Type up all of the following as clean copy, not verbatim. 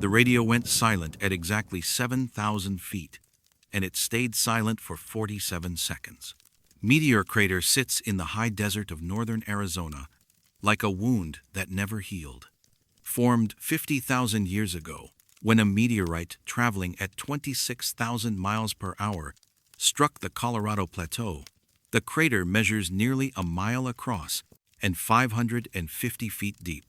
The radio went silent at exactly 7,000 feet, and it stayed silent for 47 seconds. Meteor Crater sits in the high desert of northern Arizona, like a wound that never healed. Formed 50,000 years ago, when a meteorite traveling at 26,000 miles per hour struck the Colorado Plateau, the crater measures nearly a mile across and 550 feet deep.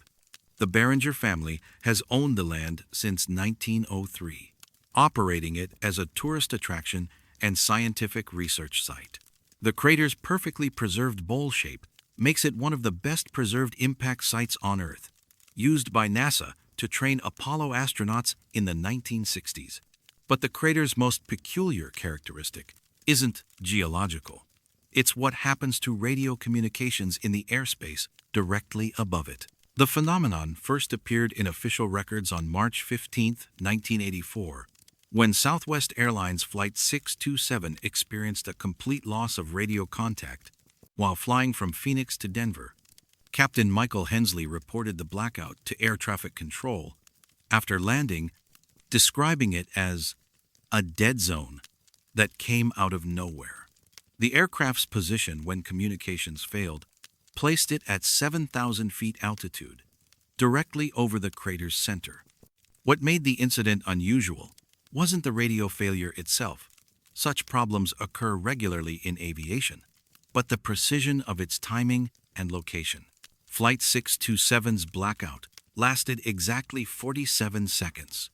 The Barringer family has owned the land since 1903, operating it as a tourist attraction and scientific research site. The crater's perfectly preserved bowl shape makes it one of the best preserved impact sites on Earth, used by NASA to train Apollo astronauts in the 1960s. But the crater's most peculiar characteristic isn't geological. It's what happens to radio communications in the airspace directly above it. The phenomenon first appeared in official records on March 15, 1984, when Southwest Airlines Flight 627 experienced a complete loss of radio contact while flying from Phoenix to Denver. Captain Michael Hensley reported the blackout to air traffic control after landing, describing it as a dead zone that came out of nowhere. The aircraft's position when communications failed placed it at 7,000 feet altitude, directly over the crater's center. What made the incident unusual wasn't the radio failure itself. Such problems occur regularly in aviation, but the precision of its timing and location. Flight 627's blackout lasted exactly 47 seconds.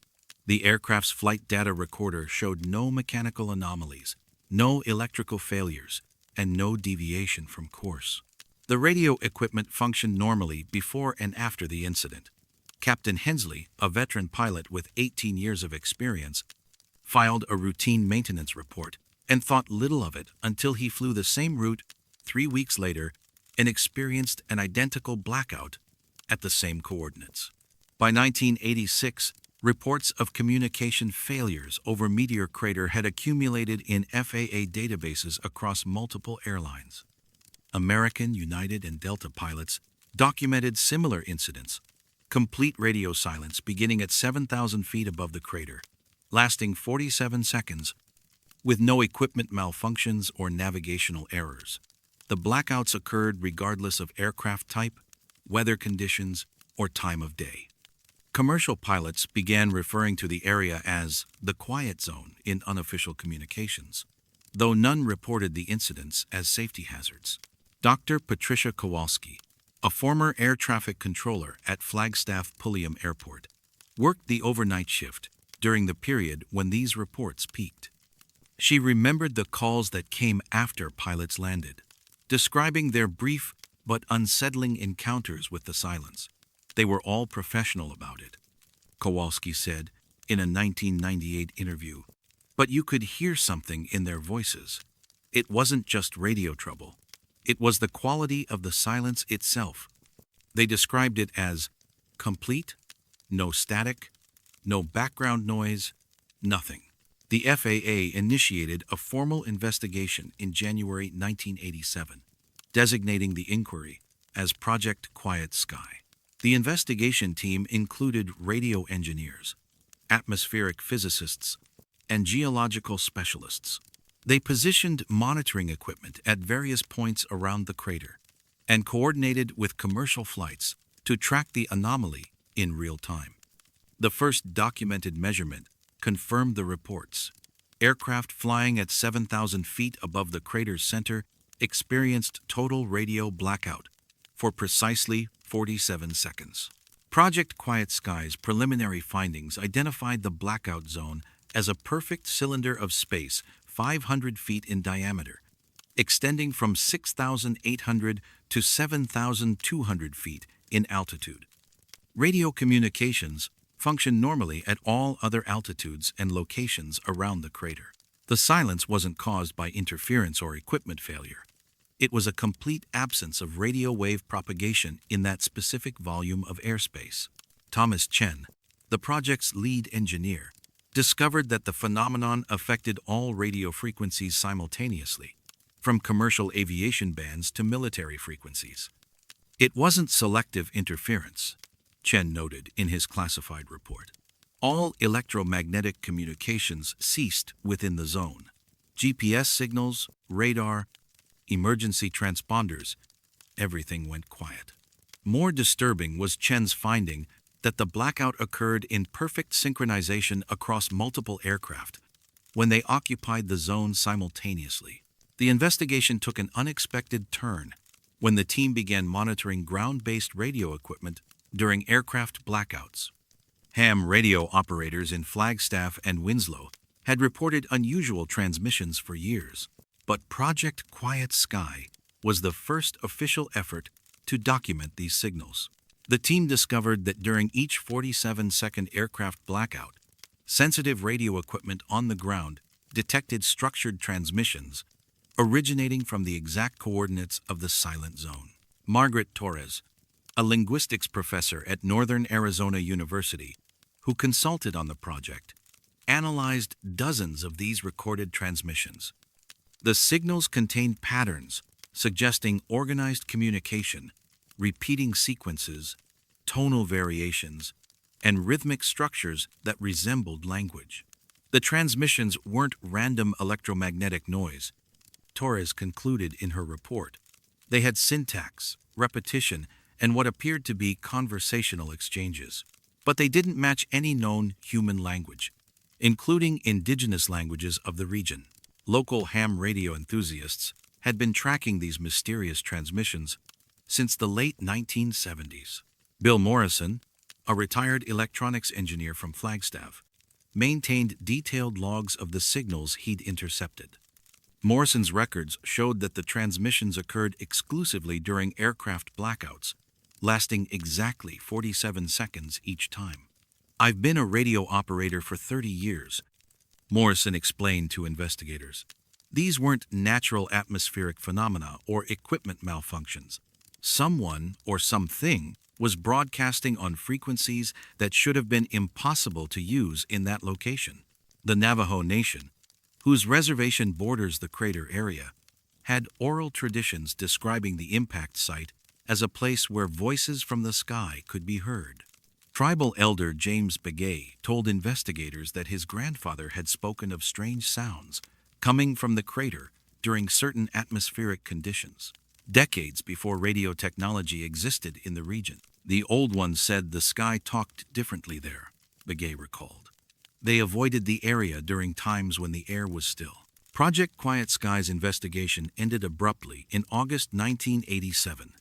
The aircraft's flight data recorder showed no mechanical anomalies, no electrical failures, and no deviation from course. The radio equipment functioned normally before and after the incident. Captain Hensley, a veteran pilot with 18 years of experience, filed a routine maintenance report and thought little of it until he flew the same route 3 weeks later and experienced an identical blackout at the same coordinates. By 1986, reports of communication failures over Meteor Crater had accumulated in FAA databases across multiple airlines. American, United, and Delta pilots documented similar incidents. Complete radio silence beginning at 7,000 feet above the crater, lasting 47 seconds, with no equipment malfunctions or navigational errors. The blackouts occurred regardless of aircraft type, weather conditions, or time of day. Commercial pilots began referring to the area as the quiet zone in unofficial communications, though none reported the incidents as safety hazards. Dr. Patricia Kowalski, a former air traffic controller at Flagstaff Pulliam Airport, worked the overnight shift during the period when these reports peaked. She remembered the calls that came after pilots landed, describing their brief but unsettling encounters with the silence. They were all professional about it, Kowalski said in a 1998 interview, but you could hear something in their voices. It wasn't just radio trouble. It was the quality of the silence itself. They described it as complete, no static, no background noise, nothing. The FAA initiated a formal investigation in January 1987, designating the inquiry as Project Quiet Sky. The investigation team included radio engineers, atmospheric physicists, and geological specialists. They positioned monitoring equipment at various points around the crater and coordinated with commercial flights to track the anomaly in real time. The first documented measurement confirmed the reports. Aircraft flying at 7,000 feet above the crater's center experienced total radio blackout for precisely 47 seconds. Project Quiet Sky's preliminary findings identified the blackout zone as a perfect cylinder of space 500 feet in diameter, extending from 6,800 to 7,200 feet in altitude. Radio communications function normally at all other altitudes and locations around the crater. The silence wasn't caused by interference or equipment failure. It was a complete absence of radio wave propagation in that specific volume of airspace. Thomas Chen, the project's lead engineer, discovered that the phenomenon affected all radio frequencies simultaneously, from commercial aviation bands to military frequencies. It wasn't selective interference, Chen noted in his classified report. All electromagnetic communications ceased within the zone. GPS signals, radar, emergency transponders, everything went quiet. More disturbing was Chen's finding that the blackout occurred in perfect synchronization across multiple aircraft when they occupied the zone simultaneously. The investigation took an unexpected turn when the team began monitoring ground-based radio equipment during aircraft blackouts. Ham radio operators in Flagstaff and Winslow had reported unusual transmissions for years, but Project Quiet Sky was the first official effort to document these signals. The team discovered that during each 47-second aircraft blackout, sensitive radio equipment on the ground detected structured transmissions originating from the exact coordinates of the silent zone. Margaret Torres, a linguistics professor at Northern Arizona University, who consulted on the project, analyzed dozens of these recorded transmissions. The signals contained patterns suggesting organized communication, repeating sequences, tonal variations, and rhythmic structures that resembled language. The transmissions weren't random electromagnetic noise, Torres concluded in her report. They had syntax, repetition, and what appeared to be conversational exchanges. But they didn't match any known human language, including indigenous languages of the region. Local ham radio enthusiasts had been tracking these mysterious transmissions since the late 1970s. Bill Morrison, a retired electronics engineer from Flagstaff, maintained detailed logs of the signals he'd intercepted. Morrison's records showed that the transmissions occurred exclusively during aircraft blackouts, lasting exactly 47 seconds each time. "I've been a radio operator for 30 years," Morrison explained to investigators. "These weren't natural atmospheric phenomena or equipment malfunctions. Someone or something was broadcasting on frequencies that should have been impossible to use in that location." The Navajo Nation, whose reservation borders the crater area, had oral traditions describing the impact site as a place where voices from the sky could be heard. Tribal elder James Begay told investigators that his grandfather had spoken of strange sounds coming from the crater during certain atmospheric conditions. Decades before radio technology existed in the region, the old ones said the sky talked differently there, Begay recalled. They avoided the area during times when the air was still. Project Quiet Sky's investigation ended abruptly in August 1987.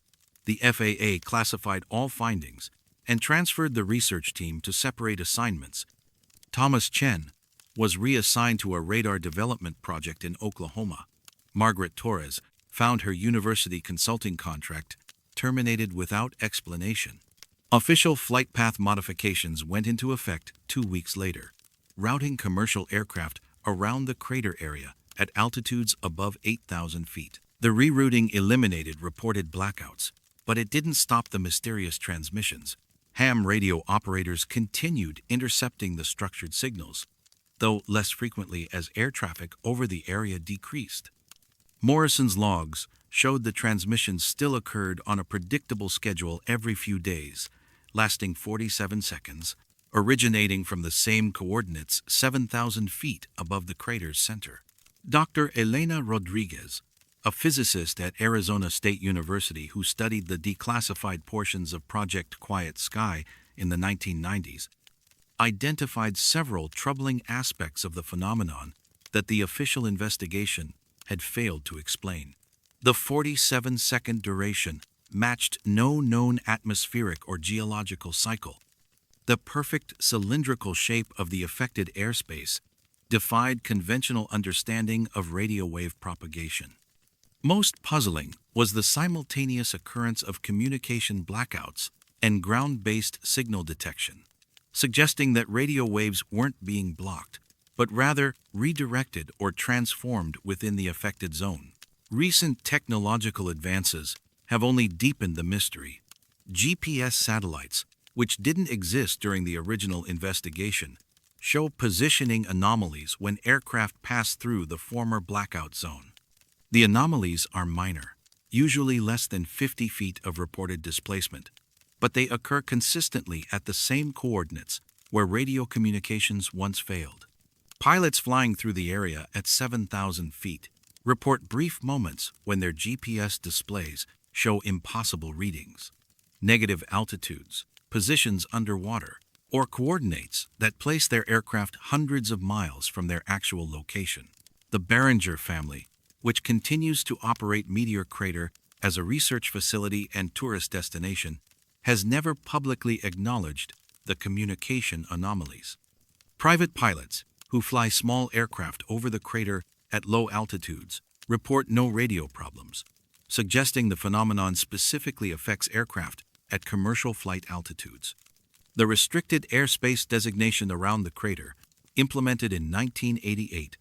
The FAA classified all findings and transferred the research team to separate assignments. Thomas Chen was reassigned to a radar development project in Oklahoma. Margaret Torres found her university consulting contract terminated without explanation. Official flight path modifications went into effect 2 weeks later, routing commercial aircraft around the crater area at altitudes above 8,000 feet. The rerouting eliminated reported blackouts, but it didn't stop the mysterious transmissions. Ham radio operators continued intercepting the structured signals, though less frequently as air traffic over the area decreased. Morrison's logs showed the transmissions still occurred on a predictable schedule every few days, lasting 47 seconds, originating from the same coordinates 7,000 feet above the crater's center. Dr. Elena Rodriguez, a physicist at Arizona State University who studied the declassified portions of Project Quiet Sky in the 1990s, identified several troubling aspects of the phenomenon that the official investigation had failed to explain. The 47-second duration matched no known atmospheric or geological cycle. The perfect cylindrical shape of the affected airspace defied conventional understanding of radio wave propagation. Most puzzling was the simultaneous occurrence of communication blackouts and ground-based signal detection, suggesting that radio waves weren't being blocked, but rather redirected or transformed within the affected zone. Recent technological advances have only deepened the mystery. GPS satellites, which didn't exist during the original investigation, show positioning anomalies when aircraft pass through the former blackout zone. The anomalies are minor, usually less than 50 feet of reported displacement, but they occur consistently at the same coordinates where radio communications once failed. Pilots flying through the area at 7,000 feet report brief moments when their GPS displays show impossible readings. Negative altitudes, positions underwater, or coordinates that place their aircraft hundreds of miles from their actual location. The Barringer family, which continues to operate Meteor Crater as a research facility and tourist destination, has never publicly acknowledged the communication anomalies. Private pilots who fly small aircraft over the crater at low altitudes report no radio problems, suggesting the phenomenon specifically affects aircraft at commercial flight altitudes. The restricted airspace designation around the crater, implemented in 1988,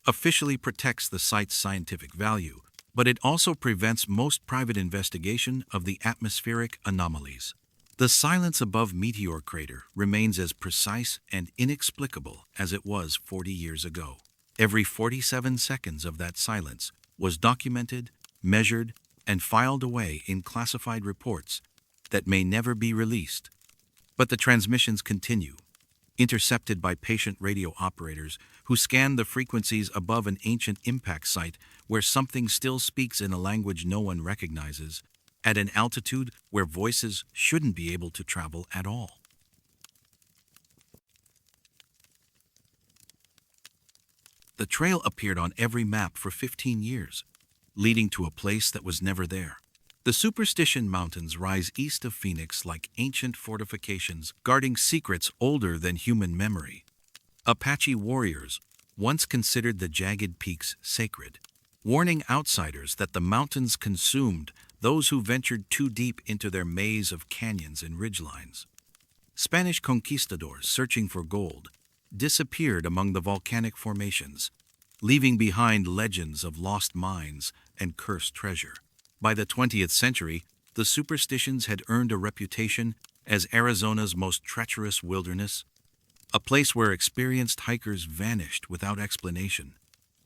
officially protects the site's scientific value, but it also prevents most private investigation of the atmospheric anomalies. The silence above Meteor Crater remains as precise and inexplicable as it was 40 years ago. Every 47 seconds of that silence was documented, measured, and filed away in classified reports that may never be released. But the transmissions continue, intercepted by patient radio operators who scan the frequencies above an ancient impact site where something still speaks in a language no one recognizes, at an altitude where voices shouldn't be able to travel at all. The trail appeared on every map for 15 years, leading to a place that was never there. The Superstition Mountains rise east of Phoenix like ancient fortifications guarding secrets older than human memory. Apache warriors once considered the jagged peaks sacred, warning outsiders that the mountains consumed those who ventured too deep into their maze of canyons and ridgelines. Spanish conquistadors searching for gold disappeared among the volcanic formations, leaving behind legends of lost mines and cursed treasure. By the 20th century, the Superstitions had earned a reputation as Arizona's most treacherous wilderness, a place where experienced hikers vanished without explanation,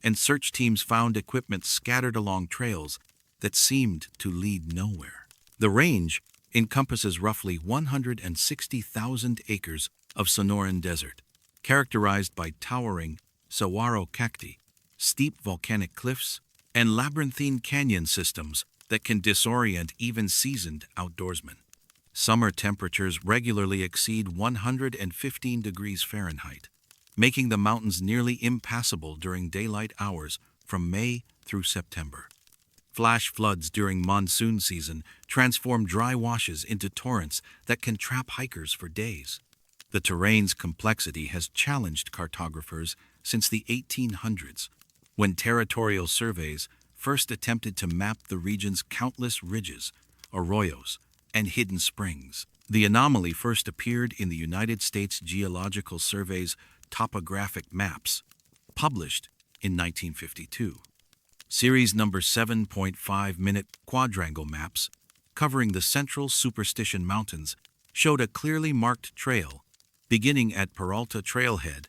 and search teams found equipment scattered along trails that seemed to lead nowhere. The range encompasses roughly 160,000 acres of Sonoran Desert, characterized by towering saguaro cacti, steep volcanic cliffs, and labyrinthine canyon systems that can disorient even seasoned outdoorsmen. Summer temperatures regularly exceed 115 degrees Fahrenheit, making the mountains nearly impassable during daylight hours from May through September. Flash floods during monsoon season transform dry washes into torrents that can trap hikers for days. The terrain's complexity has challenged cartographers since the 1800s, when territorial surveys first attempted to map the region's countless ridges, arroyos, and hidden springs. The anomaly first appeared in the United States Geological Survey's topographic maps, published in 1952. Series number 7.5-minute quadrangle maps, covering the central Superstition Mountains, showed a clearly marked trail beginning at Peralta Trailhead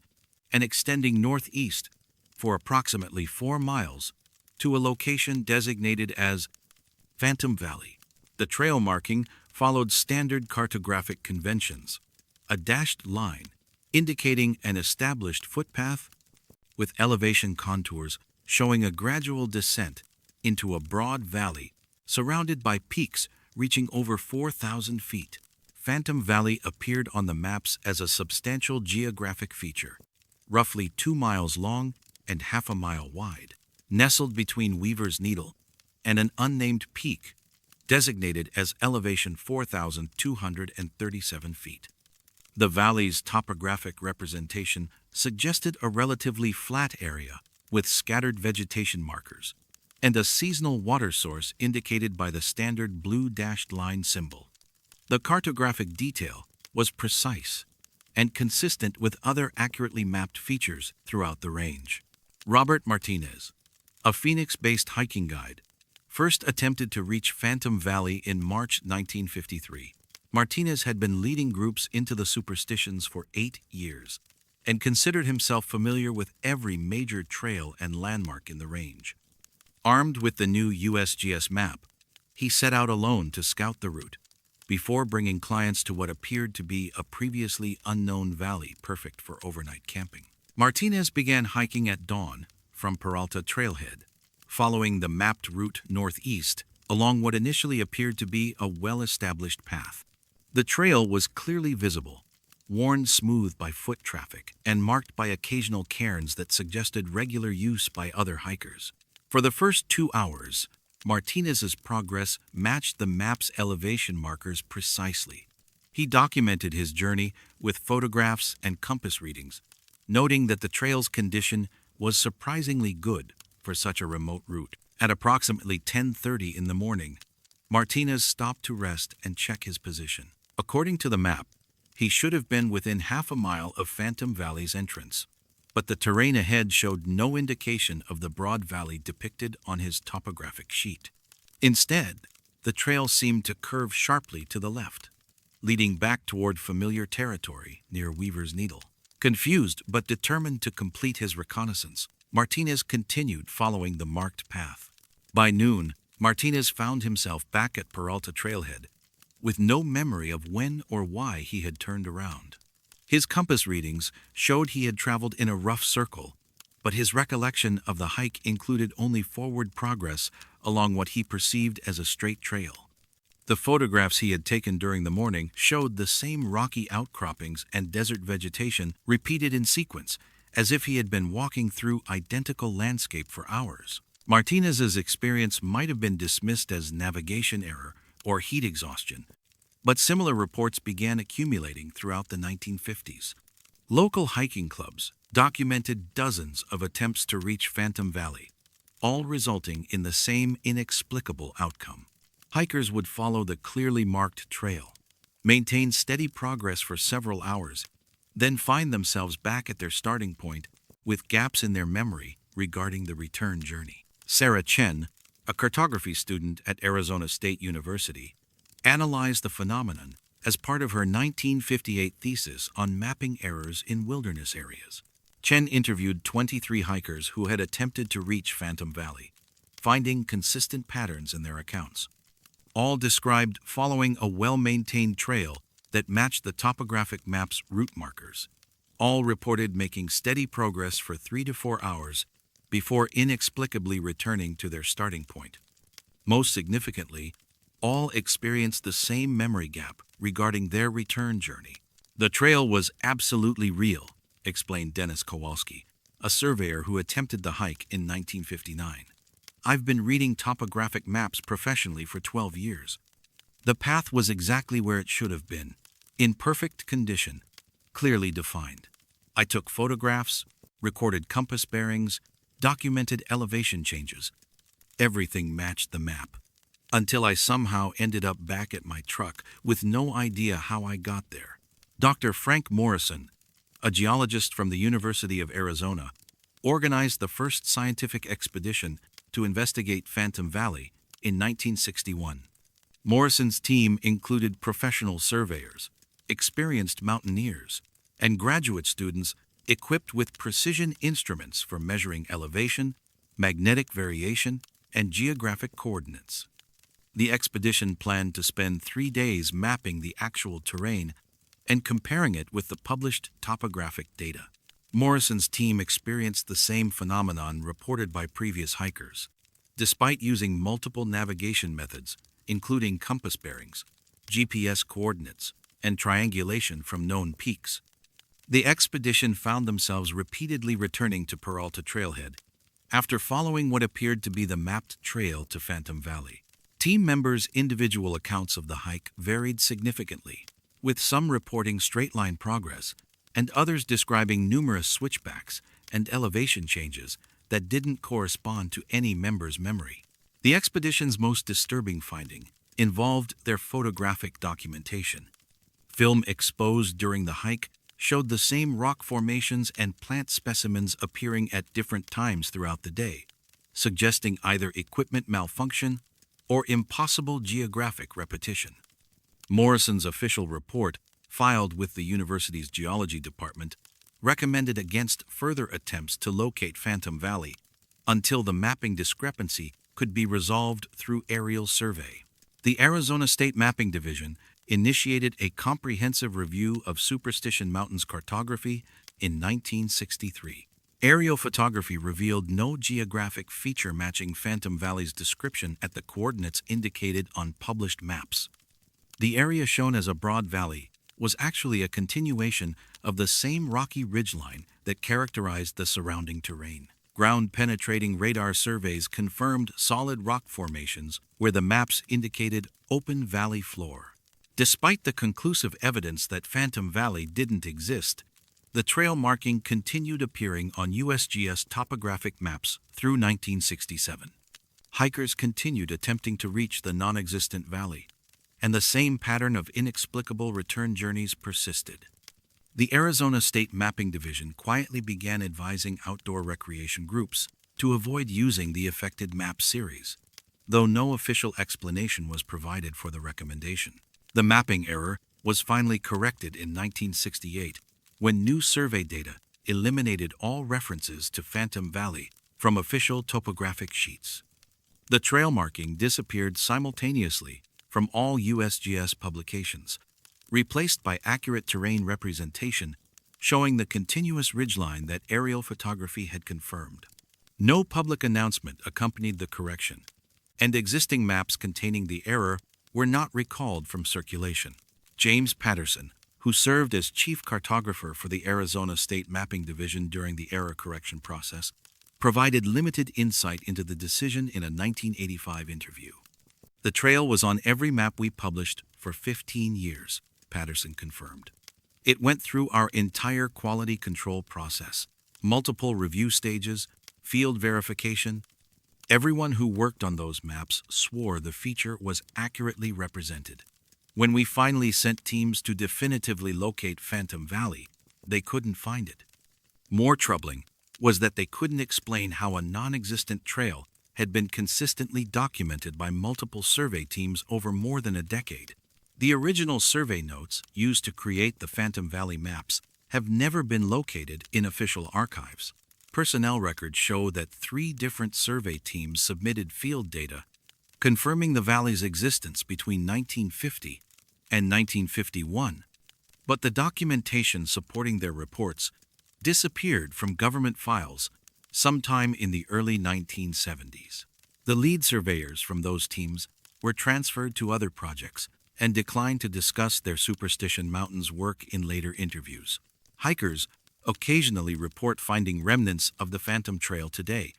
and extending northeast for approximately 4 miles to a location designated as Phantom Valley. The trail marking followed standard cartographic conventions, a dashed line indicating an established footpath with elevation contours showing a gradual descent into a broad valley surrounded by peaks reaching over 4,000 feet. Phantom Valley appeared on the maps as a substantial geographic feature, roughly 2 miles long and half a mile wide, nestled between Weaver's Needle and an unnamed peak, designated as elevation 4,237 feet. The valley's topographic representation suggested a relatively flat area with scattered vegetation markers, and a seasonal water source indicated by the standard blue dashed line symbol. The cartographic detail was precise and consistent with other accurately mapped features throughout the range. Robert Martinez, a Phoenix-based hiking guide, first attempted to reach Phantom Valley in March 1953. Martinez had been leading groups into the Superstitions for 8 years and considered himself familiar with every major trail and landmark in the range. Armed with the new USGS map, he set out alone to scout the route, before bringing clients to what appeared to be a previously unknown valley perfect for overnight camping. Martinez began hiking at dawn from Peralta Trailhead, following the mapped route northeast along what initially appeared to be a well-established path. The trail was clearly visible, worn smooth by foot traffic and marked by occasional cairns that suggested regular use by other hikers. For the first 2 hours, Martinez's progress matched the map's elevation markers precisely. He documented his journey with photographs and compass readings, noting that the trail's condition was surprisingly good for such a remote route. At approximately 10:30 in the morning, Martinez stopped to rest and check his position. According to the map, he should have been within half a mile of Phantom Valley's entrance, but the terrain ahead showed no indication of the broad valley depicted on his topographic sheet. Instead, the trail seemed to curve sharply to the left, leading back toward familiar territory near Weaver's Needle. Confused but determined to complete his reconnaissance, Martinez continued following the marked path. By noon, Martinez found himself back at Peralta Trailhead, with no memory of when or why he had turned around. His compass readings showed he had traveled in a rough circle, but his recollection of the hike included only forward progress along what he perceived as a straight trail. The photographs he had taken during the morning showed the same rocky outcroppings and desert vegetation repeated in sequence, as if he had been walking through identical landscape for hours. Martinez's experience might have been dismissed as navigation error or heat exhaustion, but similar reports began accumulating throughout the 1950s. Local hiking clubs documented dozens of attempts to reach Phantom Valley, all resulting in the same inexplicable outcome. Hikers would follow the clearly marked trail, maintain steady progress for several hours, then find themselves back at their starting point with gaps in their memory regarding the return journey. Sarah Chen, a cartography student at Arizona State University, analyzed the phenomenon as part of her 1958 thesis on mapping errors in wilderness areas. Chen interviewed 23 hikers who had attempted to reach Phantom Valley, finding consistent patterns in their accounts. All described following a well-maintained trail that matched the topographic map's route markers. All reported making steady progress for 3 to 4 hours before inexplicably returning to their starting point. Most significantly, all experienced the same memory gap regarding their return journey. The trail was absolutely real, explained Dennis Kowalski, a surveyor who attempted the hike in 1959. I've been reading topographic maps professionally for 12 years. The path was exactly where it should have been, in perfect condition, clearly defined. I took photographs, recorded compass bearings, documented elevation changes. Everything matched the map, until I somehow ended up back at my truck with no idea how I got there. Dr. Frank Morrison, a geologist from the University of Arizona, organized the first scientific expedition to investigate Phantom Valley in 1961. Morrison's team included professional surveyors, experienced mountaineers, and graduate students equipped with precision instruments for measuring elevation, magnetic variation, and geographic coordinates. The expedition planned to spend 3 days mapping the actual terrain and comparing it with the published topographic data. Morrison's team experienced the same phenomenon reported by previous hikers. Despite using multiple navigation methods, including compass bearings, GPS coordinates, and triangulation from known peaks, the expedition found themselves repeatedly returning to Peralta Trailhead after following what appeared to be the mapped trail to Phantom Valley. Team members' individual accounts of the hike varied significantly, with some reporting straight-line progress and others describing numerous switchbacks and elevation changes that didn't correspond to any member's memory. The expedition's most disturbing finding involved their photographic documentation. Film exposed during the hike showed the same rock formations and plant specimens appearing at different times throughout the day, suggesting either equipment malfunction or impossible geographic repetition. Morrison's official report, filed with the university's geology department, recommended against further attempts to locate Phantom Valley until the mapping discrepancy could be resolved through aerial survey. The Arizona State Mapping Division initiated a comprehensive review of Superstition Mountain's cartography in 1963. Aerial photography revealed no geographic feature matching Phantom Valley's description at the coordinates indicated on published maps. The area shown as a broad valley was actually a continuation of the same rocky ridgeline that characterized the surrounding terrain. Ground-penetrating radar surveys confirmed solid rock formations where the maps indicated open valley floor. Despite the conclusive evidence that Phantom Valley didn't exist, the trail marking continued appearing on USGS topographic maps through 1967. Hikers continued attempting to reach the non-existent valley, and the same pattern of inexplicable return journeys persisted. The Arizona State Mapping Division quietly began advising outdoor recreation groups to avoid using the affected map series, though no official explanation was provided for the recommendation. The mapping error was finally corrected in 1968 when new survey data eliminated all references to Phantom Valley from official topographic sheets. The trail marking disappeared simultaneously from all USGS publications, replaced by accurate terrain representation showing the continuous ridgeline that aerial photography had confirmed. No public announcement accompanied the correction, and existing maps containing the error were not recalled from circulation. James Patterson, who served as chief cartographer for the Arizona State Mapping Division during the error correction process, provided limited insight into the decision in a 1985 interview. The trail was on every map we published for 15 years, Patterson confirmed. It went through our entire quality control process, multiple review stages, field verification. Everyone who worked on those maps swore the feature was accurately represented. When we finally sent teams to definitively locate Phantom Valley, they couldn't find it. More troubling was that they couldn't explain how a non-existent trail had been consistently documented by multiple survey teams over more than a decade. The original survey notes used to create the Phantom Valley maps have never been located in official archives. Personnel records show that 3 different survey teams submitted field data confirming the valley's existence between 1950 and 1951, but the documentation supporting their reports disappeared from government files sometime in the early 1970s. The lead surveyors from those teams were transferred to other projects and declined to discuss their Superstition Mountain's work in later interviews. Hikers occasionally report finding remnants of the Phantom Trail today,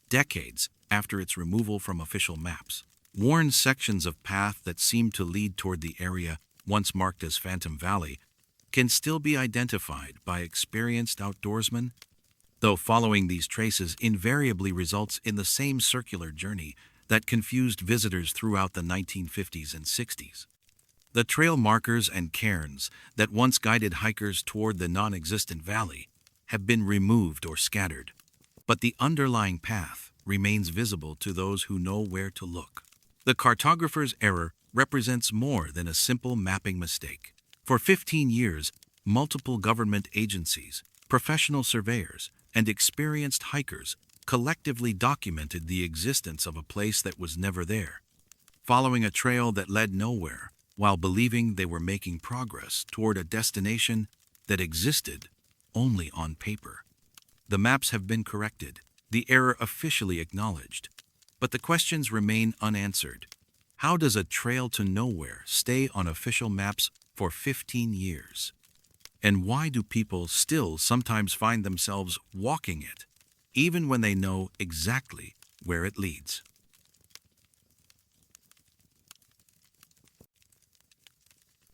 decades after its removal from official maps. Worn sections of path that seem to lead toward the area once marked as Phantom Valley can still be identified by experienced outdoorsmen, though following these traces invariably results in the same circular journey that confused visitors throughout the 1950s and 60s. The trail markers and cairns that once guided hikers toward the non-existent valley have been removed or scattered, but the underlying path remains visible to those who know where to look. The cartographer's error represents more than a simple mapping mistake. For 15 years, multiple government agencies, professional surveyors, and experienced hikers collectively documented the existence of a place that was never there, following a trail that led nowhere, while believing they were making progress toward a destination that existed only on paper. The maps have been corrected, the error officially acknowledged, but the questions remain unanswered. How does a trail to nowhere stay on official maps for 15 years? And why do people still sometimes find themselves walking it, even when they know exactly where it leads?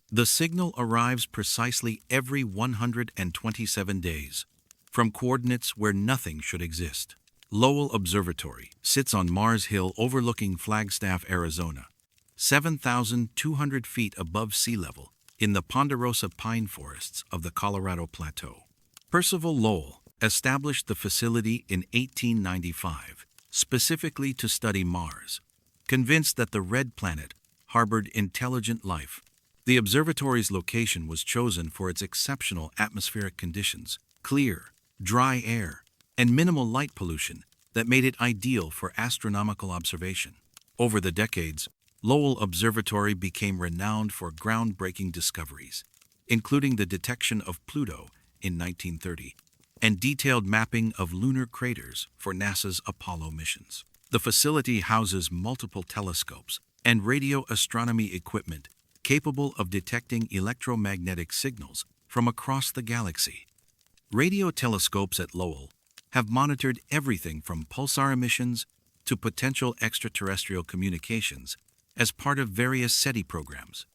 The signal arrives precisely every 127 days, from coordinates where nothing should exist. Lowell Observatory sits on Mars Hill overlooking Flagstaff, Arizona, 7,200 feet above sea level in the ponderosa pine forests of the Colorado Plateau. Percival Lowell established the facility in 1895, specifically to study Mars, convinced that the red planet harbored intelligent life. The observatory's location was chosen for its exceptional atmospheric conditions, clear, dry air, and minimal light pollution that made it ideal for astronomical observation. Over the decades, Lowell Observatory became renowned for groundbreaking discoveries, including the detection of Pluto in 1930 and detailed mapping of lunar craters for NASA's Apollo missions. The facility houses multiple telescopes and radio astronomy equipment capable of detecting electromagnetic signals from across the galaxy. Radio telescopes at Lowell have monitored everything from pulsar emissions to potential extraterrestrial communications as part of various SETI programs.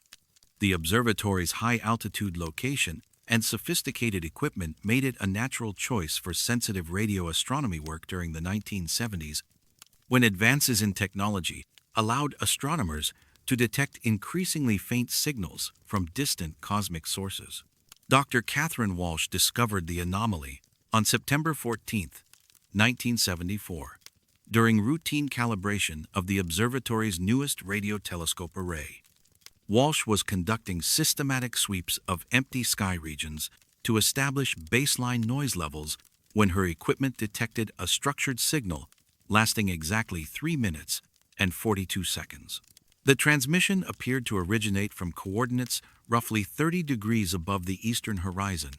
The observatory's high-altitude location and sophisticated equipment made it a natural choice for sensitive radio astronomy work during the 1970s, when advances in technology allowed astronomers to detect increasingly faint signals from distant cosmic sources. Dr. Catherine Walsh discovered the anomaly on September 14, 1974, during routine calibration of the observatory's newest radio telescope array. Walsh was conducting systematic sweeps of empty sky regions to establish baseline noise levels when her equipment detected a structured signal lasting exactly 3 minutes and 42 seconds. The transmission appeared to originate from coordinates roughly 30 degrees above the eastern horizon,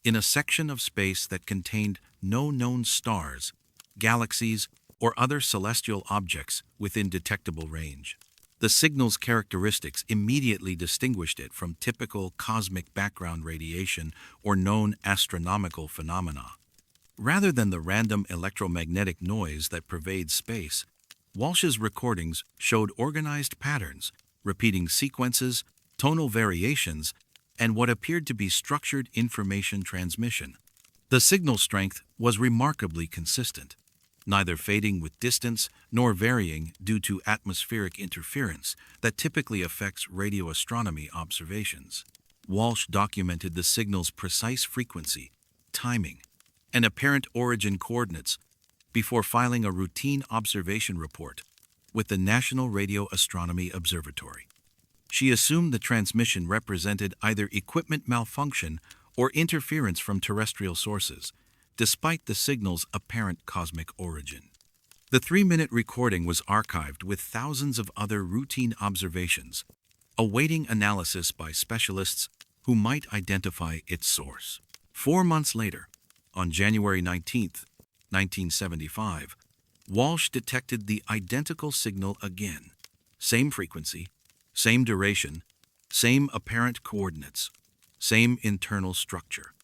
in a section of space that contained no known stars, galaxies, or other celestial objects within detectable range. The signal's characteristics immediately distinguished it from typical cosmic background radiation or known astronomical phenomena. Rather than the random electromagnetic noise that pervades space, Walsh's recordings showed organized patterns, repeating sequences, tonal variations, and what appeared to be structured information transmission. The signal strength was remarkably consistent, neither fading with distance nor varying due to atmospheric interference that typically affects radio astronomy observations. Walsh documented the signal's precise frequency, timing, and apparent origin coordinates before filing a routine observation report with the National Radio Astronomy Observatory. She assumed the transmission represented either equipment malfunction or interference from terrestrial sources, despite the signal's apparent cosmic origin. The 3-minute recording was archived with thousands of other routine observations, awaiting analysis by specialists who might identify its source. 4 months later, on January 19, 1975, Walsh detected the identical signal again. Same frequency, same duration, same apparent coordinates, same internal structure.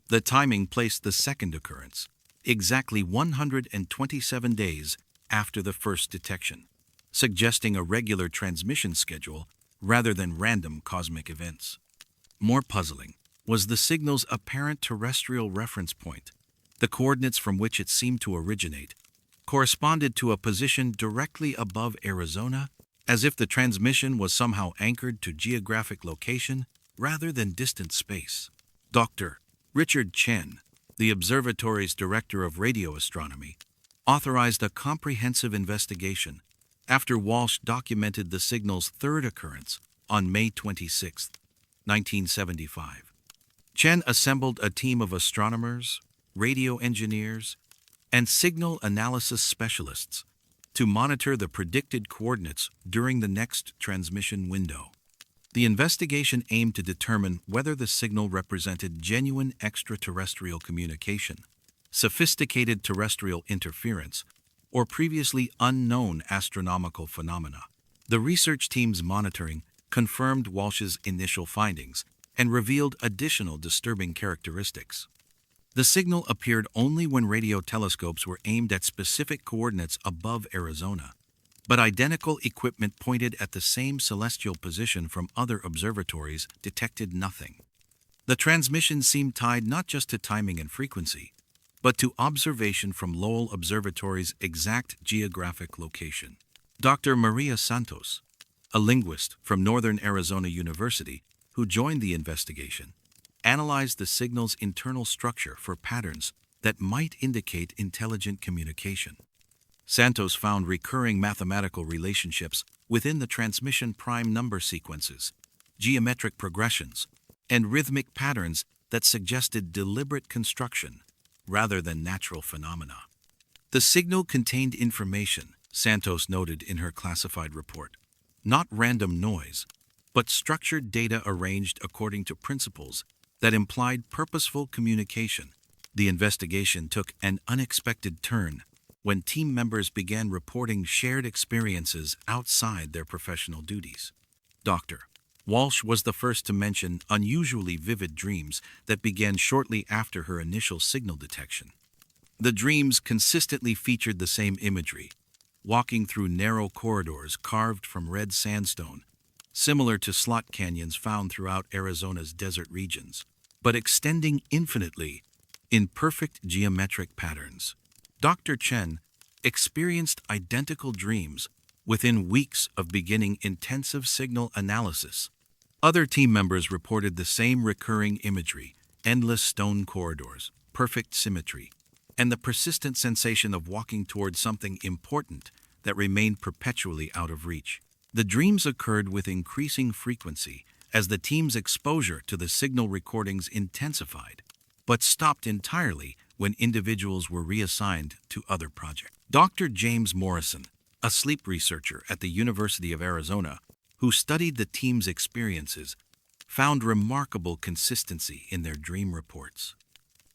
The timing placed the second occurrence exactly 127 days after the first detection, suggesting a regular transmission schedule rather than random cosmic events. More puzzling was the signal's apparent terrestrial reference point. The coordinates from which it seemed to originate corresponded to a position directly above Arizona, as if the transmission was somehow anchored to geographic location rather than distant space. Dr. Richard Chen, the observatory's director of radio astronomy, authorized a comprehensive investigation after Walsh documented the signal's third occurrence on May 26, 1975. Chen assembled a team of astronomers, radio engineers, and signal analysis specialists to monitor the predicted coordinates during the next transmission window. The investigation aimed to determine whether the signal represented genuine extraterrestrial communication, sophisticated terrestrial interference, or previously unknown astronomical phenomena. The research team's monitoring confirmed Walsh's initial findings and revealed additional disturbing characteristics. The signal appeared only when radio telescopes were aimed at specific coordinates above Arizona, but identical equipment pointed at the same celestial position from other observatories detected nothing. The transmission seemed tied not just to timing and frequency, but to observation from Lowell Observatory's exact geographic location. Dr. Maria Santos, a linguist from Northern Arizona University who joined the investigation, analyzed the signal's internal structure for patterns that might indicate intelligent communication. Santos found recurring mathematical relationships within the transmission prime number sequences, geometric progressions, and rhythmic patterns that suggested deliberate construction rather than natural phenomena. The signal contained information, Santos noted in her classified report, not random noise, but structured data arranged according to principles that implied purposeful communication. The investigation took an unexpected turn when team members began reporting shared experiences outside their professional duties. Dr. Walsh was the first to mention unusually vivid dreams that began shortly after her initial signal detection. The dreams consistently featured the same imagery, walking through narrow corridors carved from red sandstone, similar to slot canyons found throughout Arizona's desert regions, but extending infinitely in perfect geometric patterns. Dr. Chen experienced identical dreams within weeks of beginning intensive signal analysis. Other team members reported the same recurring imagery: endless stone corridors, perfect symmetry, and the persistent sensation of walking towards something important that remained perpetually out of reach. The dreams occurred with increasing frequency as the team's exposure to the signal recordings intensified, but stopped entirely when individuals were reassigned to other projects. Dr. James Morrison, a sleep researcher at the University of Arizona, who studied the team's experiences, found remarkable consistency in their dream reports.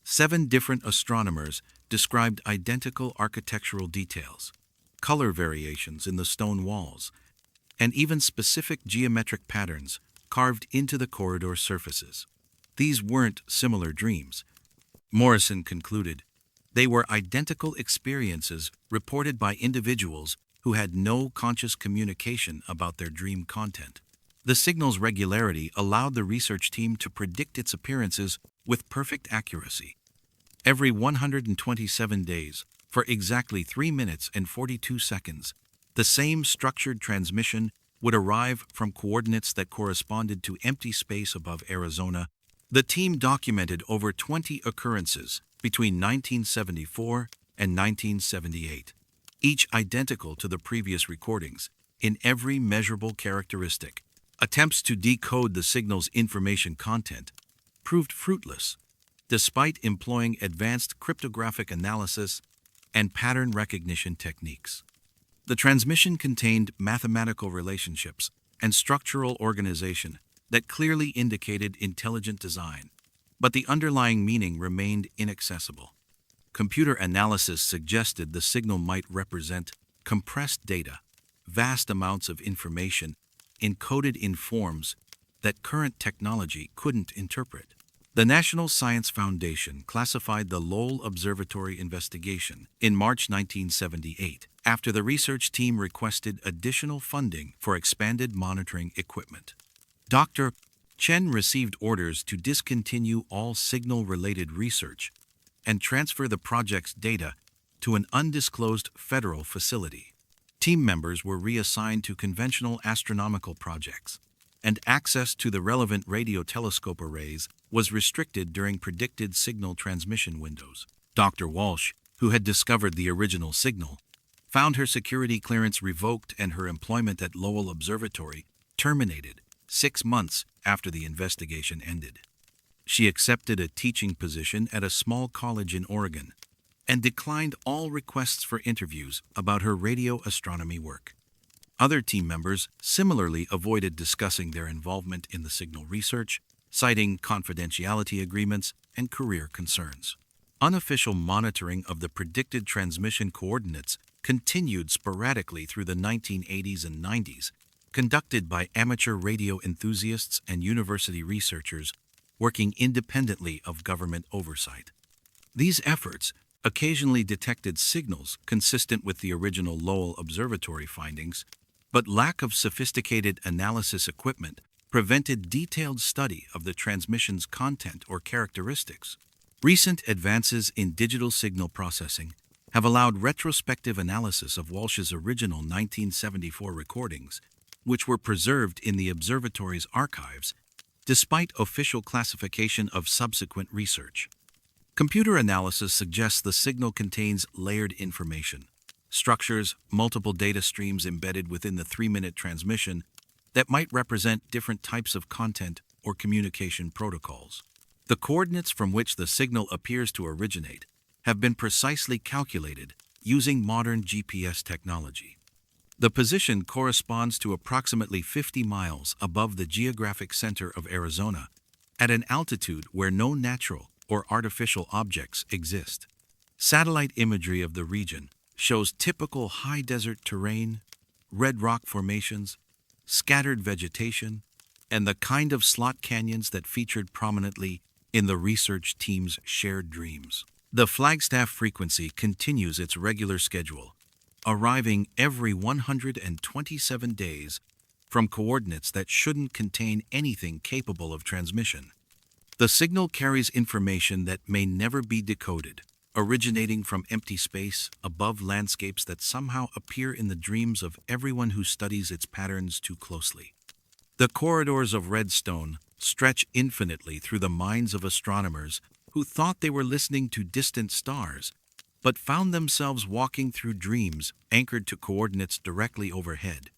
7 different astronomers described identical architectural details, color variations in the stone walls, and even specific geometric patterns carved into the corridor surfaces. These weren't similar dreams, Morrison concluded. They were identical experiences reported by individuals who had no conscious communication about their dream content. The signal's regularity allowed the research team to predict its appearances with perfect accuracy. Every 127 days, for exactly 3 minutes and 42 seconds, the same structured transmission would arrive from coordinates that corresponded to empty space above Arizona. The team documented over 20 occurrences between 1974 and 1978, each identical to the previous recordings in every measurable characteristic. Attempts to decode the signal's information content proved fruitless, despite employing advanced cryptographic analysis and pattern recognition techniques. The transmission contained mathematical relationships and structural organization that clearly indicated intelligent design, but the underlying meaning remained inaccessible. Computer analysis suggested the signal might represent compressed data, vast amounts of information encoded in forms that current technology couldn't interpret. The National Science Foundation classified the Lowell Observatory investigation in March 1978 after the research team requested additional funding for expanded monitoring equipment. Dr. Chen received orders to discontinue all signal-related research and transfer the project's data to an undisclosed federal facility. Team members were reassigned to conventional astronomical projects, and access to the relevant radio telescope arrays was restricted during predicted signal transmission windows. Dr. Walsh, who had discovered the original signal, found her security clearance revoked and her employment at Lowell Observatory terminated 6 months after the investigation ended. She accepted a teaching position at a small college in Oregon and declined all requests for interviews about her radio astronomy work. Other team members similarly avoided discussing their involvement in the signal research, citing confidentiality agreements and career concerns. Unofficial monitoring of the predicted transmission coordinates continued sporadically through the 1980s and 90s, conducted by amateur radio enthusiasts and university researchers working independently of government oversight. These efforts occasionally detected signals consistent with the original Lowell Observatory findings, but lack of sophisticated analysis equipment prevented detailed study of the transmission's content or characteristics. Recent advances in digital signal processing have allowed retrospective analysis of Walsh's original 1974 recordings, which were preserved in the observatory's archives, despite official classification of subsequent research. Computer analysis suggests the signal contains layered information, structures, multiple data streams embedded within the 3-minute transmission that might represent different types of content or communication protocols. The coordinates from which the signal appears to originate have been precisely calculated using modern GPS technology. The position corresponds to approximately 50 miles above the geographic center of Arizona, at an altitude where no natural or artificial objects exist. Satellite imagery of the region shows typical high desert terrain, red rock formations, scattered vegetation, and the kind of slot canyons that featured prominently in the research team's shared dreams. The Flagstaff frequency continues its regular schedule, arriving every 127 days from coordinates that shouldn't contain anything capable of transmission. The signal carries information that may never be decoded, originating from empty space above landscapes that somehow appear in the dreams of everyone who studies its patterns too closely. The corridors of redstone stretch infinitely through the minds of astronomers who thought they were listening to distant stars, but found themselves walking through dreams anchored to coordinates directly overhead.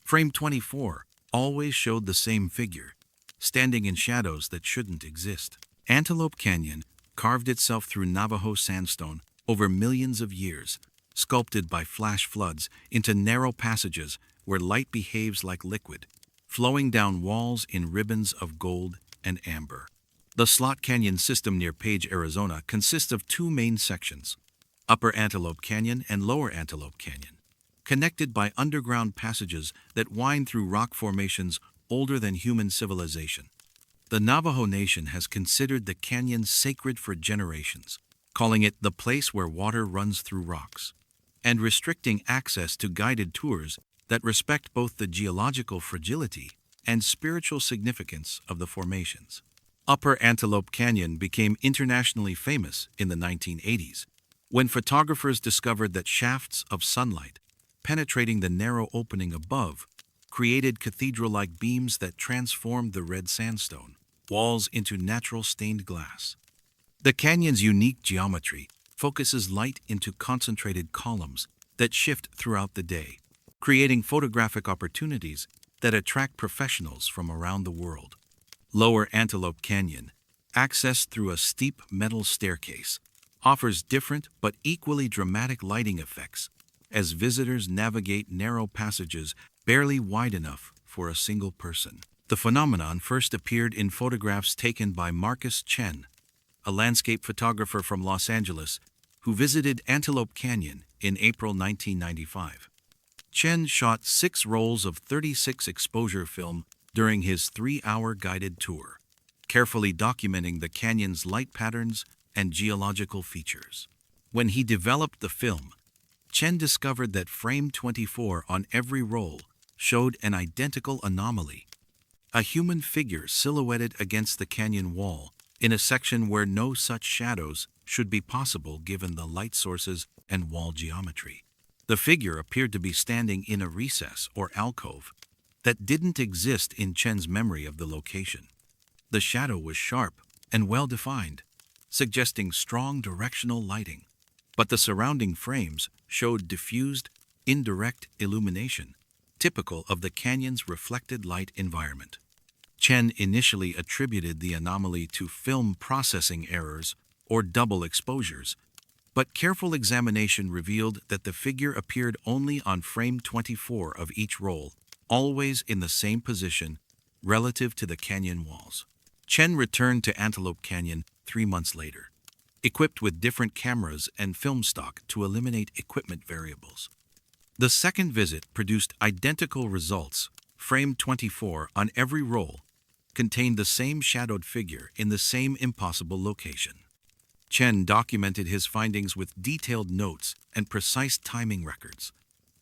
Frame 24 always showed the same figure, standing in shadows that shouldn't exist. Antelope Canyon carved itself through Navajo sandstone over millions of years, sculpted by flash floods into narrow passages where light behaves like liquid, flowing down walls in ribbons of gold and amber. The Slot Canyon system near Page, Arizona consists of two main sections, Upper Antelope Canyon and Lower Antelope Canyon, connected by underground passages that wind through rock formations older than human civilization. The Navajo Nation has considered the canyon sacred for generations, calling it the place where water runs through rocks, and restricting access to guided tours that respect both the geological fragility and spiritual significance of the formations. Upper Antelope Canyon became internationally famous in the 1980s, when photographers discovered that shafts of sunlight penetrating the narrow opening above created cathedral-like beams that transformed the red sandstone walls into natural stained glass. The canyon's unique geometry focuses light into concentrated columns that shift throughout the day, creating photographic opportunities that attract professionals from around the world. Lower Antelope Canyon, accessed through a steep metal staircase, offers different but equally dramatic lighting effects as visitors navigate narrow passages barely wide enough for a single person. The phenomenon first appeared in photographs taken by Marcus Chen, a landscape photographer from Los Angeles who visited Antelope Canyon in April 1995. Chen shot 6 rolls of 36 exposure film during his 3-hour guided tour, carefully documenting the canyon's light patterns and geological features. When he developed the film, Chen discovered that frame 24 on every roll showed an identical anomaly, a human figure silhouetted against the canyon wall in a section where no such shadows should be possible given the light sources and wall geometry. The figure appeared to be standing in a recess or alcove that didn't exist in Chen's memory of the location. The shadow was sharp and well-defined, suggesting strong directional lighting, but the surrounding frames showed diffused, indirect illumination, typical of the canyon's reflected light environment. Chen initially attributed the anomaly to film processing errors or double exposures, but careful examination revealed that the figure appeared only on frame 24 of each roll, always in the same position relative to the canyon walls. Chen returned to Antelope Canyon 3 months later, equipped with different cameras and film stock to eliminate equipment variables. The second visit produced identical results. Frame 24 on every roll contained the same shadowed figure in the same impossible location. Chen documented his findings with detailed notes and precise timing records,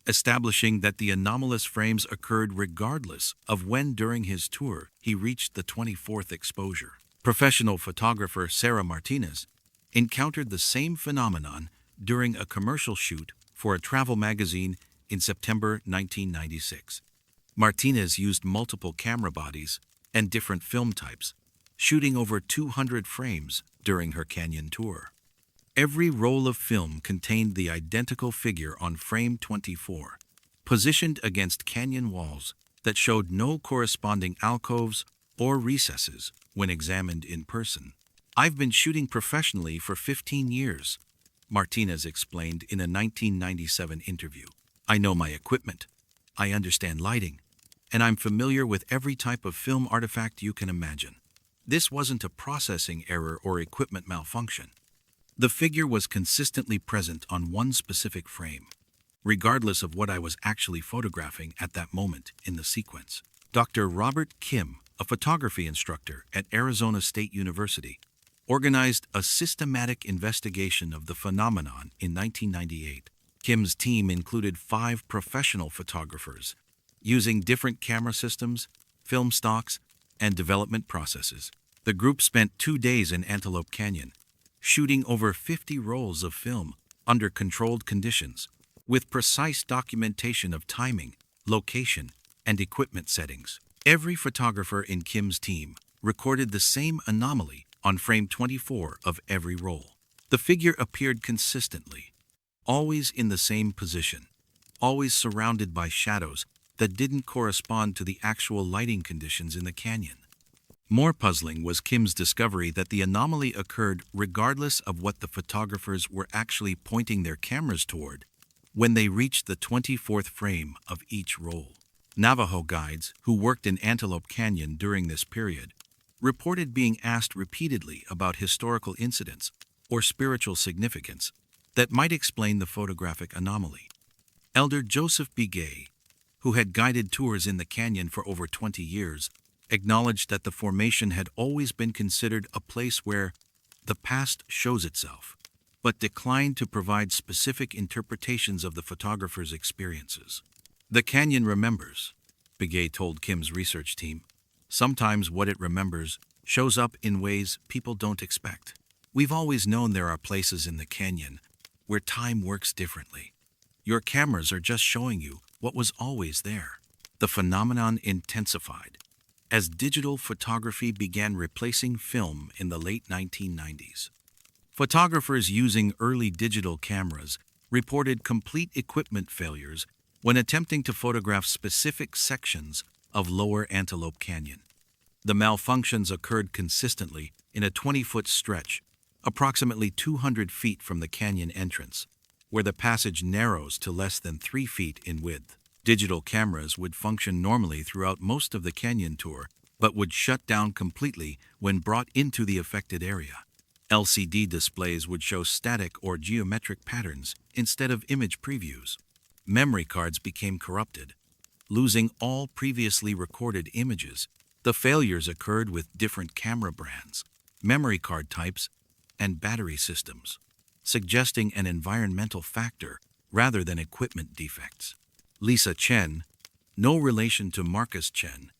establishing that the anomalous frames occurred regardless of when during his tour he reached the 24th exposure. Professional photographer Sarah Martinez encountered the same phenomenon during a commercial shoot for a travel magazine in September 1996. Martinez used multiple camera bodies and different film types, shooting over 200 frames during her canyon tour. Every roll of film contained the identical figure on frame 24, positioned against canyon walls that showed no corresponding alcoves or recesses when examined in person. "I've been shooting professionally for 15 years," Martinez explained in a 1997 interview. I know my equipment. I understand lighting. And I'm familiar with every type of film artifact you can imagine. This wasn't a processing error or equipment malfunction. The figure was consistently present on one specific frame, regardless of what I was actually photographing at that moment in the sequence. Dr. Robert Kim, a photography instructor at Arizona State University, organized a systematic investigation of the phenomenon in 1998. Kim's team included 5 professional photographers using different camera systems, film stocks, and development processes. The group spent 2 days in Antelope Canyon, shooting over 50 rolls of film under controlled conditions, with precise documentation of timing, location, and equipment settings. Every photographer in Kim's team recorded the same anomaly on frame 24 of every roll. The figure appeared consistently, always in the same position, always surrounded by shadows that didn't correspond to the actual lighting conditions in the canyon. More puzzling was Kim's discovery that the anomaly occurred regardless of what the photographers were actually pointing their cameras toward when they reached the 24th frame of each roll. Navajo guides who worked in Antelope Canyon during this period reported being asked repeatedly about historical incidents or spiritual significance that might explain the photographic anomaly. Elder Joseph Begay, who had guided tours in the canyon for over 20 years, acknowledged that the formation had always been considered a place where the past shows itself, but declined to provide specific interpretations of the photographer's experiences. The canyon remembers, Begay told Kim's research team. Sometimes what it remembers shows up in ways people don't expect. We've always known there are places in the canyon where time works differently. Your cameras are just showing you what was always there. The phenomenon intensified as digital photography began replacing film in the late 1990s. Photographers using early digital cameras reported complete equipment failures when attempting to photograph specific sections of Lower Antelope Canyon. The malfunctions occurred consistently in a 20-foot stretch, approximately 200 feet from the canyon entrance, where the passage narrows to less than 3 feet in width. Digital cameras would function normally throughout most of the canyon tour, but would shut down completely when brought into the affected area. LCD displays would show static or geometric patterns instead of image previews. Memory cards became corrupted, losing all previously recorded images. The failures occurred with different camera brands, memory card types, and battery systems, suggesting an environmental factor rather than equipment defects. Lisa Chen, no relation to Marcus Chen,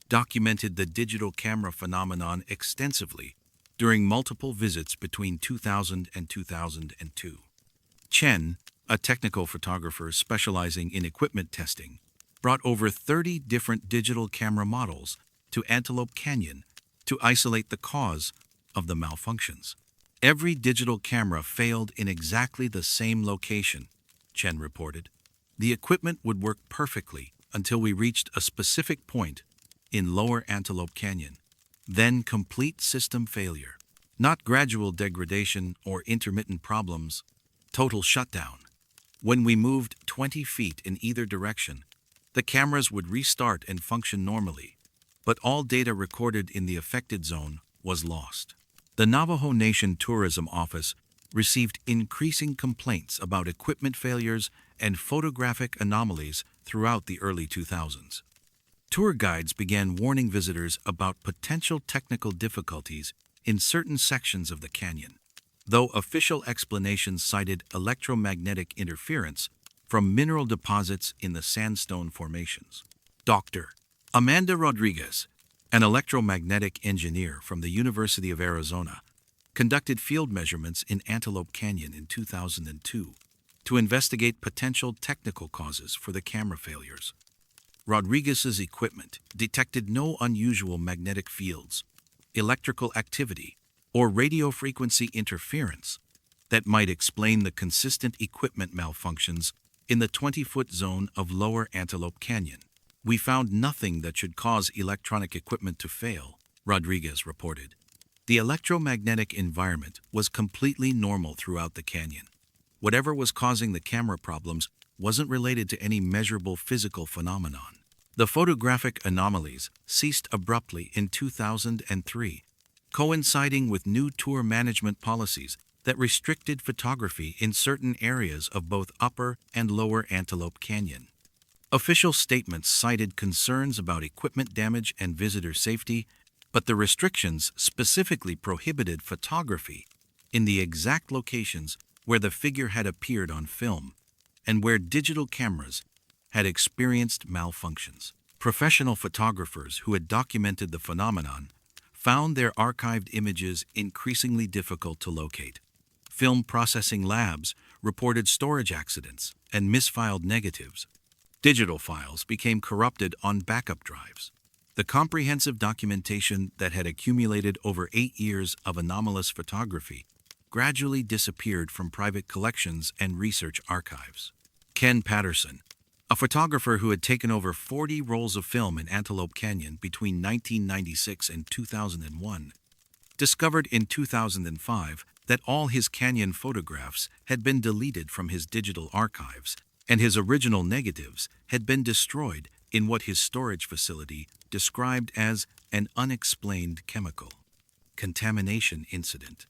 documented the digital camera phenomenon extensively during multiple visits between 2000 and 2002. Chen, a technical photographer specializing in equipment testing, brought over 30 different digital camera models to Antelope Canyon to isolate the cause of the malfunctions. Every digital camera failed in exactly the same location, Chen reported. The equipment would work perfectly until we reached a specific point in Lower Antelope Canyon. Then complete system failure. Not gradual degradation or intermittent problems, total shutdown. When we moved 20 feet in either direction, the cameras would restart and function normally, but all data recorded in the affected zone was lost. The Navajo Nation Tourism Office received increasing complaints about equipment failures and photographic anomalies throughout the early 2000s. Tour guides began warning visitors about potential technical difficulties in certain sections of the canyon, though official explanations cited electromagnetic interference from mineral deposits in the sandstone formations. Dr. Amanda Rodriguez, an electromagnetic engineer from the University of Arizona, conducted field measurements in Antelope Canyon in 2002 to investigate potential technical causes for the camera failures. Rodriguez's equipment detected no unusual magnetic fields, electrical activity, or radio frequency interference that might explain the consistent equipment malfunctions in the 20-foot zone of Lower Antelope Canyon. We found nothing that should cause electronic equipment to fail, Rodriguez reported. The electromagnetic environment was completely normal throughout the canyon. Whatever was causing the camera problems wasn't related to any measurable physical phenomenon. The photographic anomalies ceased abruptly in 2003, coinciding with new tour management policies that restricted photography in certain areas of both Upper and Lower Antelope Canyon. Official statements cited concerns about equipment damage and visitor safety, but the restrictions specifically prohibited photography in the exact locations where the figure had appeared on film and where digital cameras had experienced malfunctions. Professional photographers who had documented the phenomenon found their archived images increasingly difficult to locate. Film processing labs reported storage accidents and misfiled negatives. Digital files became corrupted on backup drives. The comprehensive documentation that had accumulated over 8 years of anomalous photography gradually disappeared from private collections and research archives. Ken Patterson, a photographer who had taken over 40 rolls of film in Antelope Canyon between 1996 and 2001, discovered in 2005 that all his canyon photographs had been deleted from his digital archives, and his original negatives had been destroyed in what his storage facility described as an unexplained chemical contamination incident.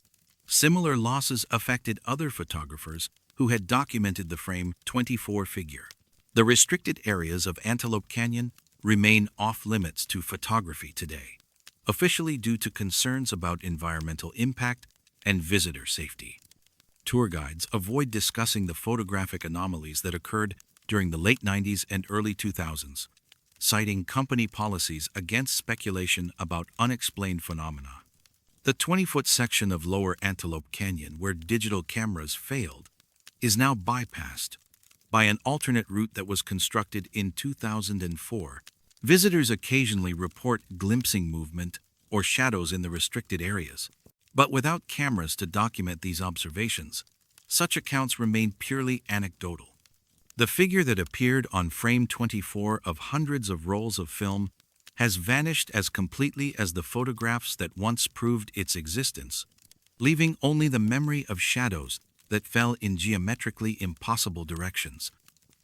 Similar losses affected other photographers who had documented the Frame 24 figure. The restricted areas of Antelope Canyon remain off-limits to photography today, officially due to concerns about environmental impact and visitor safety. Tour guides avoid discussing the photographic anomalies that occurred during the late 90s and early 2000s, citing company policies against speculation about unexplained phenomena. The 20-foot section of Lower Antelope Canyon where digital cameras failed is now bypassed by an alternate route that was constructed in 2004. Visitors occasionally report glimpsing movement or shadows in the restricted areas, but without cameras to document these observations, such accounts remain purely anecdotal. The figure that appeared on Frame 24 of hundreds of rolls of film has vanished as completely as the photographs that once proved its existence, leaving only the memory of shadows that fell in geometrically impossible directions,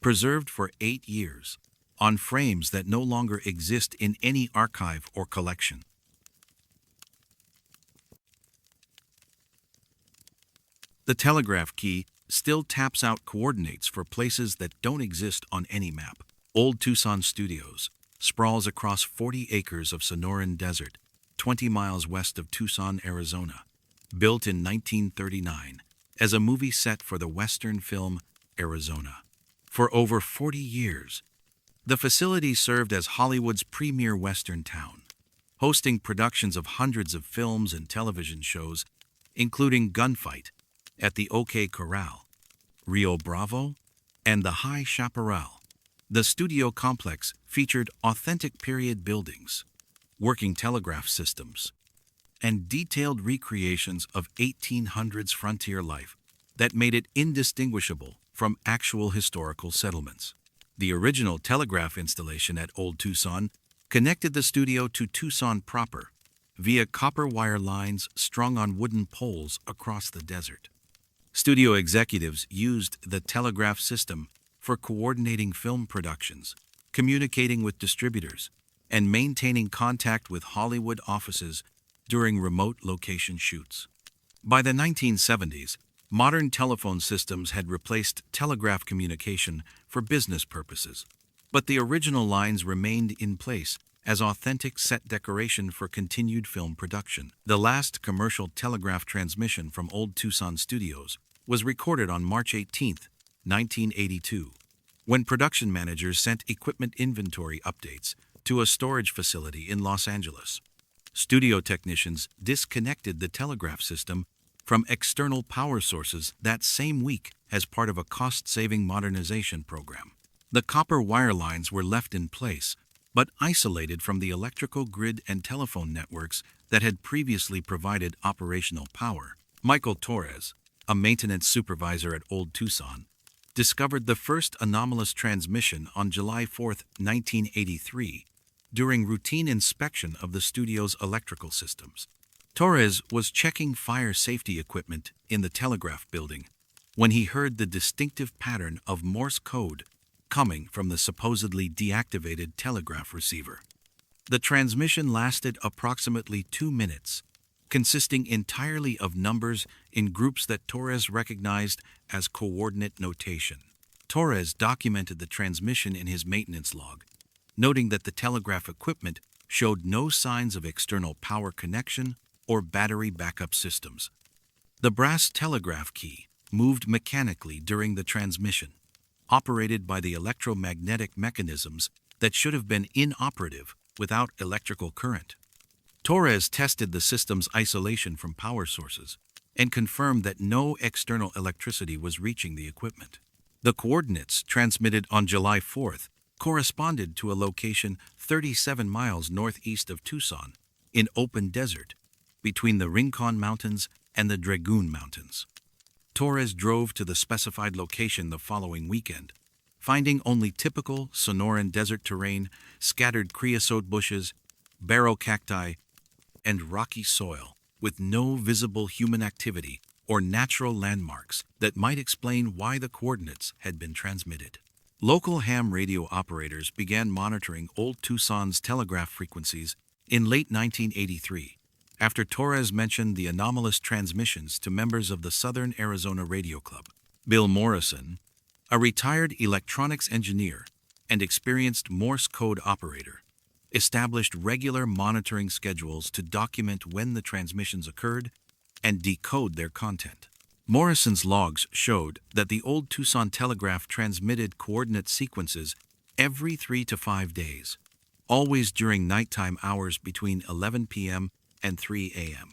preserved for 8 years, on frames that no longer exist in any archive or collection. The telegraph key still taps out coordinates for places that don't exist on any map. Old Tucson Studios sprawls across 40 acres of Sonoran Desert, 20 miles west of Tucson, Arizona. Built in 1939 as a movie set for the Western film Arizona. For over 40 years, the facility served as Hollywood's premier Western town, hosting productions of hundreds of films and television shows, including Gunfight at the OK Corral, Rio Bravo, and the High Chaparral. The studio complex featured authentic period buildings, working telegraph systems, and detailed recreations of 1800s frontier life that made it indistinguishable from actual historical settlements. The original telegraph installation at Old Tucson connected the studio to Tucson proper via copper wire lines strung on wooden poles across the desert. Studio executives used the telegraph system for coordinating film productions, communicating with distributors, and maintaining contact with Hollywood offices during remote location shoots. By the 1970s, modern telephone systems had replaced telegraph communication for business purposes, but the original lines remained in place as authentic set decoration for continued film production. The last commercial telegraph transmission from Old Tucson Studios was recorded on March 18, 1982, when production managers sent equipment inventory updates to a storage facility in Los Angeles. Studio technicians disconnected the telegraph system from external power sources that same week as part of a cost-saving modernization program. The copper wire lines were left in place, but isolated from the electrical grid and telephone networks that had previously provided operational power. Michael Torres, a maintenance supervisor at Old Tucson, discovered the first anomalous transmission on July 4, 1983, during routine inspection of the studio's electrical systems. Torres was checking fire safety equipment in the telegraph building when he heard the distinctive pattern of Morse code coming from the supposedly deactivated telegraph receiver. The transmission lasted approximately 2 minutes, consisting entirely of numbers in groups that Torres recognized as coordinate notation. Torres documented the transmission in his maintenance log, noting that the telegraph equipment showed no signs of external power connection or battery backup systems. The brass telegraph key moved mechanically during the transmission, operated by the electromagnetic mechanisms that should have been inoperative without electrical current. Torres tested the system's isolation from power sources and confirmed that no external electricity was reaching the equipment. The coordinates transmitted on July 4th corresponded to a location 37 miles northeast of Tucson, in open desert, between the Rincon Mountains and the Dragoon Mountains. Torres drove to the specified location the following weekend, finding only typical Sonoran desert terrain, scattered creosote bushes, barrow cacti, and rocky soil, with no visible human activity or natural landmarks that might explain why the coordinates had been transmitted. Local ham radio operators began monitoring old Tucson's telegraph frequencies in late 1983, after Torres mentioned the anomalous transmissions to members of the Southern Arizona Radio Club. Bill Morrison, a retired electronics engineer and experienced Morse code operator, established regular monitoring schedules to document when the transmissions occurred and decode their content. Morrison's logs showed that the old Tucson telegraph transmitted coordinate sequences every 3 to 5 days, always during nighttime hours between 11 p.m. and 3 a.m.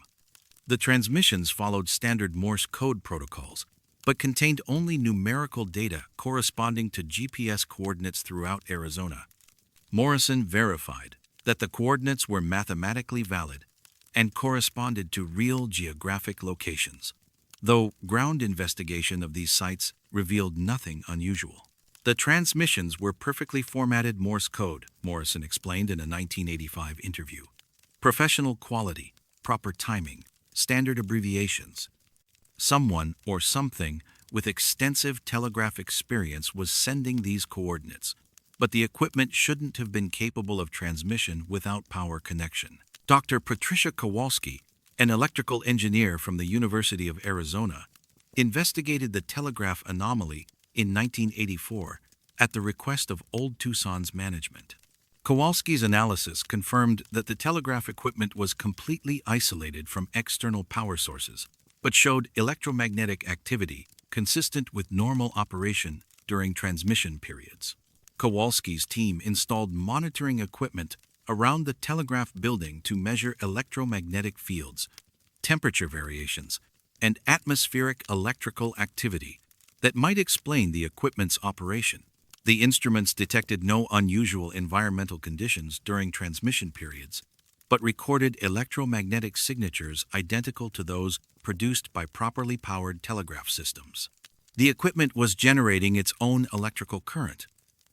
The transmissions followed standard Morse code protocols, but contained only numerical data corresponding to GPS coordinates throughout Arizona. Morrison verified that the coordinates were mathematically valid and corresponded to real geographic locations, though ground investigation of these sites revealed nothing unusual. The transmissions were perfectly formatted Morse code, Morrison explained in a 1985 interview. Professional quality, proper timing, standard abbreviations. Someone or something with extensive telegraph experience was sending these coordinates, but the equipment shouldn't have been capable of transmission without power connection. Dr. Patricia Kowalski, an electrical engineer from the University of Arizona, investigated the telegraph anomaly in 1984 at the request of Old Tucson's management. Kowalski's analysis confirmed that the telegraph equipment was completely isolated from external power sources, but showed electromagnetic activity consistent with normal operation during transmission periods. Kowalski's team installed monitoring equipment around the telegraph building to measure electromagnetic fields, temperature variations, and atmospheric electrical activity that might explain the equipment's operation. The instruments detected no unusual environmental conditions during transmission periods, but recorded electromagnetic signatures identical to those produced by properly powered telegraph systems. The equipment was generating its own electrical current,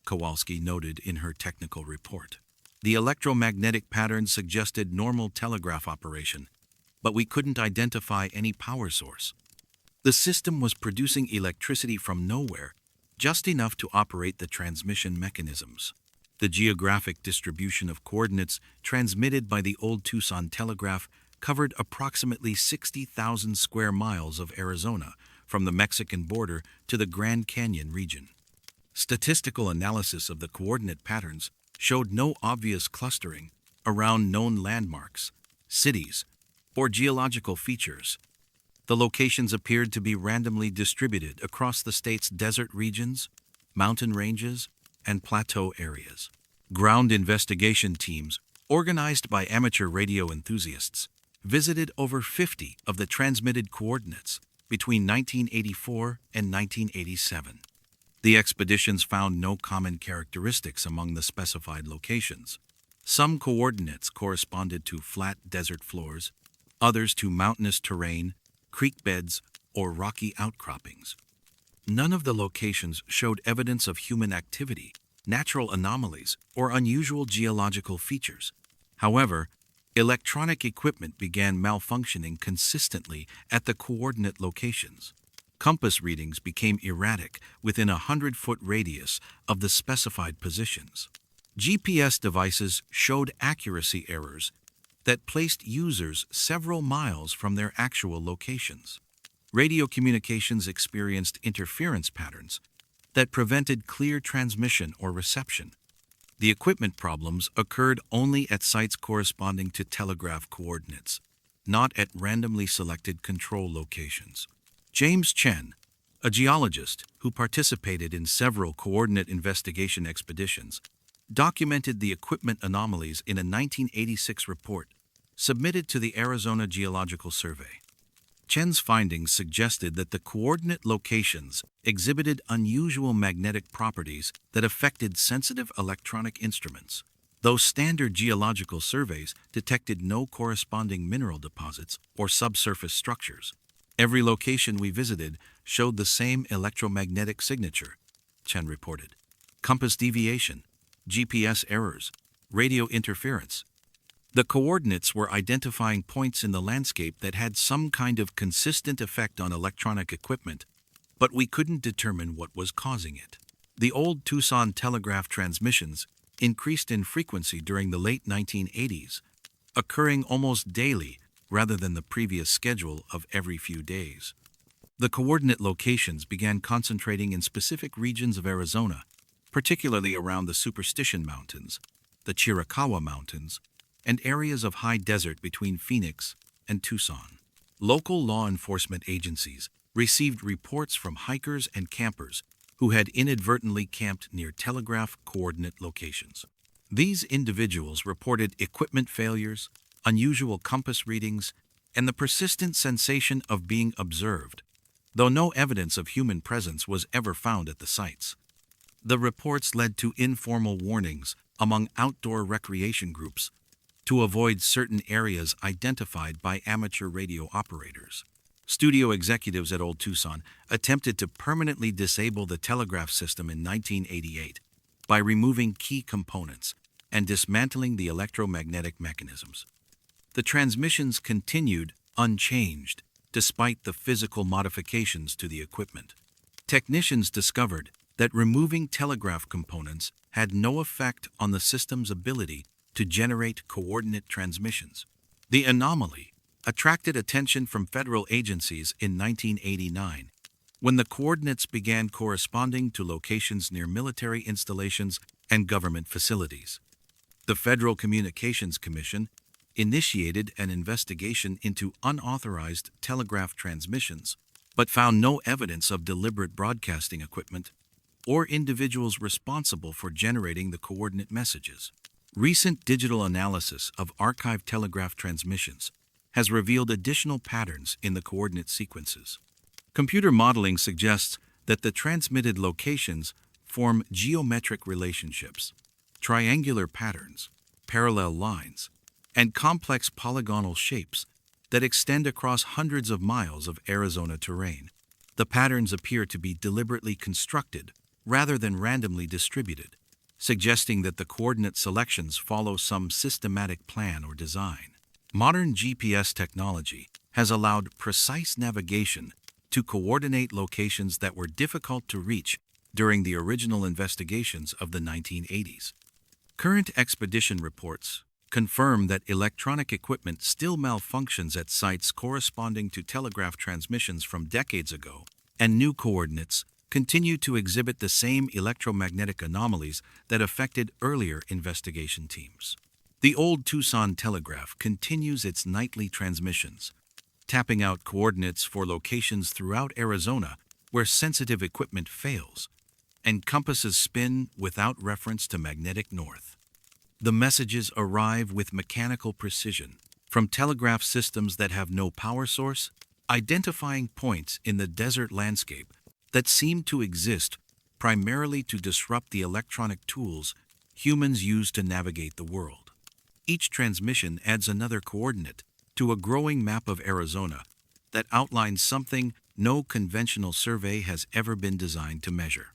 Kowalski noted in her technical report. The electromagnetic pattern suggested normal telegraph operation, but we couldn't identify any power source. The system was producing electricity from nowhere, just enough to operate the transmission mechanisms. The geographic distribution of coordinates transmitted by the old Tucson telegraph covered approximately 60,000 square miles of Arizona, from the Mexican border to the Grand Canyon region. Statistical analysis of the coordinate patterns showed no obvious clustering around known landmarks, cities, or geological features. The locations appeared to be randomly distributed across the state's desert regions, mountain ranges, and plateau areas. Ground investigation teams, organized by amateur radio enthusiasts, visited over 50 of the transmitted coordinates between 1984 and 1987. The expeditions found no common characteristics among the specified locations. Some coordinates corresponded to flat desert floors, others to mountainous terrain, creek beds, or rocky outcroppings. None of the locations showed evidence of human activity, natural anomalies, or unusual geological features. However, electronic equipment began malfunctioning consistently at the coordinate locations. Compass readings became erratic within a 100-foot radius of the specified positions. GPS devices showed accuracy errors that placed users several miles from their actual locations. Radio communications experienced interference patterns that prevented clear transmission or reception. The equipment problems occurred only at sites corresponding to telegraph coordinates, not at randomly selected control locations. James Chen, a geologist who participated in several coordinate investigation expeditions, documented the equipment anomalies in a 1986 report submitted to the Arizona Geological Survey. Chen's findings suggested that the coordinate locations exhibited unusual magnetic properties that affected sensitive electronic instruments. Though standard geological surveys detected no corresponding mineral deposits or subsurface structures, every location we visited showed the same electromagnetic signature, Chen reported. Compass deviation, GPS errors, radio interference. The coordinates were identifying points in the landscape that had some kind of consistent effect on electronic equipment, but we couldn't determine what was causing it. The old Tucson telegraph transmissions increased in frequency during the late 1980s, occurring almost daily rather than the previous schedule of every few days. The coordinate locations began concentrating in specific regions of Arizona, particularly around the Superstition Mountains, the Chiricahua Mountains, and areas of high desert between Phoenix and Tucson. Local law enforcement agencies received reports from hikers and campers who had inadvertently camped near telegraph coordinate locations. These individuals reported equipment failures, unusual compass readings, and the persistent sensation of being observed, though no evidence of human presence was ever found at the sites. The reports led to informal warnings among outdoor recreation groups to avoid certain areas identified by amateur radio operators. Studio executives at Old Tucson attempted to permanently disable the telegraph system in 1988 by removing key components and dismantling the electromagnetic mechanisms. The transmissions continued unchanged despite the physical modifications to the equipment. Technicians discovered that removing telegraph components had no effect on the system's ability to generate coordinate transmissions. The anomaly attracted attention from federal agencies in 1989, when the coordinates began corresponding to locations near military installations and government facilities. The Federal Communications Commission initiated an investigation into unauthorized telegraph transmissions, but found no evidence of deliberate broadcasting equipment or individuals responsible for generating the coordinate messages. Recent digital analysis of archived telegraph transmissions has revealed additional patterns in the coordinate sequences. Computer modeling suggests that the transmitted locations form geometric relationships, triangular patterns, parallel lines, and complex polygonal shapes that extend across hundreds of miles of Arizona terrain. The patterns appear to be deliberately constructed rather than randomly distributed, suggesting that the coordinate selections follow some systematic plan or design. Modern GPS technology has allowed precise navigation to coordinate locations that were difficult to reach during the original investigations of the 1980s. Current expedition reports confirm that electronic equipment still malfunctions at sites corresponding to telegraph transmissions from decades ago, and new coordinates continue to exhibit the same electromagnetic anomalies that affected earlier investigation teams. The old Tucson telegraph continues its nightly transmissions, tapping out coordinates for locations throughout Arizona where sensitive equipment fails, and compasses spin without reference to magnetic north. The messages arrive with mechanical precision from telegraph systems that have no power source, identifying points in the desert landscape that seem to exist primarily to disrupt the electronic tools humans use to navigate the world. Each transmission adds another coordinate to a growing map of Arizona that outlines something no conventional survey has ever been designed to measure.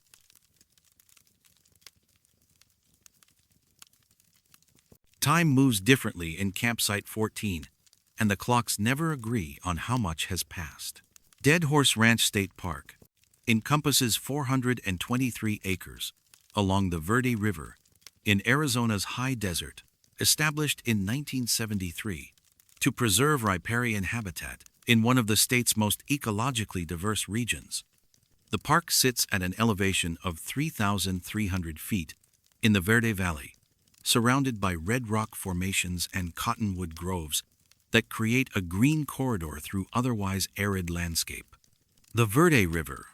Time moves differently in Campsite 14, and the clocks never agree on how much has passed. Dead Horse Ranch State Park encompasses 423 acres along the Verde River in Arizona's high desert, established in 1973 to preserve riparian habitat in one of the state's most ecologically diverse regions. The park sits at an elevation of 3,300 feet in the Verde Valley, surrounded by red rock formations and cottonwood groves that create a green corridor through otherwise arid landscape. The Verde River,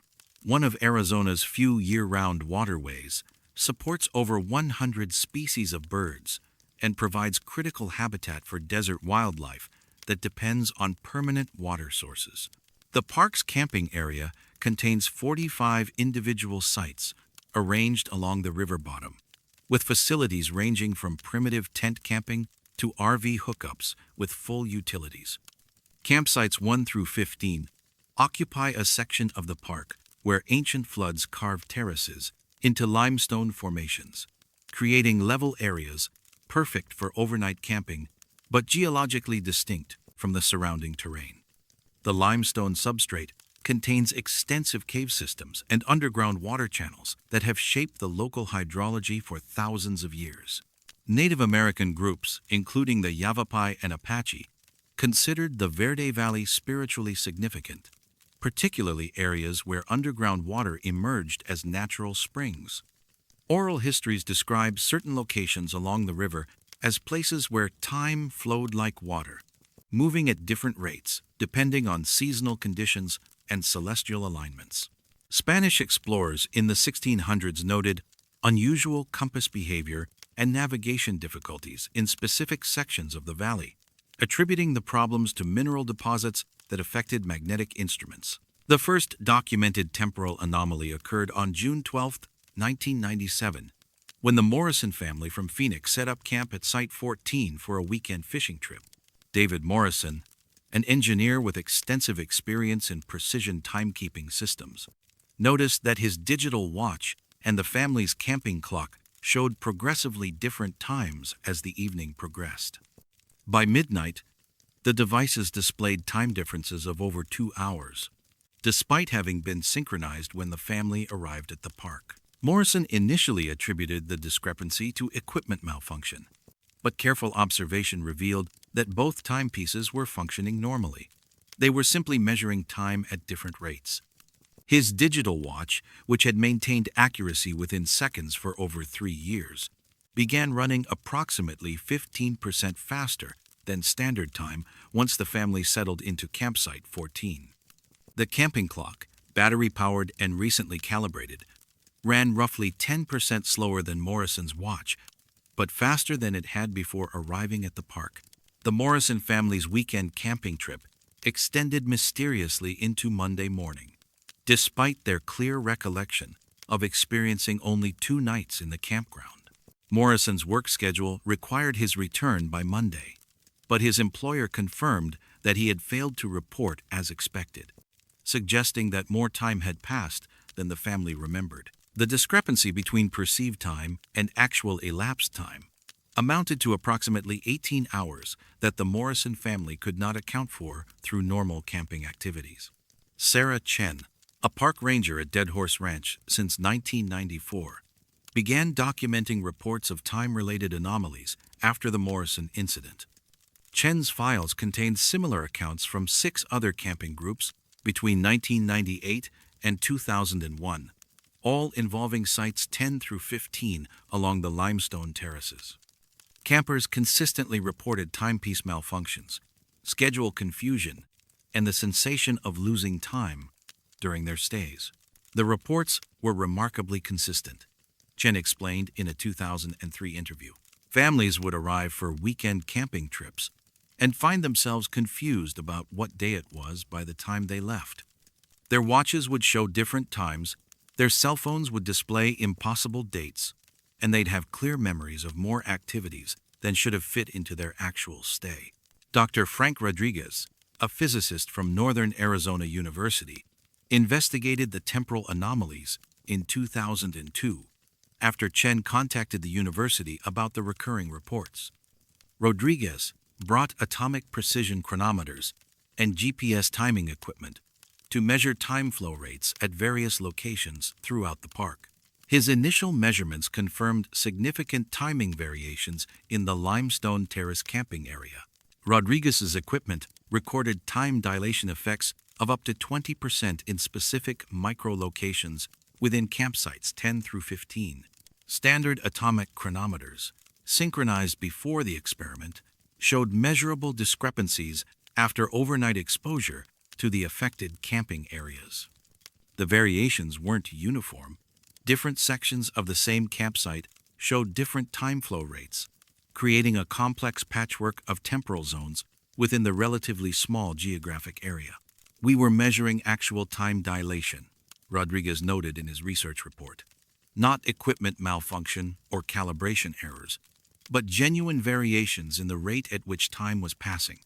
one of Arizona's few year-round waterways, supports over 100 species of birds and provides critical habitat for desert wildlife that depends on permanent water sources. The park's camping area contains 45 individual sites arranged along the river bottom, with facilities ranging from primitive tent camping to RV hookups with full utilities. Campsites 1 through 15 occupy a section of the park where ancient floods carved terraces into limestone formations, creating level areas perfect for overnight camping but geologically distinct from the surrounding terrain. The limestone substrate contains extensive cave systems and underground water channels that have shaped the local hydrology for thousands of years. Native American groups, including the Yavapai and Apache, considered the Verde Valley spiritually significant, particularly areas where underground water emerged as natural springs. Oral histories describe certain locations along the river as places where time flowed like water, moving at different rates depending on seasonal conditions and celestial alignments. Spanish explorers in the 1600s noted unusual compass behavior and navigation difficulties in specific sections of the valley, attributing the problems to mineral deposits that affected magnetic instruments. The first documented temporal anomaly occurred on June 12, 1997, when the Morrison family from Phoenix set up camp at Site 14 for a weekend fishing trip. David Morrison, an engineer with extensive experience in precision timekeeping systems, noticed that his digital watch and the family's camping clock showed progressively different times as the evening progressed. By midnight, the devices displayed time differences of over 2 hours, despite having been synchronized when the family arrived at the park. Morrison initially attributed the discrepancy to equipment malfunction, but careful observation revealed that both timepieces were functioning normally. They were simply measuring time at different rates. His digital watch, which had maintained accuracy within seconds for over 3 years, began running approximately 15% faster than standard time once the family settled into campsite 14. The camping clock, battery-powered and recently calibrated, ran roughly 10% slower than Morrison's watch, but faster than it had before arriving at the park. The Morrison family's weekend camping trip extended mysteriously into Monday morning, despite their clear recollection of experiencing only 2 nights in the campground. Morrison's work schedule required his return by Monday, but his employer confirmed that he had failed to report as expected, suggesting that more time had passed than the family remembered. The discrepancy between perceived time and actual elapsed time amounted to approximately 18 hours that the Morrison family could not account for through normal camping activities. Sarah Chen, a park ranger at Dead Horse Ranch since 1994, began documenting reports of time-related anomalies after the Morrison incident. Chen's files contained similar accounts from 6 other camping groups between 1998 and 2001, all involving sites 10 through 15 along the limestone terraces. Campers consistently reported timepiece malfunctions, schedule confusion, and the sensation of losing time during their stays. The reports were remarkably consistent, Chen explained in a 2003 interview. Families would arrive for weekend camping trips and find themselves confused about what day it was by the time they left. Their watches would show different times, their cell phones would display impossible dates, and they'd have clear memories of more activities than should have fit into their actual stay. Dr. Frank Rodriguez, a physicist from Northern Arizona University, investigated the temporal anomalies in 2002 after Chen contacted the university about the recurring reports. Rodriguez brought atomic precision chronometers and GPS timing equipment to measure time flow rates at various locations throughout the park. His initial measurements confirmed significant timing variations in the Limestone Terrace camping area. Rodriguez's equipment recorded time dilation effects of up to 20% in specific micro-locations within campsites 10 through 15. Standard atomic chronometers, synchronized before the experiment, showed measurable discrepancies after overnight exposure to the affected camping areas. The variations weren't uniform. Different sections of the same campsite showed different time flow rates, creating a complex patchwork of temporal zones within the relatively small geographic area. "We were measuring actual time dilation," Rodriguez noted in his research report. "Not equipment malfunction or calibration errors, but genuine variations in the rate at which time was passing.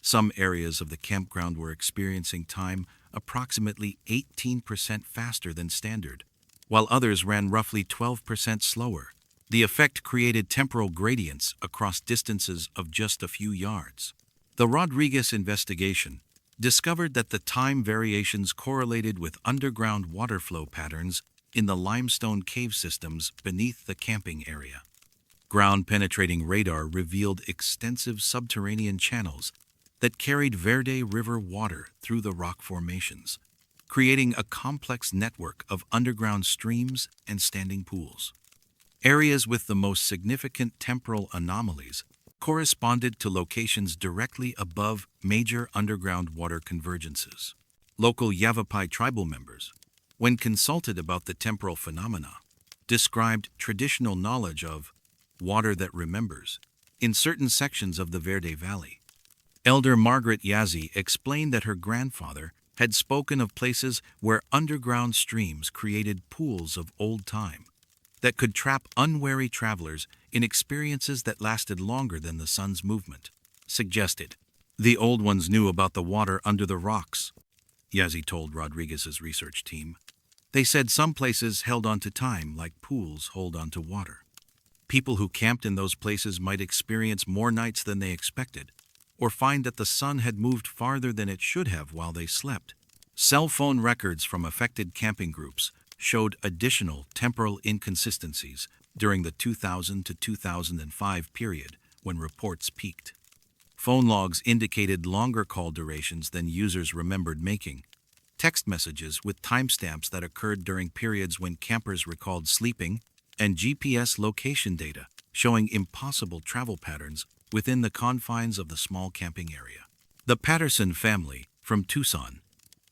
Some areas of the campground were experiencing time approximately 18% faster than standard, while others ran roughly 12% slower. The effect created temporal gradients across distances of just a few yards." The Rodriguez investigation discovered that the time variations correlated with underground water flow patterns in the limestone cave systems beneath the camping area. Ground-penetrating radar revealed extensive subterranean channels that carried Verde River water through the rock formations, creating a complex network of underground streams and standing pools. Areas with the most significant temporal anomalies corresponded to locations directly above major underground water convergences. Local Yavapai tribal members, when consulted about the temporal phenomena, described traditional knowledge of water that remembers in certain sections of the Verde Valley. Elder Margaret Yazzie explained that her grandfather had spoken of places where underground streams created pools of old time that could trap unwary travelers in experiences that lasted longer than the sun's movement. Suggested, "The old ones knew about the water under the rocks," Yazzie told Rodriguez's research team. "They said some places held onto time like pools hold onto water. People who camped in those places might experience more nights than they expected, or find that the sun had moved farther than it should have while they slept." Cell phone records from affected camping groups showed additional temporal inconsistencies during the 2000 to 2005 period when reports peaked. Phone logs indicated longer call durations than users remembered making, text messages with timestamps that occurred during periods when campers recalled sleeping, and GPS location data showing impossible travel patterns within the confines of the small camping area. The Patterson family from Tucson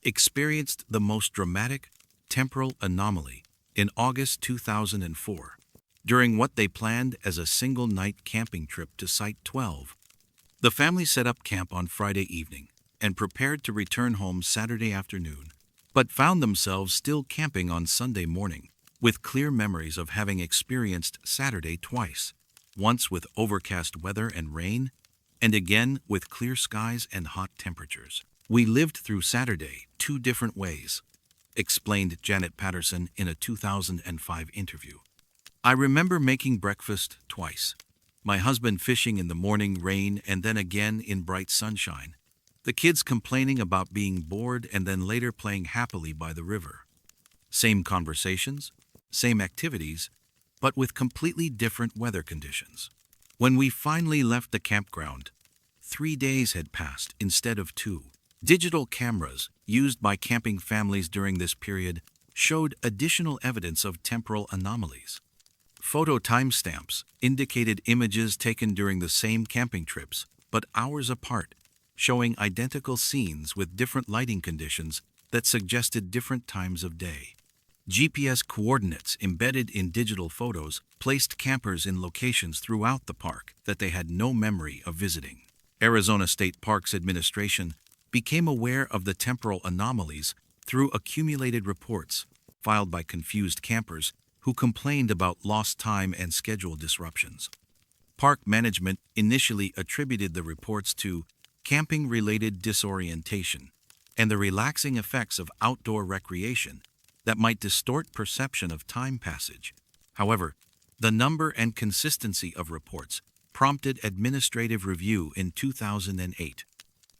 experienced the most dramatic temporal anomaly in August 2004 during what they planned as a single-night camping trip to Site 12. The family set up camp on Friday evening and prepared to return home Saturday afternoon, but found themselves still camping on Sunday morning, with clear memories of having experienced Saturday twice, once with overcast weather and rain, and again with clear skies and hot temperatures. "We lived through Saturday 2 different ways," explained Janet Patterson in a 2005 interview. "I remember making breakfast twice. My husband fishing in the morning rain and then again in bright sunshine. The kids complaining about being bored and then later playing happily by the river. Same conversations, same activities, but with completely different weather conditions. When we finally left the campground, 3 days had passed instead of 2. Digital cameras used by camping families during this period showed additional evidence of temporal anomalies. Photo timestamps indicated images taken during the same camping trips, but hours apart, showing identical scenes with different lighting conditions that suggested different times of day. GPS coordinates embedded in digital photos placed campers in locations throughout the park that they had no memory of visiting. Arizona State Parks Administration became aware of the temporal anomalies through accumulated reports filed by confused campers who complained about lost time and schedule disruptions. Park management initially attributed the reports to camping-related disorientation and the relaxing effects of outdoor recreation that might distort perception of time passage. However, the number and consistency of reports prompted administrative review in 2008.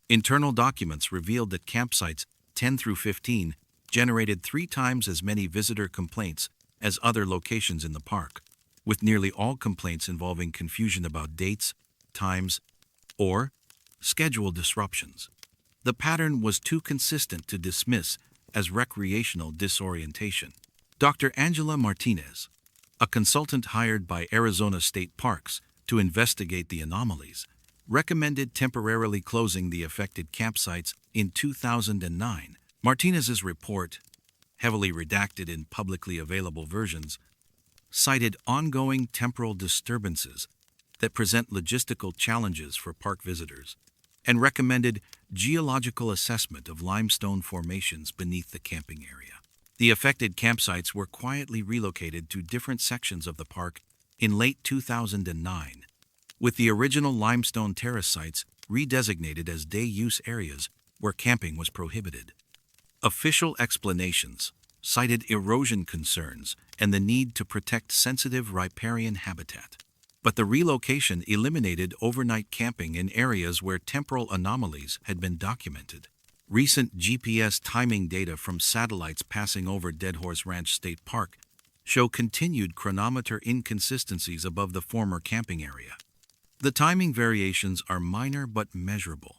Internal documents revealed that campsites 10 through 15 generated 3 times as many visitor complaints as other locations in the park, with nearly all complaints involving confusion about dates, times, or schedule disruptions. The pattern was too consistent to dismiss as recreational disorientation. Dr. Angela Martinez, a consultant hired by Arizona State Parks to investigate the anomalies, recommended temporarily closing the affected campsites in 2009. Martinez's report, heavily redacted in publicly available versions, cited ongoing temporal disturbances that present logistical challenges for park visitors, and recommended geological assessment of limestone formations beneath the camping area. The affected campsites were quietly relocated to different sections of the park in late 2009, with the original limestone terrace sites redesignated as day-use areas where camping was prohibited. Official explanations cited erosion concerns and the need to protect sensitive riparian habitat. But the relocation eliminated overnight camping in areas where temporal anomalies had been documented. Recent GPS timing data from satellites passing over Dead Horse Ranch State Park show continued chronometer inconsistencies above the former camping area. The timing variations are minor but measurable,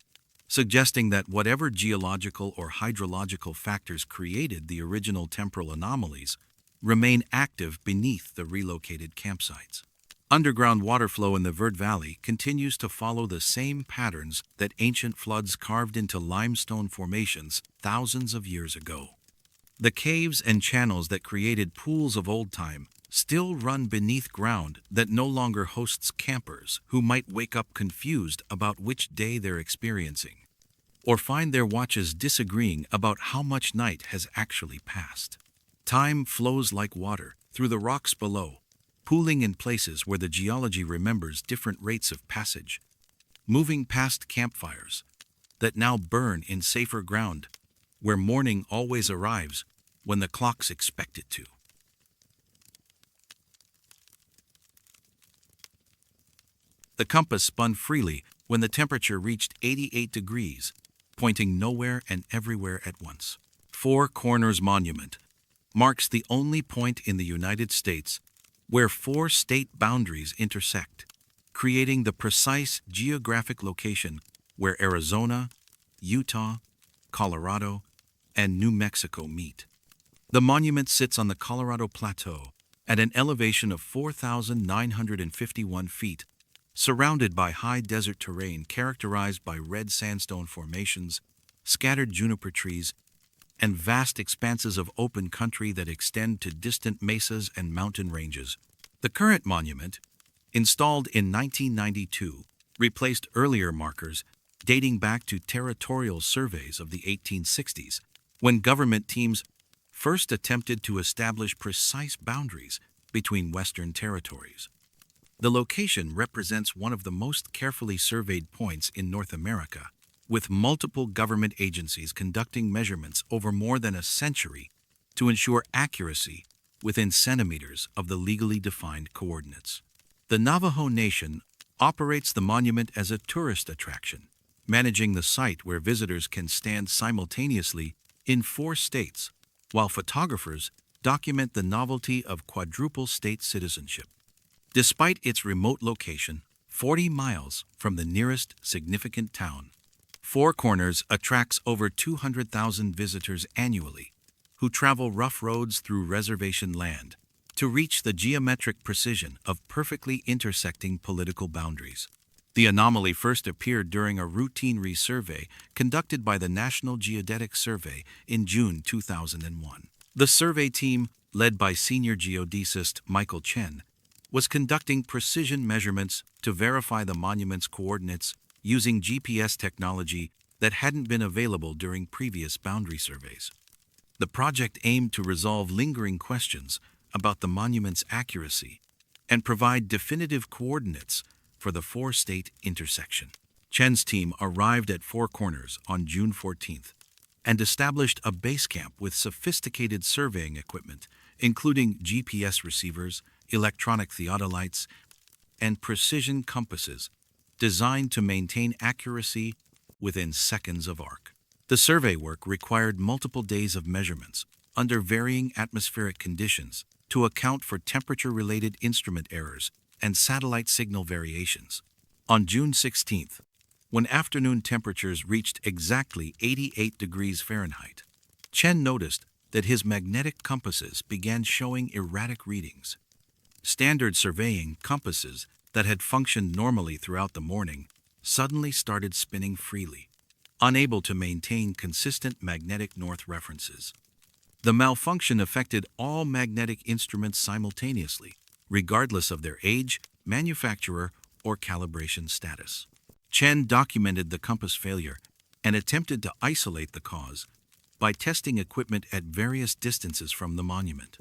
suggesting that whatever geological or hydrological factors created the original temporal anomalies remain active beneath the relocated campsites. Underground water flow in the Verde Valley continues to follow the same patterns that ancient floods carved into limestone formations thousands of years ago. The caves and channels that created pools of old time still run beneath ground that no longer hosts campers who might wake up confused about which day they're experiencing, or find their watches disagreeing about how much night has actually passed. Time flows like water through the rocks below, pooling in places where the geology remembers different rates of passage, moving past campfires that now burn in safer ground, where morning always arrives when the clocks expect it to. The compass spun freely when the temperature reached 88 degrees, pointing nowhere and everywhere at once. Four Corners Monument marks the only point in the United States where 4 state boundaries intersect, creating the precise geographic location where Arizona, Utah, Colorado, and New Mexico meet. The monument sits on the Colorado Plateau at an elevation of 4,951 feet, surrounded by high desert terrain characterized by red sandstone formations, scattered juniper trees, and vast expanses of open country that extend to distant mesas and mountain ranges. The current monument, installed in 1992, replaced earlier markers dating back to territorial surveys of the 1860s, when government teams first attempted to establish precise boundaries between Western territories. The location represents one of the most carefully surveyed points in North America, with multiple government agencies conducting measurements over more than a century to ensure accuracy within centimeters of the legally defined coordinates. The Navajo Nation operates the monument as a tourist attraction, managing the site where visitors can stand simultaneously in 4 states, while photographers document the novelty of quadruple state citizenship. Despite its remote location, 40 miles from the nearest significant town, Four Corners attracts over 200,000 visitors annually, who travel rough roads through reservation land to reach the geometric precision of perfectly intersecting political boundaries. The anomaly first appeared during a routine resurvey conducted by the National Geodetic Survey in June 2001. The survey team, led by senior geodesist Michael Chen, was conducting precision measurements to verify the monument's coordinates using GPS technology that hadn't been available during previous boundary surveys. The project aimed to resolve lingering questions about the monument's accuracy and provide definitive coordinates for the 4-state intersection. Chen's team arrived at Four Corners on June 14th and established a base camp with sophisticated surveying equipment, including GPS receivers, electronic theodolites, and precision compasses designed to maintain accuracy within seconds of arc. The survey work required multiple days of measurements under varying atmospheric conditions to account for temperature-related instrument errors and satellite signal variations. On June 16th, when afternoon temperatures reached exactly 88 degrees Fahrenheit, Chen noticed that his magnetic compasses began showing erratic readings. Standard surveying compasses that had functioned normally throughout the morning suddenly started spinning freely, unable to maintain consistent magnetic north references. The malfunction affected all magnetic instruments simultaneously, regardless of their age, manufacturer, or calibration status. Chen documented the compass failure and attempted to isolate the cause by testing equipment at various distances from the monument.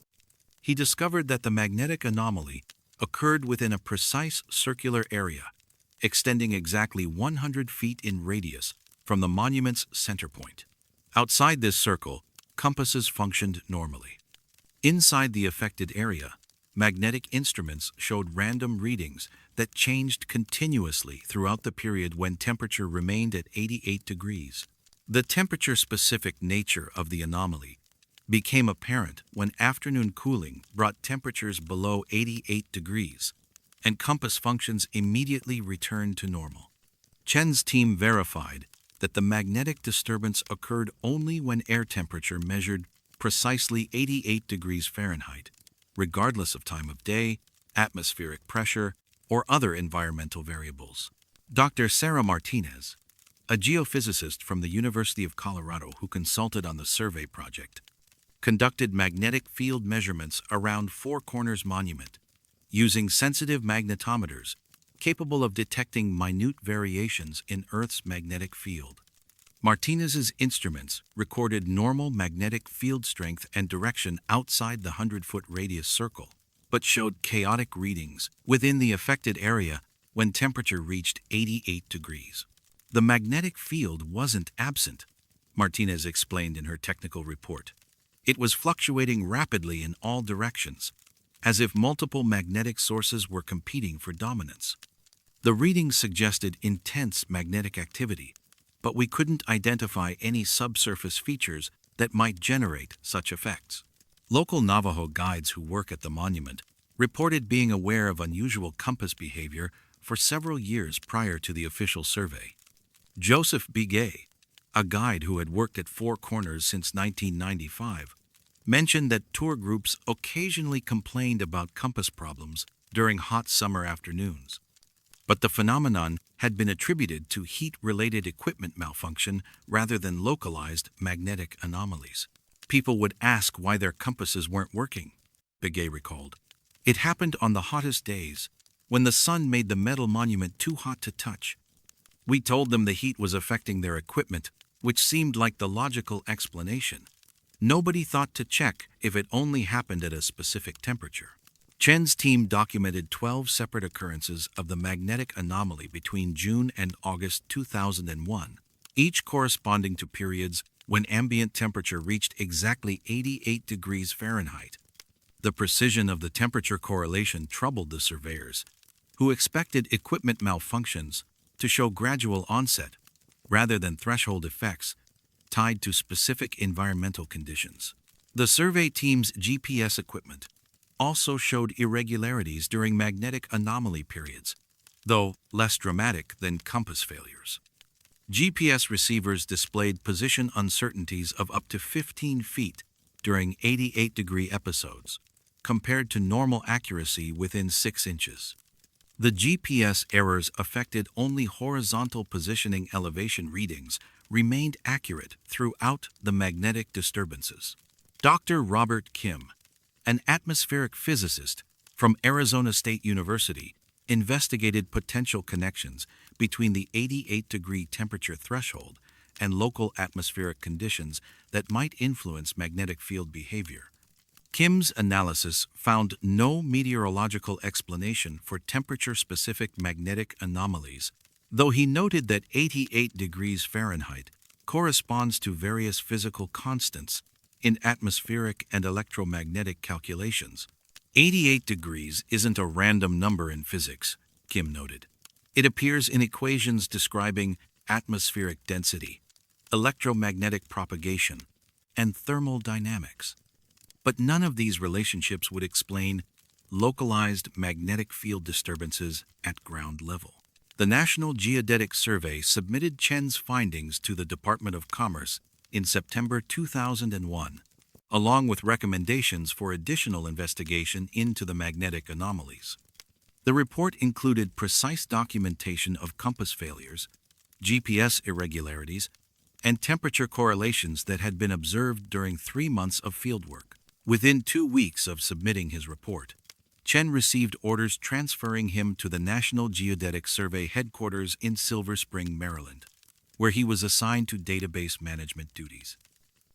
He discovered that the magnetic anomaly occurred within a precise circular area, extending exactly 100 feet in radius from the monument's center point. Outside this circle, compasses functioned normally. Inside the affected area, magnetic instruments showed random readings that changed continuously throughout the period when temperature remained at 88 degrees. The temperature-specific nature of the anomaly became apparent when afternoon cooling brought temperatures below 88 degrees, and compass functions immediately returned to normal. Chen's team verified that the magnetic disturbance occurred only when air temperature measured precisely 88 degrees Fahrenheit, regardless of time of day, atmospheric pressure, or other environmental variables. Dr. Sarah Martinez, a geophysicist from the University of Colorado who consulted on the survey project, conducted magnetic field measurements around Four Corners Monument using sensitive magnetometers capable of detecting minute variations in Earth's magnetic field. Martinez's instruments recorded normal magnetic field strength and direction outside the 100-foot radius circle, but showed chaotic readings within the affected area when temperature reached 88 degrees. The magnetic field wasn't absent, Martinez explained in her technical report. It was fluctuating rapidly in all directions, as if multiple magnetic sources were competing for dominance. The readings suggested intense magnetic activity, but we couldn't identify any subsurface features that might generate such effects. Local Navajo guides who work at the monument reported being aware of unusual compass behavior for several years prior to the official survey. Joseph Bigay, a guide who had worked at Four Corners since 1995, mentioned that tour groups occasionally complained about compass problems during hot summer afternoons. But the phenomenon had been attributed to heat-related equipment malfunction rather than localized magnetic anomalies. People would ask why their compasses weren't working, Bigay recalled. It happened on the hottest days, when the sun made the metal monument too hot to touch. We told them the heat was affecting their equipment, which seemed like the logical explanation. Nobody thought to check if it only happened at a specific temperature. Chen's team documented 12 separate occurrences of the magnetic anomaly between June and August 2001, each corresponding to periods when ambient temperature reached exactly 88 degrees Fahrenheit. The precision of the temperature correlation troubled the surveyors, who expected equipment malfunctions to show gradual onset rather than threshold effects tied to specific environmental conditions. The survey team's GPS equipment also showed irregularities during magnetic anomaly periods, though less dramatic than compass failures. GPS receivers displayed position uncertainties of up to 15 feet during 88-degree episodes, compared to normal accuracy within 6 inches. The GPS errors affected only horizontal positioning elevation readings remained accurate throughout the magnetic disturbances. Dr. Robert Kim, an atmospheric physicist from Arizona State University, investigated potential connections between the 88-degree temperature threshold and local atmospheric conditions that might influence magnetic field behavior. Kim's analysis found no meteorological explanation for temperature-specific magnetic anomalies, though he noted that 88 degrees Fahrenheit corresponds to various physical constants in atmospheric and electromagnetic calculations. 88 degrees isn't a random number in physics, Kim noted. It appears in equations describing atmospheric density, electromagnetic propagation, and thermal dynamics. But none of these relationships would explain localized magnetic field disturbances at ground level. The National Geodetic Survey submitted Chen's findings to the Department of Commerce in September 2001, along with recommendations for additional investigation into the magnetic anomalies. The report included precise documentation of compass failures, GPS irregularities, and temperature correlations that had been observed during 3 months of fieldwork. Within 2 weeks of submitting his report, Chen received orders transferring him to the National Geodetic Survey headquarters in Silver Spring, Maryland, where he was assigned to database management duties.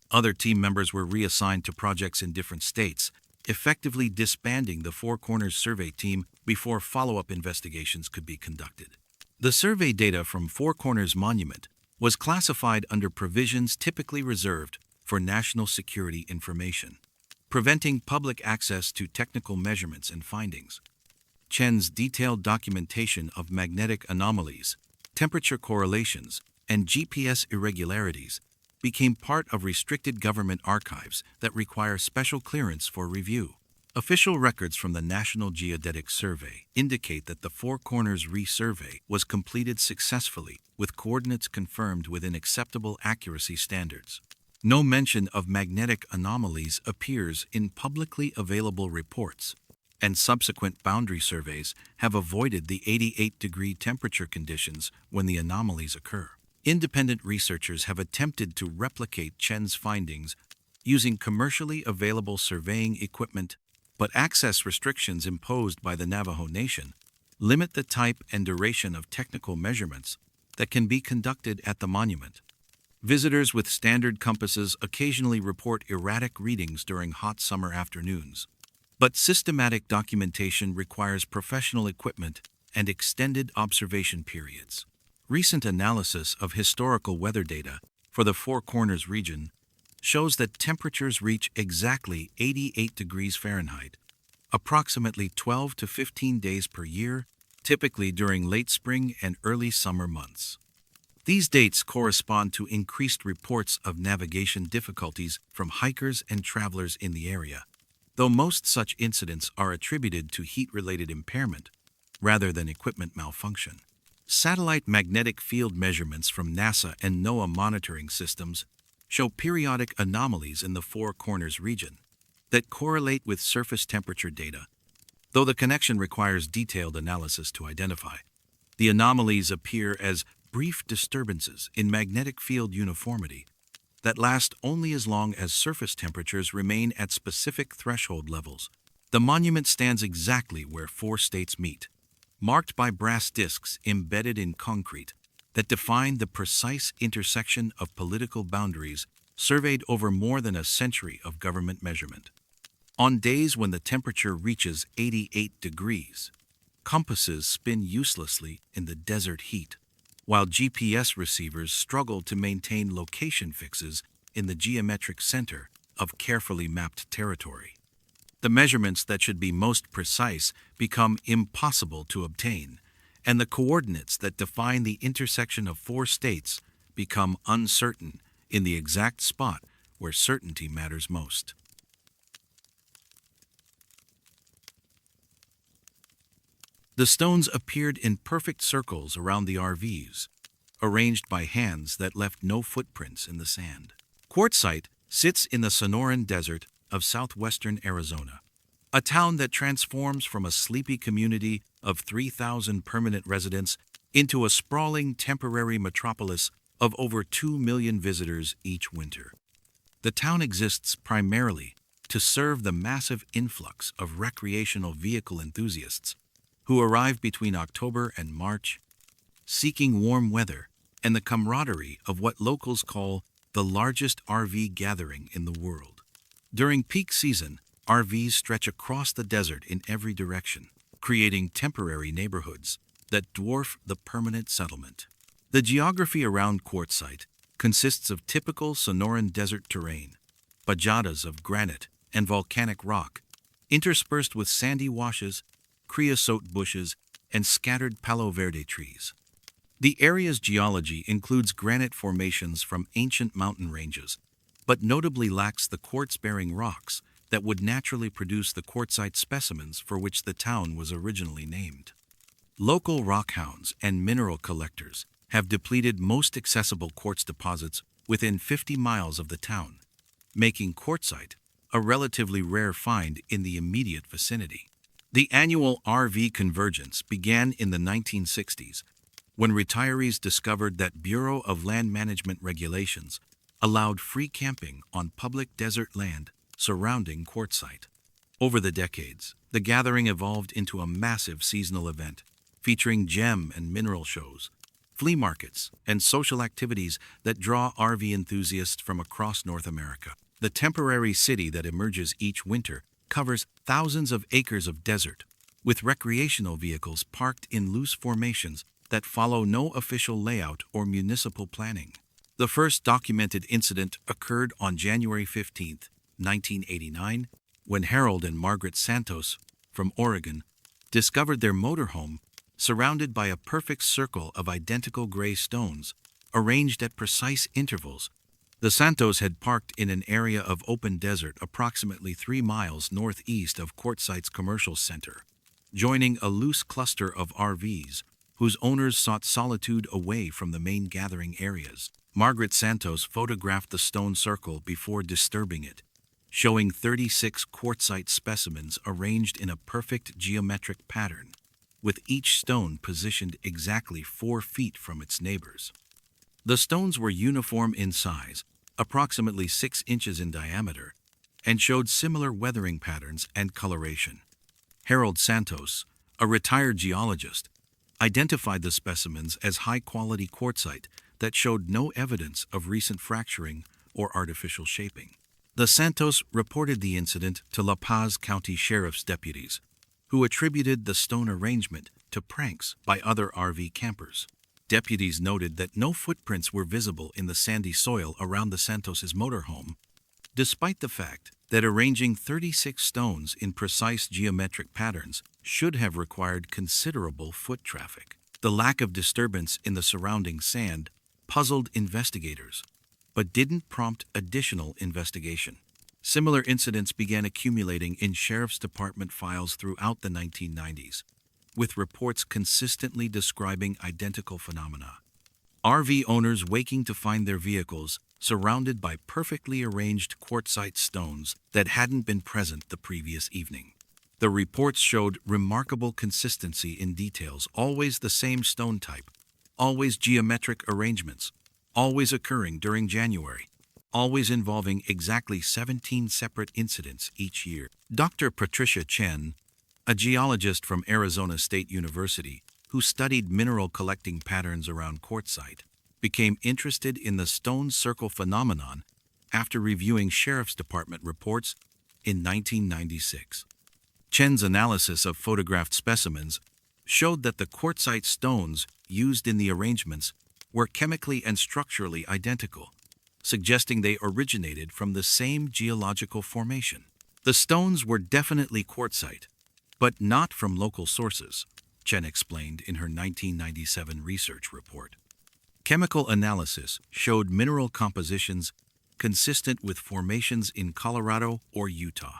Other team members were reassigned to projects in different states, effectively disbanding the Four Corners survey team before follow-up investigations could be conducted. The survey data from Four Corners Monument was classified under provisions typically reserved for national security information, preventing public access to technical measurements and findings. Chen's detailed documentation of magnetic anomalies, temperature correlations, and GPS irregularities became part of restricted government archives that require special clearance for review. Official records from the National Geodetic Survey indicate that the Four Corners resurvey was completed successfully with coordinates confirmed within acceptable accuracy standards. No mention of magnetic anomalies appears in publicly available reports, and subsequent boundary surveys have avoided the 88-degree temperature conditions when the anomalies occur. Independent researchers have attempted to replicate Chen's findings using commercially available surveying equipment, but access restrictions imposed by the Navajo Nation limit the type and duration of technical measurements that can be conducted at the monument. Visitors with standard compasses occasionally report erratic readings during hot summer afternoons, but systematic documentation requires professional equipment and extended observation periods. Recent analysis of historical weather data for the Four Corners region shows that temperatures reach exactly 88 degrees Fahrenheit, approximately 12 to 15 days per year, typically during late spring and early summer months. These dates correspond to increased reports of navigation difficulties from hikers and travelers in the area, though most such incidents are attributed to heat-related impairment rather than equipment malfunction. Satellite magnetic field measurements from NASA and NOAA monitoring systems show periodic anomalies in the Four Corners region that correlate with surface temperature data, though the connection requires detailed analysis to identify. The anomalies appear as brief disturbances in magnetic field uniformity that last only as long as surface temperatures remain at specific threshold levels. The monument stands exactly where 4 states meet, marked by brass discs embedded in concrete that define the precise intersection of political boundaries surveyed over more than a century of government measurement. On days when the temperature reaches 88 degrees, compasses spin uselessly in the desert heat, while GPS receivers struggle to maintain location fixes in the geometric center of carefully mapped territory. The measurements that should be most precise become impossible to obtain, and the coordinates that define the intersection of 4 states become uncertain in the exact spot where certainty matters most. The stones appeared in perfect circles around the RVs, arranged by hands that left no footprints in the sand. Quartzsite sits in the Sonoran Desert of southwestern Arizona, a town that transforms from a sleepy community of 3,000 permanent residents into a sprawling temporary metropolis of over 2 million visitors each winter. The town exists primarily to serve the massive influx of recreational vehicle enthusiasts who arrive between October and March, seeking warm weather and the camaraderie of what locals call the largest RV gathering in the world. During peak season, RVs stretch across the desert in every direction, creating temporary neighborhoods that dwarf the permanent settlement. The geography around Quartzsite consists of typical Sonoran desert terrain, bajadas of granite and volcanic rock, interspersed with sandy washes, creosote bushes, and scattered palo verde trees. The area's geology includes granite formations from ancient mountain ranges, but notably lacks the quartz-bearing rocks that would naturally produce the quartzite specimens for which the town was originally named. Local rockhounds and mineral collectors have depleted most accessible quartz deposits within 50 miles of the town, making quartzite a relatively rare find in the immediate vicinity. The annual RV convergence began in the 1960s when retirees discovered that Bureau of Land Management regulations allowed free camping on public desert land surrounding quartzite. Over the decades, the gathering evolved into a massive seasonal event featuring gem and mineral shows, flea markets, and social activities that draw RV enthusiasts from across North America. The temporary city that emerges each winter covers thousands of acres of desert, with recreational vehicles parked in loose formations that follow no official layout or municipal planning. The first documented incident occurred on January 15, 1989, when Harold and Margaret Santos, from Oregon, discovered their motorhome surrounded by a perfect circle of identical gray stones, arranged at precise intervals. The Santos had parked in an area of open desert approximately 3 miles northeast of Quartzite's commercial center, joining a loose cluster of RVs whose owners sought solitude away from the main gathering areas. Margaret Santos photographed the stone circle before disturbing it, showing 36 quartzite specimens arranged in a perfect geometric pattern, with each stone positioned exactly 4 feet from its neighbors. The stones were uniform in size, approximately 6 inches in diameter, and showed similar weathering patterns and coloration. Harold Santos, a retired geologist, identified the specimens as high-quality quartzite that showed no evidence of recent fracturing or artificial shaping. The Santos reported the incident to La Paz County Sheriff's deputies, who attributed the stone arrangement to pranks by other RV campers. Deputies noted that no footprints were visible in the sandy soil around the Santos's motorhome, despite the fact that arranging 36 stones in precise geometric patterns should have required considerable foot traffic. The lack of disturbance in the surrounding sand puzzled investigators, but didn't prompt additional investigation. Similar incidents began accumulating in Sheriff's Department files throughout the 1990s, with reports consistently describing identical phenomena. RV owners waking to find their vehicles surrounded by perfectly arranged quartzite stones that hadn't been present the previous evening. The reports showed remarkable consistency in details, always the same stone type, always geometric arrangements, always occurring during January, always involving exactly 17 separate incidents each year. Dr. Patricia Chen, a geologist from Arizona State University who studied mineral collecting patterns around quartzite, became interested in the stone circle phenomenon after reviewing Sheriff's Department reports in 1996. Chen's analysis of photographed specimens showed that the quartzite stones used in the arrangements were chemically and structurally identical, suggesting they originated from the same geological formation. The stones were definitely quartzite, but not from local sources, Chen explained in her 1997 research report. Chemical analysis showed mineral compositions consistent with formations in Colorado or Utah,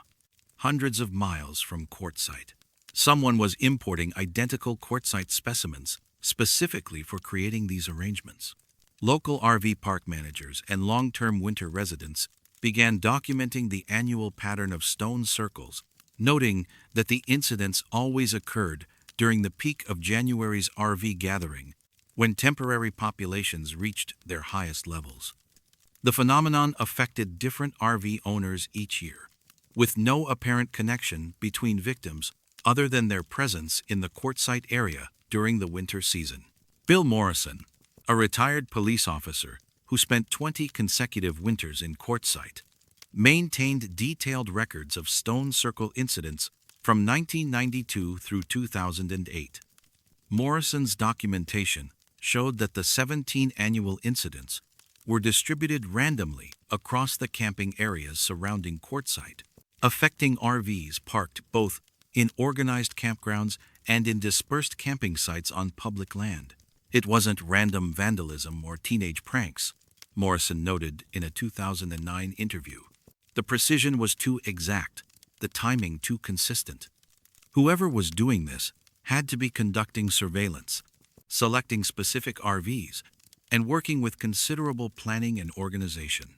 hundreds of miles from quartzite. Someone was importing identical quartzite specimens specifically for creating these arrangements. Local RV park managers and long-term winter residents began documenting the annual pattern of stone circles, noting that the incidents always occurred during the peak of January's RV gathering, when temporary populations reached their highest levels. The phenomenon affected different RV owners each year, with no apparent connection between victims other than their presence in the quartzite area during the winter season. Bill Morrison, a retired police officer who spent 20 consecutive winters in quartzite, maintained detailed records of stone circle incidents from 1992 through 2008. Morrison's documentation showed that the 17 annual incidents were distributed randomly across the camping areas surrounding quartzite, affecting RVs parked both in organized campgrounds and in dispersed camping sites on public land. It wasn't random vandalism or teenage pranks, Morrison noted in a 2009 interview. The precision was too exact, the timing too consistent. Whoever was doing this had to be conducting surveillance, selecting specific RVs, and working with considerable planning and organization.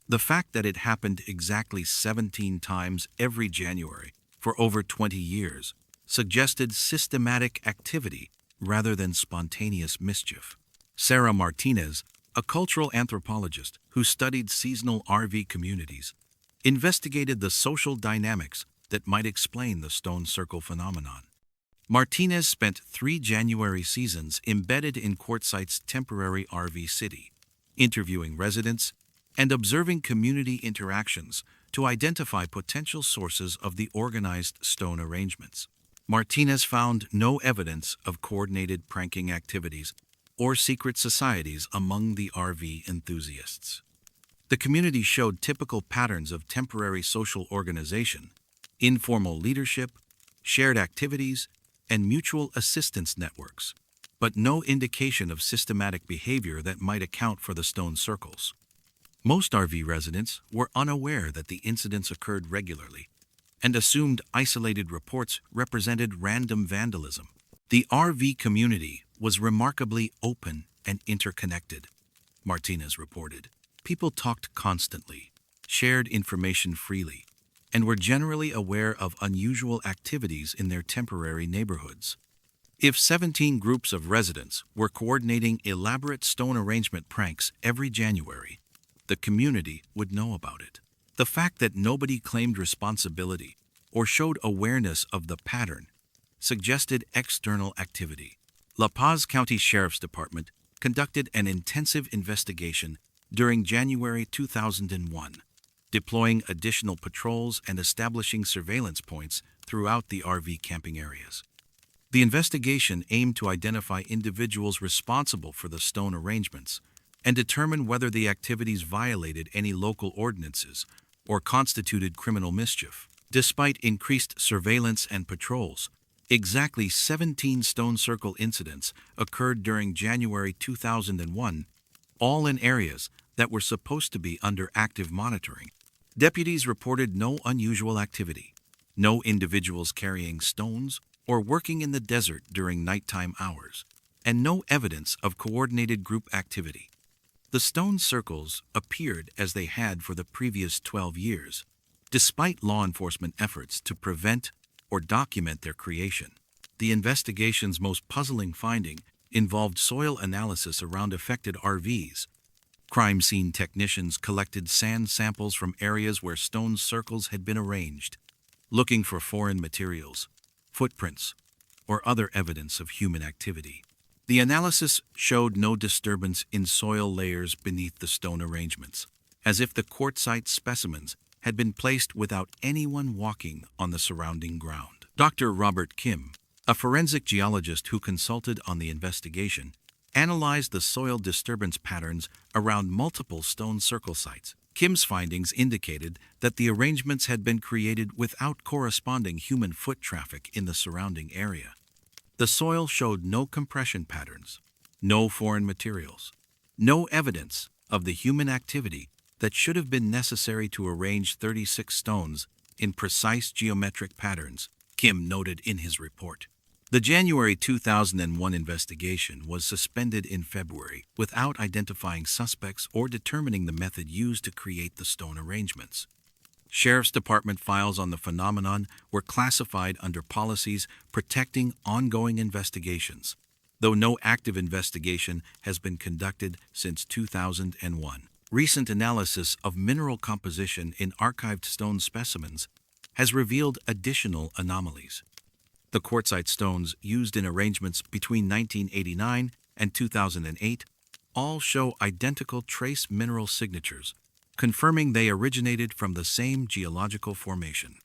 The fact that it happened exactly 17 times every January for over 20 years suggested systematic activity rather than spontaneous mischief. Sarah Martinez, a cultural anthropologist who studied seasonal RV communities, investigated the social dynamics that might explain the stone circle phenomenon. Martinez spent 3 January seasons embedded in Quartzsite's temporary RV city, interviewing residents and observing community interactions to identify potential sources of the organized stone arrangements. Martinez found no evidence of coordinated pranking activities or secret societies among the RV enthusiasts. The community showed typical patterns of temporary social organization, informal leadership, shared activities, and mutual assistance networks, but no indication of systematic behavior that might account for the stone circles. Most RV residents were unaware that the incidents occurred regularly and assumed isolated reports represented random vandalism. The RV community was remarkably open and interconnected, Martinez reported. People talked constantly, shared information freely, and were generally aware of unusual activities in their temporary neighborhoods. If 17 groups of residents were coordinating elaborate stone arrangement pranks every January, the community would know about it. The fact that nobody claimed responsibility or showed awareness of the pattern suggested external activity. La Paz County Sheriff's Department conducted an intensive investigation during January 2001, deploying additional patrols and establishing surveillance points throughout the RV camping areas. The investigation aimed to identify individuals responsible for the stone arrangements and determine whether the activities violated any local ordinances or constituted criminal mischief. Despite increased surveillance and patrols, exactly 17 stone circle incidents occurred during January 2001, all in areas that were supposed to be under active monitoring. Deputies reported no unusual activity, no individuals carrying stones or working in the desert during nighttime hours, and no evidence of coordinated group activity. The stone circles appeared as they had for the previous 12 years, despite law enforcement efforts to prevent or document their creation. The investigation's most puzzling finding involved soil analysis around affected RVs. Crime scene technicians collected sand samples from areas where stone circles had been arranged, looking for foreign materials, footprints, or other evidence of human activity. The analysis showed no disturbance in soil layers beneath the stone arrangements, as if the quartzite specimens had been placed without anyone walking on the surrounding ground. Dr. Robert Kim, a forensic geologist who consulted on the investigation, analyzed the soil disturbance patterns around multiple stone circle sites. Kim's findings indicated that the arrangements had been created without corresponding human foot traffic in the surrounding area. The soil showed no compression patterns, no foreign materials, no evidence of the human activity that should have been necessary to arrange 36 stones in precise geometric patterns, Kim noted in his report. The January 2001 investigation was suspended in February without identifying suspects or determining the method used to create the stone arrangements. Sheriff's Department files on the phenomenon were classified under policies protecting ongoing investigations, though no active investigation has been conducted since 2001. Recent analysis of mineral composition in archived stone specimens has revealed additional anomalies. The quartzite stones used in arrangements between 1989 and 2008 all show identical trace mineral signatures, confirming they originated from the same geological formation.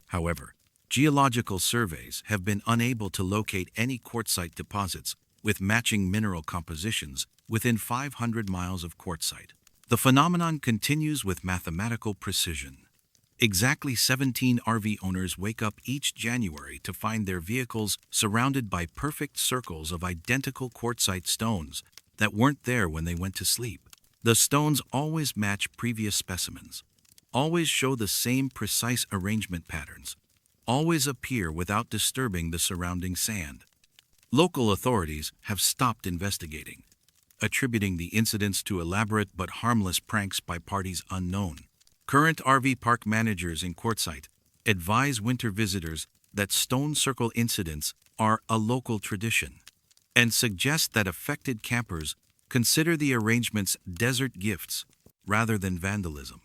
However, geological surveys have been unable to locate any quartzite deposits with matching mineral compositions within 500 miles of quartzite. The phenomenon continues with mathematical precision. Exactly 17 RV owners wake up each January to find their vehicles surrounded by perfect circles of identical quartzite stones that weren't there when they went to sleep. The stones always match previous specimens, always show the same precise arrangement patterns, always appear without disturbing the surrounding sand. Local authorities have stopped investigating, attributing the incidents to elaborate but harmless pranks by parties unknown. Current RV park managers in Quartzsite advise winter visitors that stone circle incidents are a local tradition and suggest that affected campers consider the arrangements desert gifts rather than vandalism.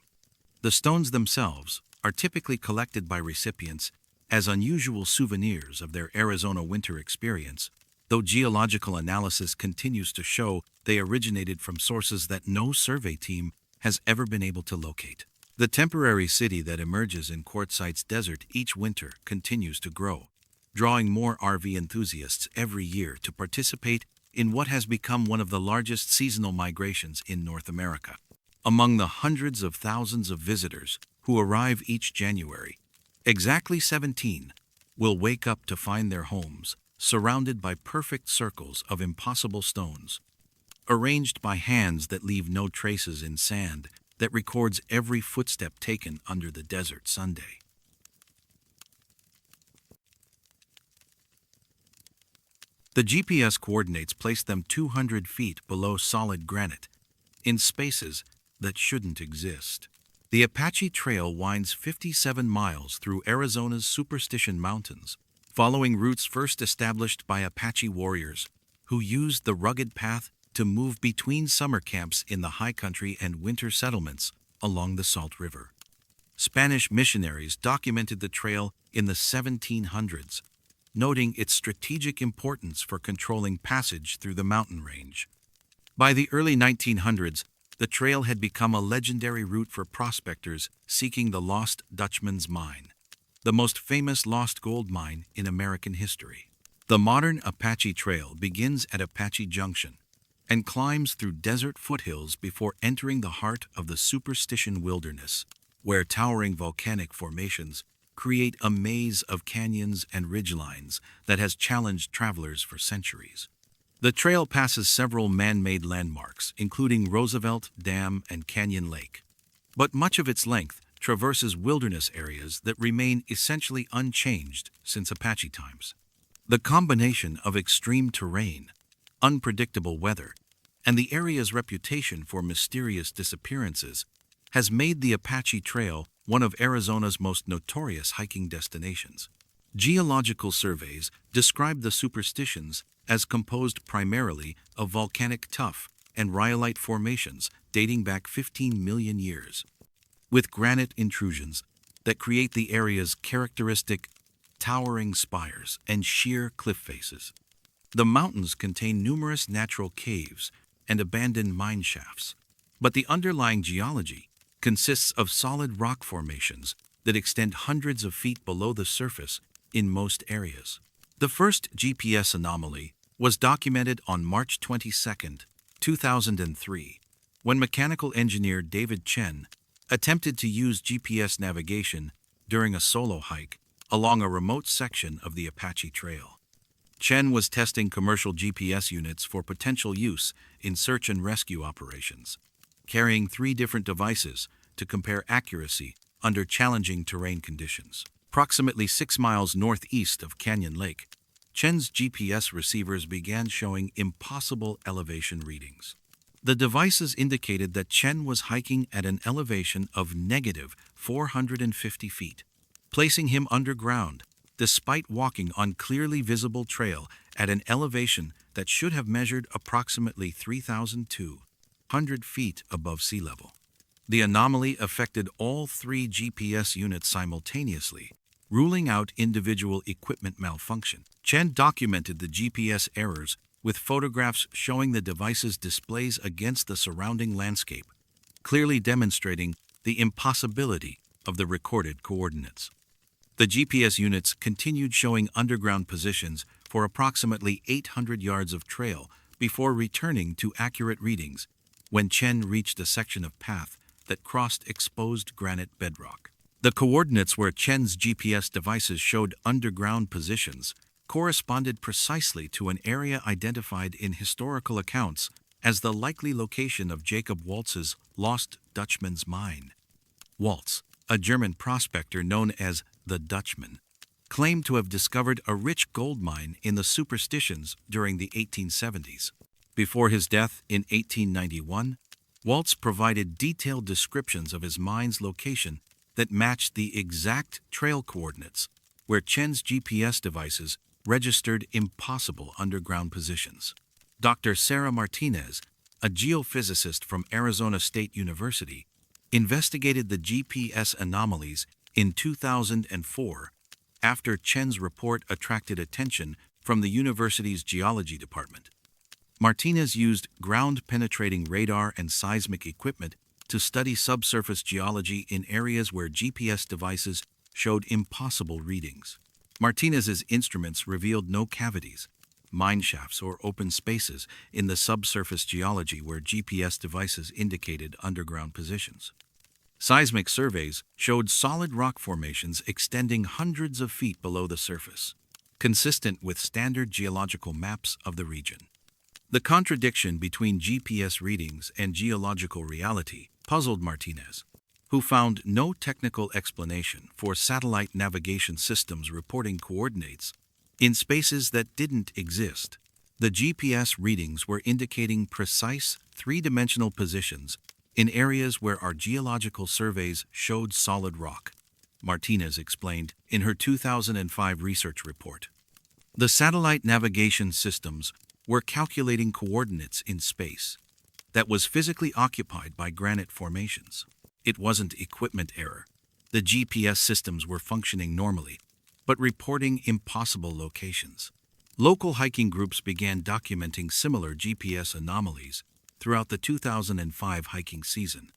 The stones themselves are typically collected by recipients as unusual souvenirs of their Arizona winter experience, though geological analysis continues to show they originated from sources that no survey team has ever been able to locate. The temporary city that emerges in Quartzsite's desert each winter continues to grow, drawing more RV enthusiasts every year to participate in what has become one of the largest seasonal migrations in North America. Among the hundreds of thousands of visitors who arrive each January, exactly 17 will wake up to find their homes surrounded by perfect circles of impossible stones, arranged by hands that leave no traces in sand that records every footstep taken under the desert Sunday. The GPS coordinates place them 200 feet below solid granite, in spaces that shouldn't exist. The Apache Trail winds 57 miles through Arizona's Superstition Mountains, following routes first established by Apache warriors, who used the rugged path to move between summer camps in the high country and winter settlements along the Salt River. Spanish missionaries documented the trail in the 1700s, noting its strategic importance for controlling passage through the mountain range. By the early 1900s, the trail had become a legendary route for prospectors seeking the Lost Dutchman's Mine, the most famous lost gold mine in American history. The modern Apache Trail begins at Apache Junction and climbs through desert foothills before entering the heart of the Superstition Wilderness, where towering volcanic formations create a maze of canyons and ridgelines that has challenged travelers for centuries. The trail passes several man-made landmarks, including Roosevelt Dam and Canyon Lake, but much of its length traverses wilderness areas that remain essentially unchanged since Apache times. The combination of extreme terrain, unpredictable weather, and the area's reputation for mysterious disappearances has made the Apache Trail one of Arizona's most notorious hiking destinations. Geological surveys describe the superstitions as composed primarily of volcanic tuff and rhyolite formations dating back 15 million years, with granite intrusions that create the area's characteristic towering spires and sheer cliff faces. The mountains contain numerous natural caves and abandoned mine shafts, but the underlying geology consists of solid rock formations that extend hundreds of feet below the surface in most areas. The first GPS anomaly was documented on March 22, 2003, when mechanical engineer David Chen attempted to use GPS navigation during a solo hike along a remote section of the Apache Trail. Chen was testing commercial GPS units for potential use in search and rescue operations, carrying 3 different devices to compare accuracy under challenging terrain conditions. Approximately 6 miles northeast of Canyon Lake, Chen's GPS receivers began showing impossible elevation readings. The devices indicated that Chen was hiking at an elevation of negative 450 feet, placing him underground despite walking on clearly visible trail at an elevation that should have measured approximately 3,200 feet above sea level. The anomaly affected all 3 GPS units simultaneously, ruling out individual equipment malfunction. Chen documented the GPS errors with photographs showing the device's displays against the surrounding landscape, clearly demonstrating the impossibility of the recorded coordinates. The GPS units continued showing underground positions for approximately 800 yards of trail before returning to accurate readings when Chen reached a section of path that crossed exposed granite bedrock. The coordinates where Chen's GPS devices showed underground positions corresponded precisely to an area identified in historical accounts as the likely location of Jacob Waltz's lost Dutchman's mine. Waltz, a German prospector known as the Dutchman, claimed to have discovered a rich gold mine in the Superstitions during the 1870s. Before his death in 1891, Waltz provided detailed descriptions of his mine's location that matched the exact trail coordinates where Chen's GPS devices registered impossible underground positions. Dr. Sarah Martinez, a geophysicist from Arizona State University, investigated the GPS anomalies in 2004 after Chen's report attracted attention from the university's geology department. Martinez used ground-penetrating radar and seismic equipment to study subsurface geology in areas where GPS devices showed impossible readings. Martinez's instruments revealed no cavities, mine shafts, or open spaces in the subsurface geology where GPS devices indicated underground positions. Seismic surveys showed solid rock formations extending hundreds of feet below the surface, consistent with standard geological maps of the region. The contradiction between GPS readings and geological reality puzzled Martinez, who found no technical explanation for satellite navigation systems reporting coordinates in spaces that didn't exist. The GPS readings were indicating precise three-dimensional positions in areas where our geological surveys showed solid rock, Martinez explained in her 2005 research report. The satellite navigation systems were calculating coordinates in space that was physically occupied by granite formations. It wasn't equipment error. The GPS systems were functioning normally, but reporting impossible locations. Local hiking groups began documenting similar GPS anomalies throughout the 2005 hiking season,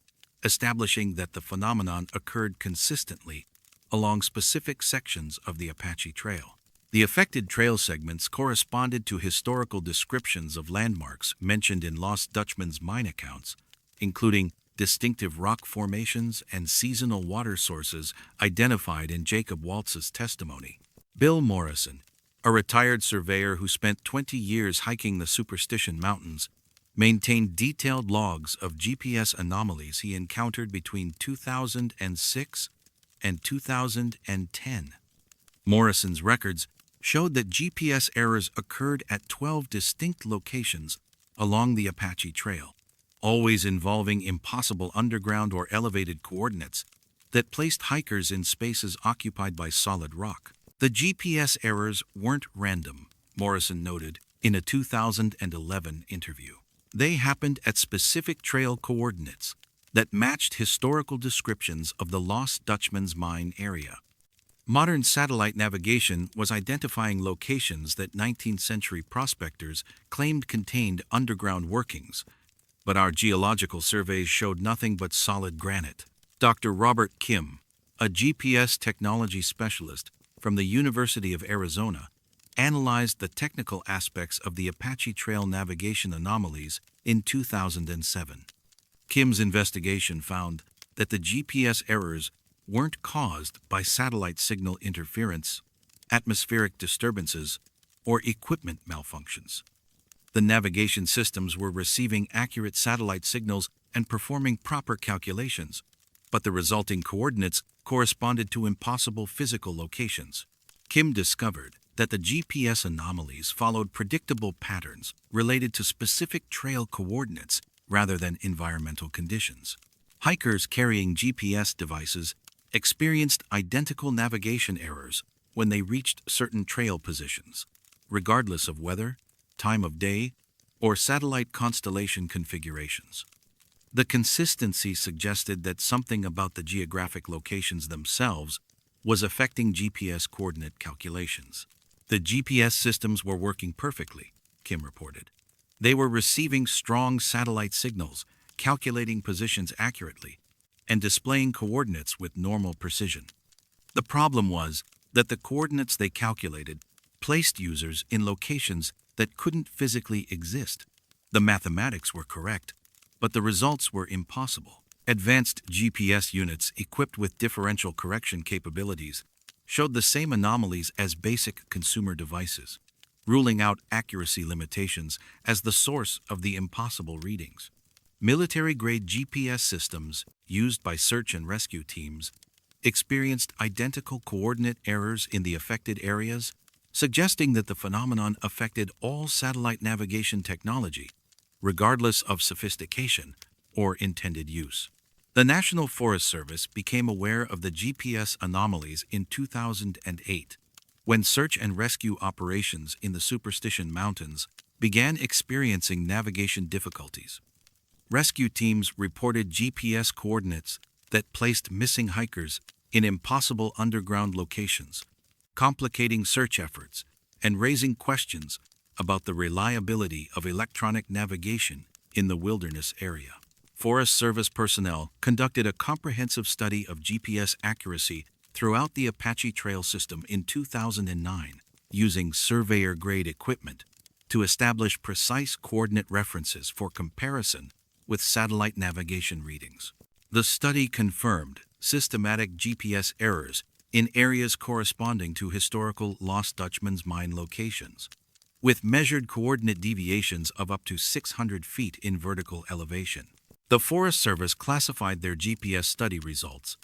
establishing that the phenomenon occurred consistently along specific sections of the Apache Trail. The affected trail segments corresponded to historical descriptions of landmarks mentioned in Lost Dutchman's mine accounts, including distinctive rock formations and seasonal water sources identified in Jacob Waltz's testimony. Bill Morrison, a retired surveyor who spent 20 years hiking the Superstition Mountains, maintained detailed logs of GPS anomalies he encountered between 2006 and 2010. Morrison's records showed that GPS errors occurred at 12 distinct locations along the Apache Trail, always involving impossible underground or elevated coordinates that placed hikers in spaces occupied by solid rock. The GPS errors weren't random, Morrison noted in a 2011 interview. They happened at specific trail coordinates that matched historical descriptions of the Lost Dutchman's mine area. Modern satellite navigation was identifying locations that 19th century prospectors claimed contained underground workings, but our geological surveys showed nothing but solid granite. Dr. Robert Kim, a GPS technology specialist from the University of Arizona, analyzed the technical aspects of the Apache Trail navigation anomalies in 2007. Kim's investigation found that the GPS errors weren't caused by satellite signal interference, atmospheric disturbances, or equipment malfunctions. The navigation systems were receiving accurate satellite signals and performing proper calculations, but the resulting coordinates corresponded to impossible physical locations. Kim discovered that the GPS anomalies followed predictable patterns related to specific trail coordinates rather than environmental conditions. Hikers carrying GPS devices experienced identical navigation errors when they reached certain trail positions, regardless of weather, time of day, or satellite constellation configurations. The consistency suggested that something about the geographic locations themselves was affecting GPS coordinate calculations. The GPS systems were working perfectly, Kim reported. They were receiving strong satellite signals, calculating positions accurately, and displaying coordinates with normal precision. The problem was that the coordinates they calculated placed users in locations that couldn't physically exist. The mathematics were correct, but the results were impossible. Advanced GPS units equipped with differential correction capabilities showed the same anomalies as basic consumer devices, ruling out accuracy limitations as the source of the impossible readings. Military-grade GPS systems used by search and rescue teams experienced identical coordinate errors in the affected areas, suggesting that the phenomenon affected all satellite navigation technology, regardless of sophistication or intended use. The National Forest Service became aware of the GPS anomalies in 2008, when search and rescue operations in the Superstition Mountains began experiencing navigation difficulties. Rescue teams reported GPS coordinates that placed missing hikers in impossible underground locations, complicating search efforts and raising questions about the reliability of electronic navigation in the wilderness area. Forest Service personnel conducted a comprehensive study of GPS accuracy throughout the Apache Trail system in 2009, using surveyor-grade equipment to establish precise coordinate references for comparison with satellite navigation readings. The study confirmed systematic GPS errors in areas corresponding to historical Lost Dutchman's Mine locations, with measured coordinate deviations of up to 600 feet in vertical elevation. The Forest Service classified their GPS study results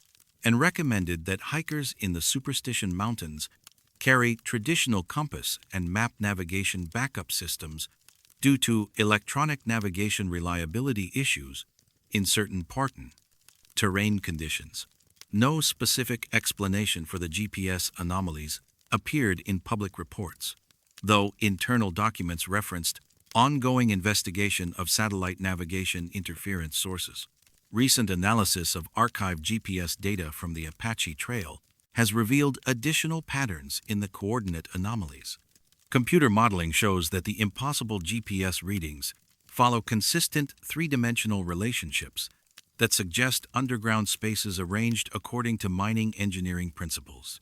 and recommended that hikers in the Superstition Mountains carry traditional compass and map navigation backup systems due to electronic navigation reliability issues in certain Parton terrain conditions. No specific explanation for the GPS anomalies appeared in public reports, though internal documents referenced ongoing investigation of satellite navigation interference sources. Recent analysis of archived GPS data from the Apache Trail has revealed additional patterns in the coordinate anomalies. Computer modeling shows that the impossible GPS readings follow consistent three-dimensional relationships that suggest underground spaces arranged according to mining engineering principles.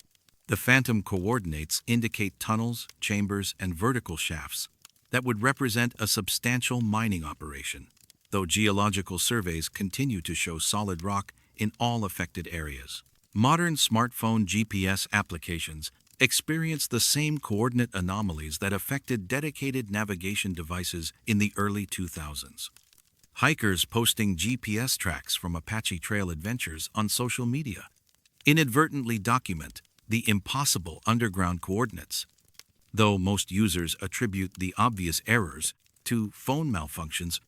The phantom coordinates indicate tunnels, chambers, and vertical shafts that would represent a substantial mining operation, though geological surveys continue to show solid rock in all affected areas. Modern smartphone GPS applications experience the same coordinate anomalies that affected dedicated navigation devices in the early 2000s. Hikers posting GPS tracks from Apache Trail adventures on social media inadvertently document the impossible underground coordinates, though most users attribute the obvious errors to phone malfunctions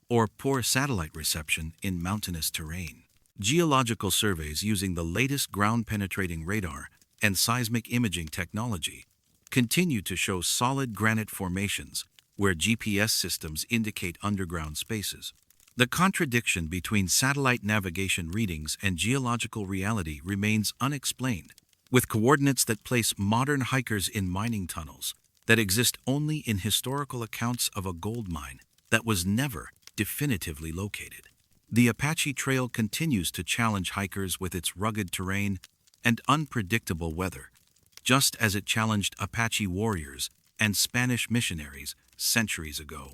or poor satellite reception in mountainous terrain. Geological surveys using the latest ground-penetrating radar and seismic imaging technology continue to show solid granite formations where GPS systems indicate underground spaces. The contradiction between satellite navigation readings and geological reality remains unexplained, with coordinates that place modern hikers in mining tunnels that exist only in historical accounts of a gold mine that was never definitively located. The Apache Trail continues to challenge hikers with its rugged terrain and unpredictable weather, just as it challenged Apache warriors and Spanish missionaries centuries ago.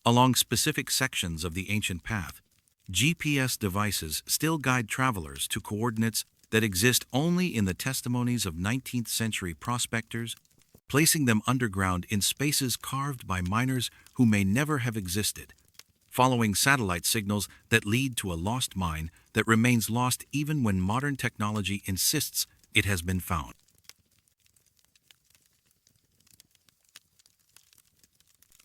Along specific sections of the ancient path, GPS devices still guide travelers to coordinates that exist only in the testimonies of 19th century prospectors, placing them underground in spaces carved by miners who may never have existed, following satellite signals that lead to a lost mine that remains lost even when modern technology insists it has been found.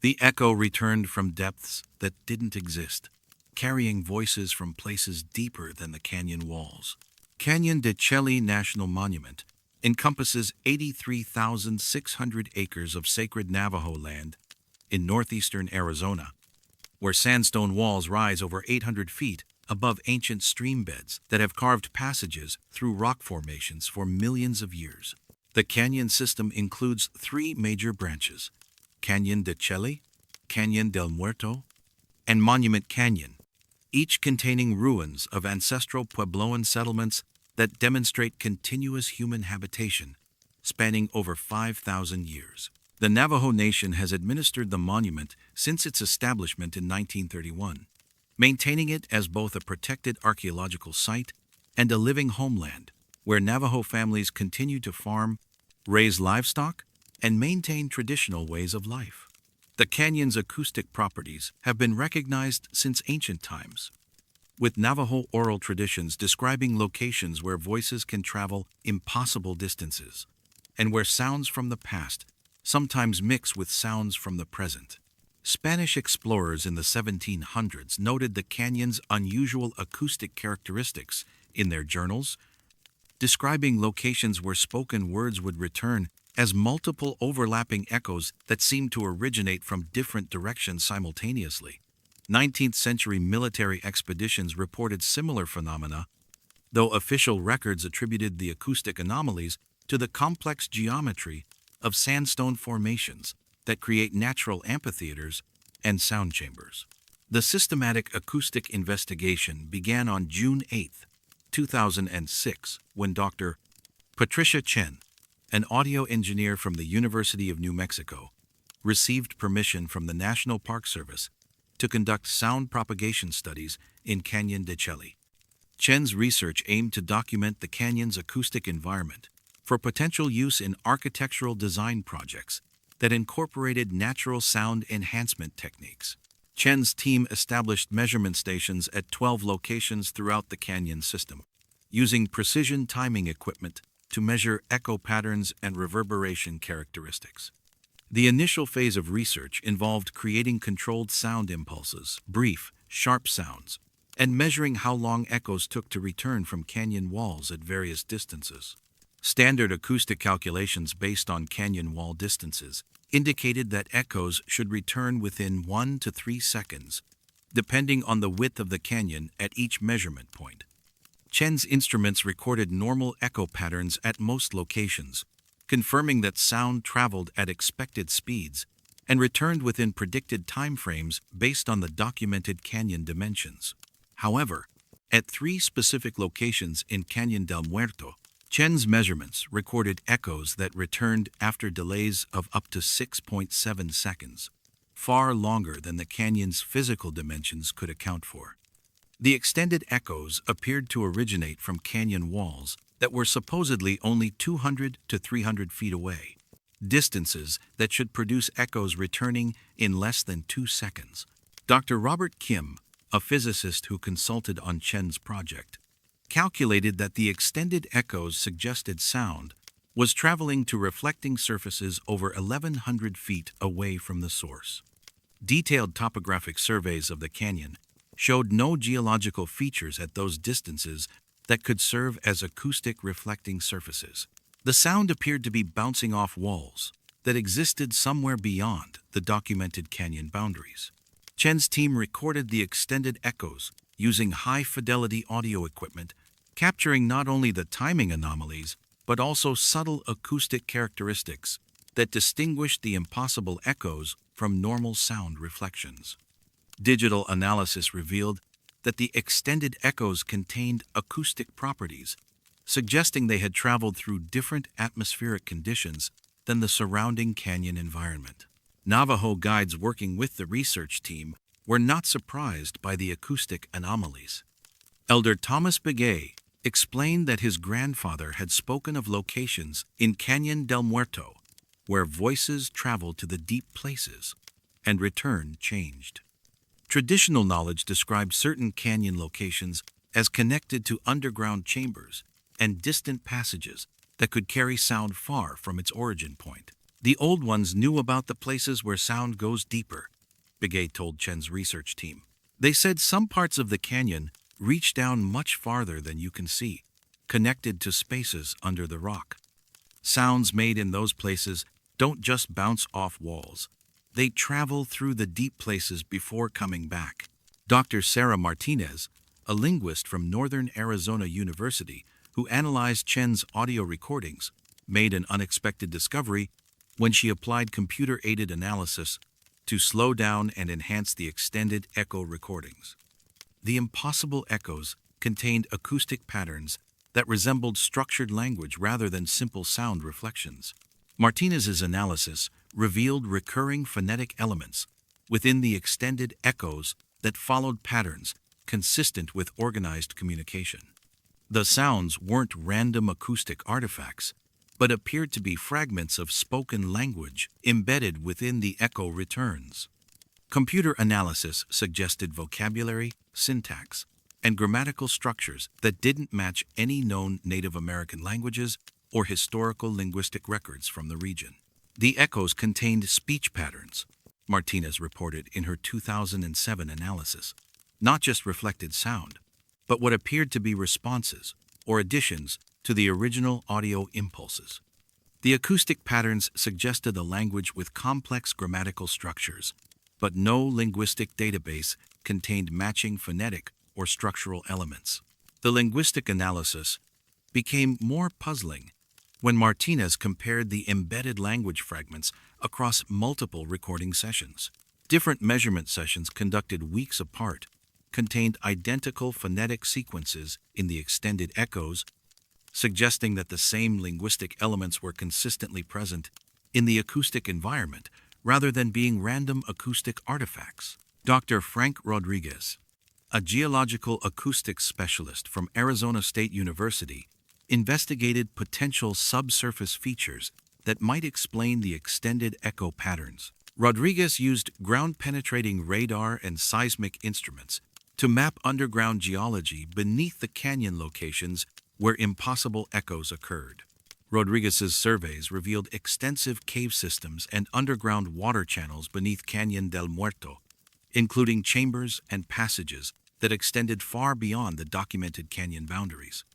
The echo returned from depths that didn't exist, carrying voices from places deeper than the canyon walls. Canyon de Chelly National Monument encompasses 83,600 acres of sacred Navajo land in northeastern Arizona, where sandstone walls rise over 800 feet above ancient stream beds that have carved passages through rock formations for millions of years. The canyon system includes three major branches: Canyon de Chelly, Canyon del Muerto, and Monument Canyon, each containing ruins of ancestral Puebloan settlements that demonstrate continuous human habitation spanning over 5,000 years. The Navajo Nation has administered the monument since its establishment in 1931, maintaining it as both a protected archaeological site and a living homeland where Navajo families continue to farm, raise livestock, and maintain traditional ways of life. The canyon's acoustic properties have been recognized since ancient times, with Navajo oral traditions describing locations where voices can travel impossible distances, and where sounds from the past sometimes mix with sounds from the present. Spanish explorers in the 1700s noted the canyon's unusual acoustic characteristics in their journals, describing locations where spoken words would return as multiple overlapping echoes that seemed to originate from different directions simultaneously. 19th century military expeditions reported similar phenomena, though official records attributed the acoustic anomalies to the complex geometry of sandstone formations that create natural amphitheaters and sound chambers. The systematic acoustic investigation began on June 8, 2006, when Dr. Patricia Chen, an audio engineer from the University of New Mexico, received permission from the National Park Service to conduct sound propagation studies in Canyon de Chelly. Chen's research aimed to document the canyon's acoustic environment for potential use in architectural design projects that incorporated natural sound enhancement techniques. Chen's team established measurement stations at 12 locations throughout the canyon system, using precision timing equipment to measure echo patterns and reverberation characteristics. The initial phase of research involved creating controlled sound impulses, brief, sharp sounds, and measuring how long echoes took to return from canyon walls at various distances. Standard acoustic calculations based on canyon wall distances indicated that echoes should return within 1 to 3 seconds, depending on the width of the canyon at each measurement point. Chen's instruments recorded normal echo patterns at most locations, confirming that sound traveled at expected speeds and returned within predicted timeframes based on the documented canyon dimensions. However, at 3 specific locations in Canyon del Muerto, Chen's measurements recorded echoes that returned after delays of up to 6.7 seconds, far longer than the canyon's physical dimensions could account for. The extended echoes appeared to originate from canyon walls that were supposedly only 200 to 300 feet away, distances that should produce echoes returning in less than 2 seconds. Dr. Robert Kim, a physicist who consulted on Chen's project, calculated that the extended echoes suggested sound was traveling to reflecting surfaces over 1,100 feet away from the source. Detailed topographic surveys of the canyon showed no geological features at those distances that could serve as acoustic reflecting surfaces. The sound appeared to be bouncing off walls that existed somewhere beyond the documented canyon boundaries. Chen's team recorded the extended echoes using high-fidelity audio equipment, capturing not only the timing anomalies, but also subtle acoustic characteristics that distinguished the impossible echoes from normal sound reflections. Digital analysis revealed that the extended echoes contained acoustic properties, suggesting they had traveled through different atmospheric conditions than the surrounding canyon environment. Navajo guides working with the research team were not surprised by the acoustic anomalies. Elder Thomas Begay explained that his grandfather had spoken of locations in Canyon del Muerto where voices traveled to the deep places and return changed. Traditional knowledge described certain canyon locations as connected to underground chambers and distant passages that could carry sound far from its origin point. The old ones knew about the places where sound goes deeper, Begay told Chen's research team. They said some parts of the canyon reach down much farther than you can see, connected to spaces under the rock. Sounds made in those places don't just bounce off walls. They travel through the deep places before coming back. Dr. Sarah Martinez, a linguist from Northern Arizona University who analyzed Chen's audio recordings, made an unexpected discovery when she applied computer-aided analysis to slow down and enhance the extended echo recordings. The impossible echoes contained acoustic patterns that resembled structured language rather than simple sound reflections. Martinez's analysis revealed recurring phonetic elements within the extended echoes that followed patterns consistent with organized communication. The sounds weren't random acoustic artifacts, but appeared to be fragments of spoken language embedded within the echo returns. Computer analysis suggested vocabulary, syntax, and grammatical structures that didn't match any known Native American languages or historical linguistic records from the region. The echoes contained speech patterns, Martinez reported in her 2007 analysis, not just reflected sound, but what appeared to be responses or additions to the original audio impulses. The acoustic patterns suggested a language with complex grammatical structures, but no linguistic database contained matching phonetic or structural elements. The linguistic analysis became more puzzling when Martinez compared the embedded language fragments across multiple recording sessions. Different measurement sessions conducted weeks apart contained identical phonetic sequences in the extended echoes, suggesting that the same linguistic elements were consistently present in the acoustic environment rather than being random acoustic artifacts. Dr. Frank Rodriguez, a geological acoustics specialist from Arizona State University, investigated potential subsurface features that might explain the extended echo patterns. Rodriguez used ground-penetrating radar and seismic instruments to map underground geology beneath the canyon locations where impossible echoes occurred. Rodriguez's surveys revealed extensive cave systems and underground water channels beneath Canyon del Muerto, including chambers and passages that extended far beyond the documented canyon boundaries.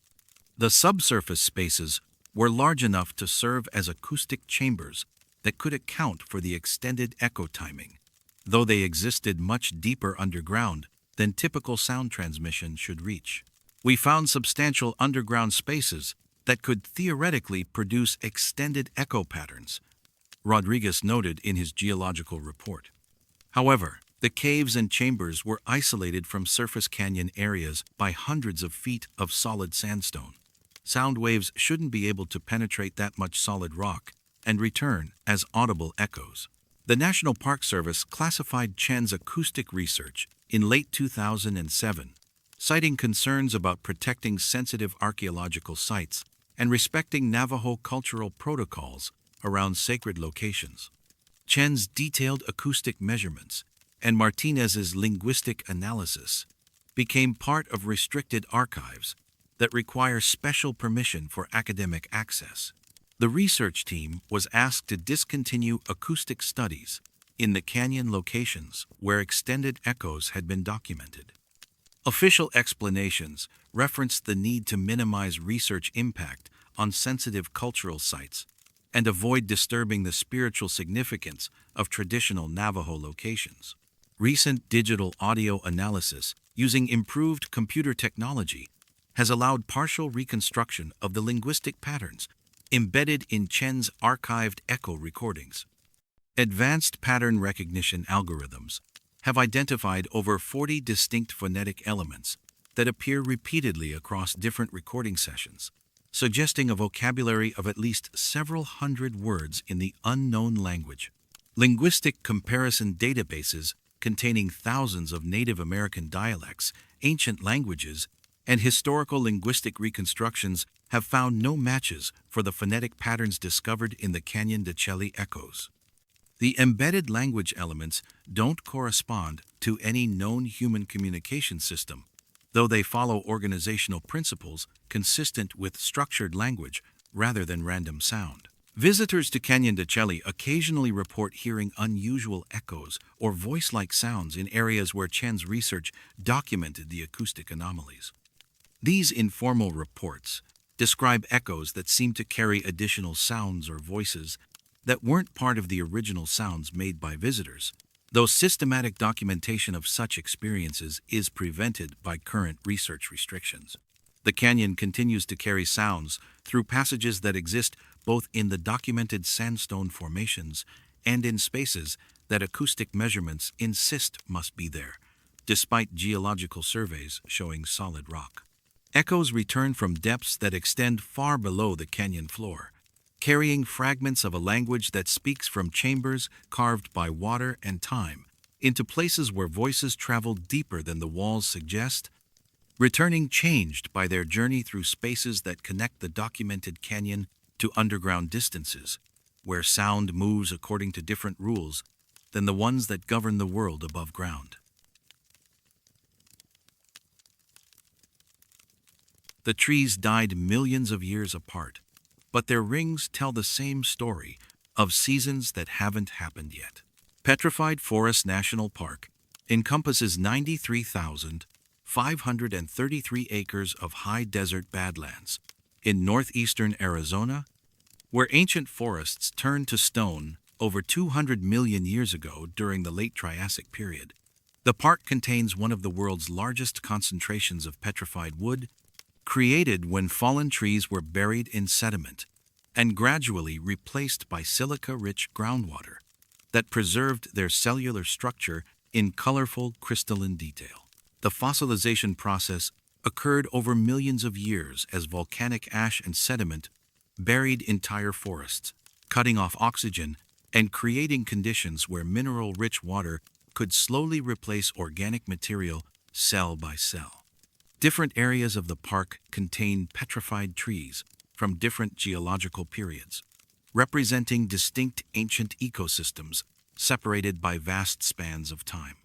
The subsurface spaces were large enough to serve as acoustic chambers that could account for the extended echo timing, though they existed much deeper underground than typical sound transmission should reach. We found substantial underground spaces that could theoretically produce extended echo patterns, Rodriguez noted in his geological report. However, the caves and chambers were isolated from surface canyon areas by hundreds of feet of solid sandstone. Sound waves shouldn't be able to penetrate that much solid rock and return as audible echoes. The National Park Service classified Chen's acoustic research in late 2007, citing concerns about protecting sensitive archaeological sites and respecting Navajo cultural protocols around sacred locations. Chen's detailed acoustic measurements and Martinez's linguistic analysis became part of restricted archives that require special permission for academic access. The research team was asked to discontinue acoustic studies in the canyon locations where extended echoes had been documented. Official explanations referenced the need to minimize research impact on sensitive cultural sites and avoid disturbing the spiritual significance of traditional Navajo locations. Recent digital audio analysis using improved computer technology has allowed partial reconstruction of the linguistic patterns embedded in Chen's archived echo recordings. Advanced pattern recognition algorithms have identified over 40 distinct phonetic elements that appear repeatedly across different recording sessions, suggesting a vocabulary of at least several hundred words in the unknown language. Linguistic comparison databases containing thousands of Native American dialects, ancient languages, and historical linguistic reconstructions have found no matches for the phonetic patterns discovered in the Canyon de Chelly echoes. The embedded language elements don't correspond to any known human communication system, though they follow organizational principles consistent with structured language rather than random sound. Visitors to Canyon de Chelly occasionally report hearing unusual echoes or voice-like sounds in areas where Chen's research documented the acoustic anomalies. These informal reports describe echoes that seem to carry additional sounds or voices that weren't part of the original sounds made by visitors, though systematic documentation of such experiences is prevented by current research restrictions. The canyon continues to carry sounds through passages that exist both in the documented sandstone formations and in spaces that acoustic measurements insist must be there, despite geological surveys showing solid rock. Echoes return from depths that extend far below the canyon floor, carrying fragments of a language that speaks from chambers carved by water and time into places where voices travel deeper than the walls suggest, returning changed by their journey through spaces that connect the documented canyon to underground distances, where sound moves according to different rules than the ones that govern the world above ground. The trees died millions of years apart, but their rings tell the same story of seasons that haven't happened yet. Petrified Forest National Park encompasses 93,533 acres of high desert badlands in northeastern Arizona, where ancient forests turned to stone over 200 million years ago during the late Triassic period. The park contains one of the world's largest concentrations of petrified wood, created when fallen trees were buried in sediment and gradually replaced by silica-rich groundwater that preserved their cellular structure in colorful crystalline detail. The fossilization process occurred over millions of years as volcanic ash and sediment buried entire forests, cutting off oxygen and creating conditions where mineral-rich water could slowly replace organic material cell by cell. Different areas of the park contain petrified trees from different geological periods, representing distinct ancient ecosystems separated by vast spans of time.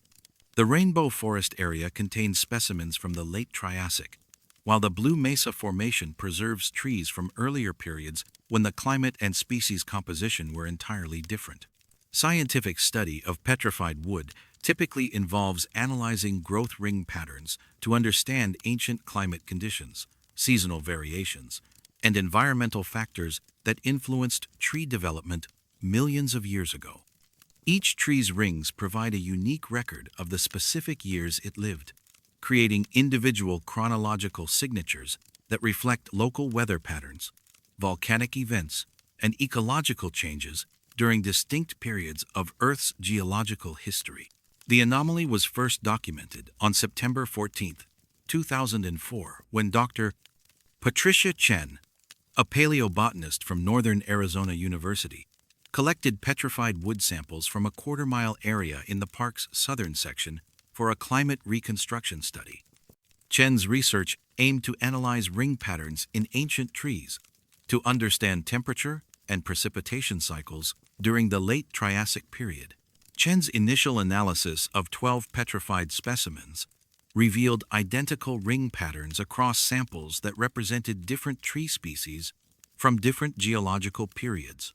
The Rainbow Forest area contains specimens from the late Triassic, while the Blue Mesa Formation preserves trees from earlier periods when the climate and species composition were entirely different. Scientific study of petrified wood typically involves analyzing growth ring patterns to understand ancient climate conditions, seasonal variations, and environmental factors that influenced tree development millions of years ago. Each tree's rings provide a unique record of the specific years it lived, creating individual chronological signatures that reflect local weather patterns, volcanic events, and ecological changes during distinct periods of Earth's geological history. The anomaly was first documented on September 14, 2004, when Dr. Patricia Chen, a paleobotanist from Northern Arizona University, collected petrified wood samples from a quarter-mile area in the park's southern section for a climate reconstruction study. Chen's research aimed to analyze ring patterns in ancient trees to understand temperature and precipitation cycles during the late Triassic period. Chen's initial analysis of 12 petrified specimens revealed identical ring patterns across samples that represented different tree species from different geological periods.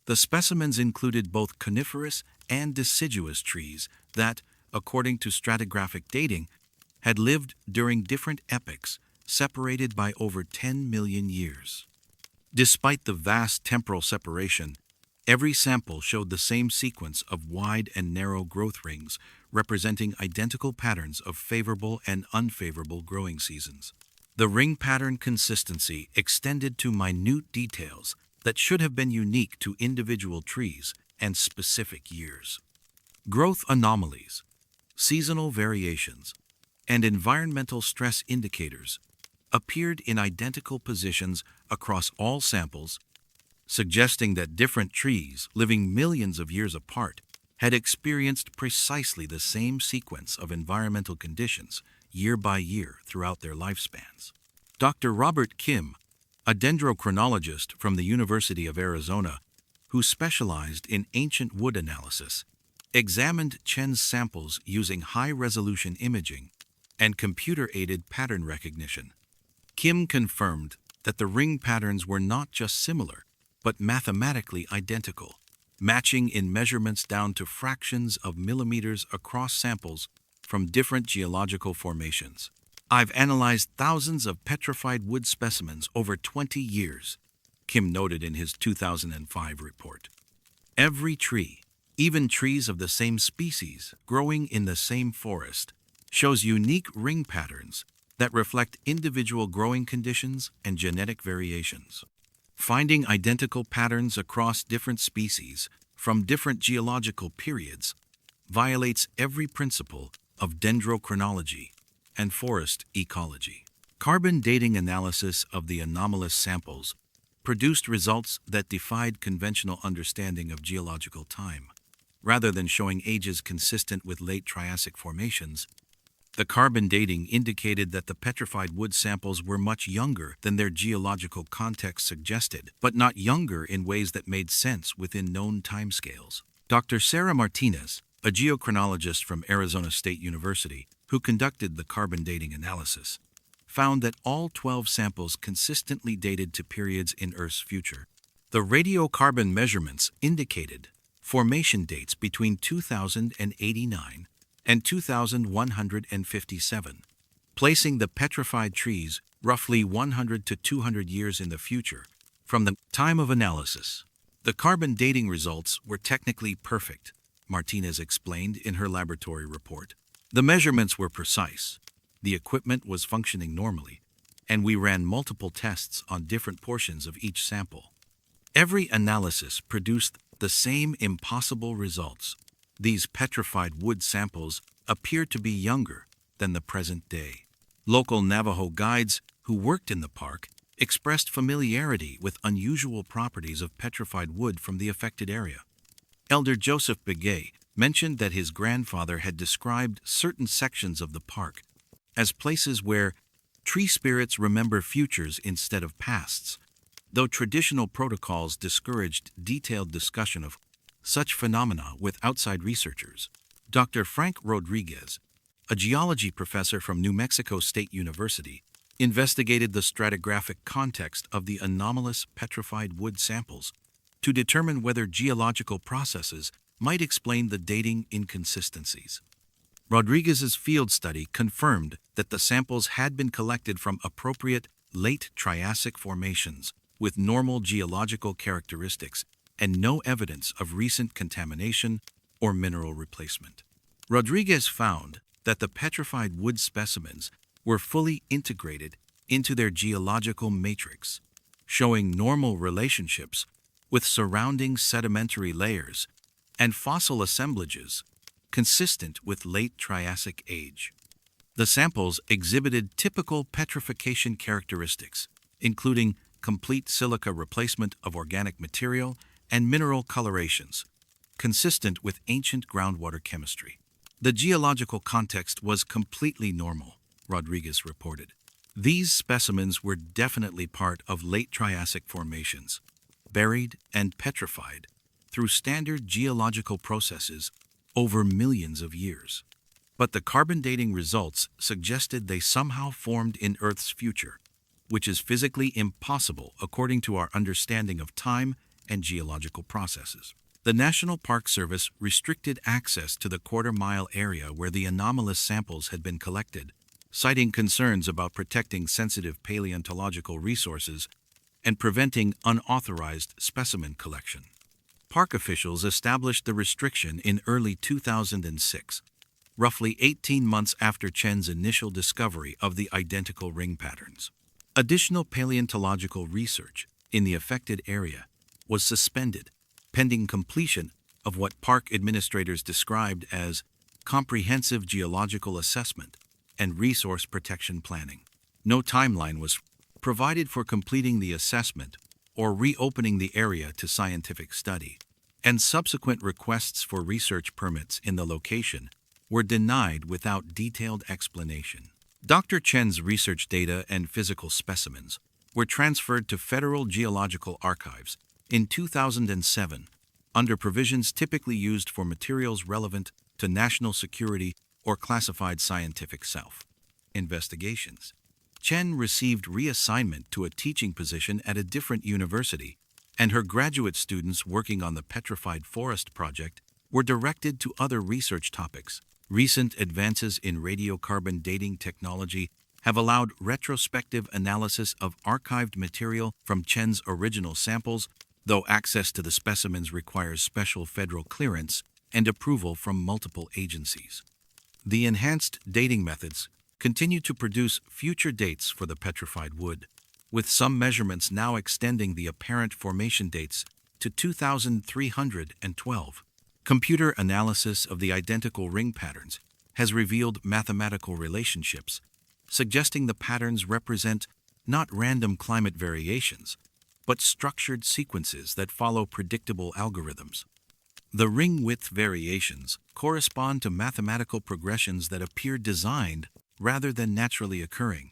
The specimens included both coniferous and deciduous trees that, according to stratigraphic dating, had lived during different epochs separated by over 10 million years. Despite the vast temporal separation, every sample showed the same sequence of wide and narrow growth rings representing identical patterns of favorable and unfavorable growing seasons. The ring pattern consistency extended to minute details that should have been unique to individual trees and specific years. Growth anomalies, seasonal variations, and environmental stress indicators appeared in identical positions across all samples, suggesting that different trees living millions of years apart had experienced precisely the same sequence of environmental conditions year by year throughout their lifespans. Dr. Robert Kim, a dendrochronologist from the University of Arizona, who specialized in ancient wood analysis, examined Chen's samples using high-resolution imaging and computer-aided pattern recognition. Kim confirmed that the ring patterns were not just similar, but mathematically identical, matching in measurements down to fractions of millimeters across samples from different geological formations. "I've analyzed thousands of petrified wood specimens over 20 years, Kim noted in his 2005 report. Every tree, even trees of the same species growing in the same forest, shows unique ring patterns that reflect individual growing conditions and genetic variations. Finding identical patterns across different species from different geological periods violates every principle of dendrochronology and forest ecology." Carbon dating analysis of the anomalous samples produced results that defied conventional understanding of geological time. rather than showing ages consistent with late Triassic formations. The carbon dating indicated that the petrified wood samples were much younger than their geological context suggested, but not younger in ways that made sense within known timescales. Dr. Sarah Martinez, a geochronologist from Arizona State University, who conducted the carbon dating analysis, found that all 12 samples consistently dated to periods in Earth's future. The radiocarbon measurements indicated formation dates between 2089 and 2157, placing the petrified trees roughly 100 to 200 years in the future from the time of analysis. The carbon dating results were technically perfect, Martinez explained in her laboratory report. The measurements were precise, the equipment was functioning normally, and we ran multiple tests on different portions of each sample. Every analysis produced the same impossible results. These petrified wood samples appear to be younger than the present day. Local Navajo guides who worked in the park expressed familiarity with unusual properties of petrified wood from the affected area. Elder Joseph Begay mentioned that his grandfather had described certain sections of the park as places where tree spirits remember futures instead of pasts, though traditional protocols discouraged detailed discussion of such phenomena with outside researchers. Dr. Frank Rodriguez, a geology professor from New Mexico State University, investigated the stratigraphic context of the anomalous petrified wood samples to determine whether geological processes might explain the dating inconsistencies. Rodriguez's field study confirmed that the samples had been collected from appropriate late Triassic formations with normal geological characteristics and no evidence of recent contamination or mineral replacement. Rodriguez found that the petrified wood specimens were fully integrated into their geological matrix, showing normal relationships with surrounding sedimentary layers and fossil assemblages consistent with late Triassic age. The samples exhibited typical petrification characteristics, including complete silica replacement of organic material and mineral colorations, consistent with ancient groundwater chemistry. The geological context was completely normal, Rodriguez reported. These specimens were definitely part of late Triassic formations, buried and petrified through standard geological processes over millions of years. But the carbon dating results suggested they somehow formed in Earth's future, which is physically impossible according to our understanding of time and geological processes. The National Park Service restricted access to the quarter-mile area where the anomalous samples had been collected, citing concerns about protecting sensitive paleontological resources and preventing unauthorized specimen collection. Park officials established the restriction in early 2006, roughly 18 months after Chen's initial discovery of the identical ring patterns. Additional paleontological research in the affected area was suspended pending completion of what park administrators described as comprehensive geological assessment and resource protection planning. No timeline was provided for completing the assessment or reopening the area to scientific study, and subsequent requests for research permits in the location were denied without detailed explanation. Dr. Chen's research data and physical specimens were transferred to Federal Geological Archives in 2007 under provisions typically used for materials relevant to national security or classified scientific investigations. Chen received reassignment to a teaching position at a different university, and her graduate students working on the Petrified Forest project were directed to other research topics. Recent advances in radiocarbon dating technology have allowed retrospective analysis of archived material from Chen's original samples, though access to the specimens requires special federal clearance and approval from multiple agencies. The enhanced dating methods continue to produce future dates for the petrified wood, with some measurements now extending the apparent formation dates to 2312. Computer analysis of the identical ring patterns has revealed mathematical relationships, suggesting the patterns represent not random climate variations, but structured sequences that follow predictable algorithms. The ring width variations correspond to mathematical progressions that appear designed rather than naturally occurring,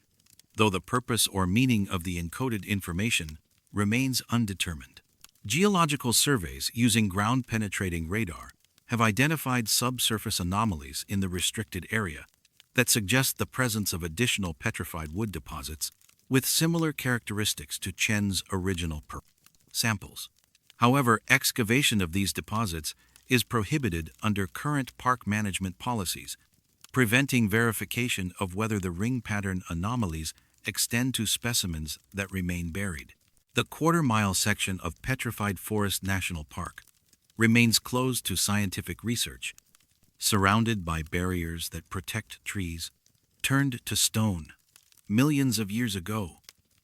though the purpose or meaning of the encoded information remains undetermined. Geological surveys using ground-penetrating radar have identified subsurface anomalies in the restricted area that suggest the presence of additional petrified wood deposits with similar characteristics to Chen's original samples. However, excavation of these deposits is prohibited under current park management policies, preventing verification of whether the ring pattern anomalies extend to specimens that remain buried. The quarter-mile section of Petrified Forest National Park remains closed to scientific research, surrounded by barriers that protect trees turned to stone millions of years ago,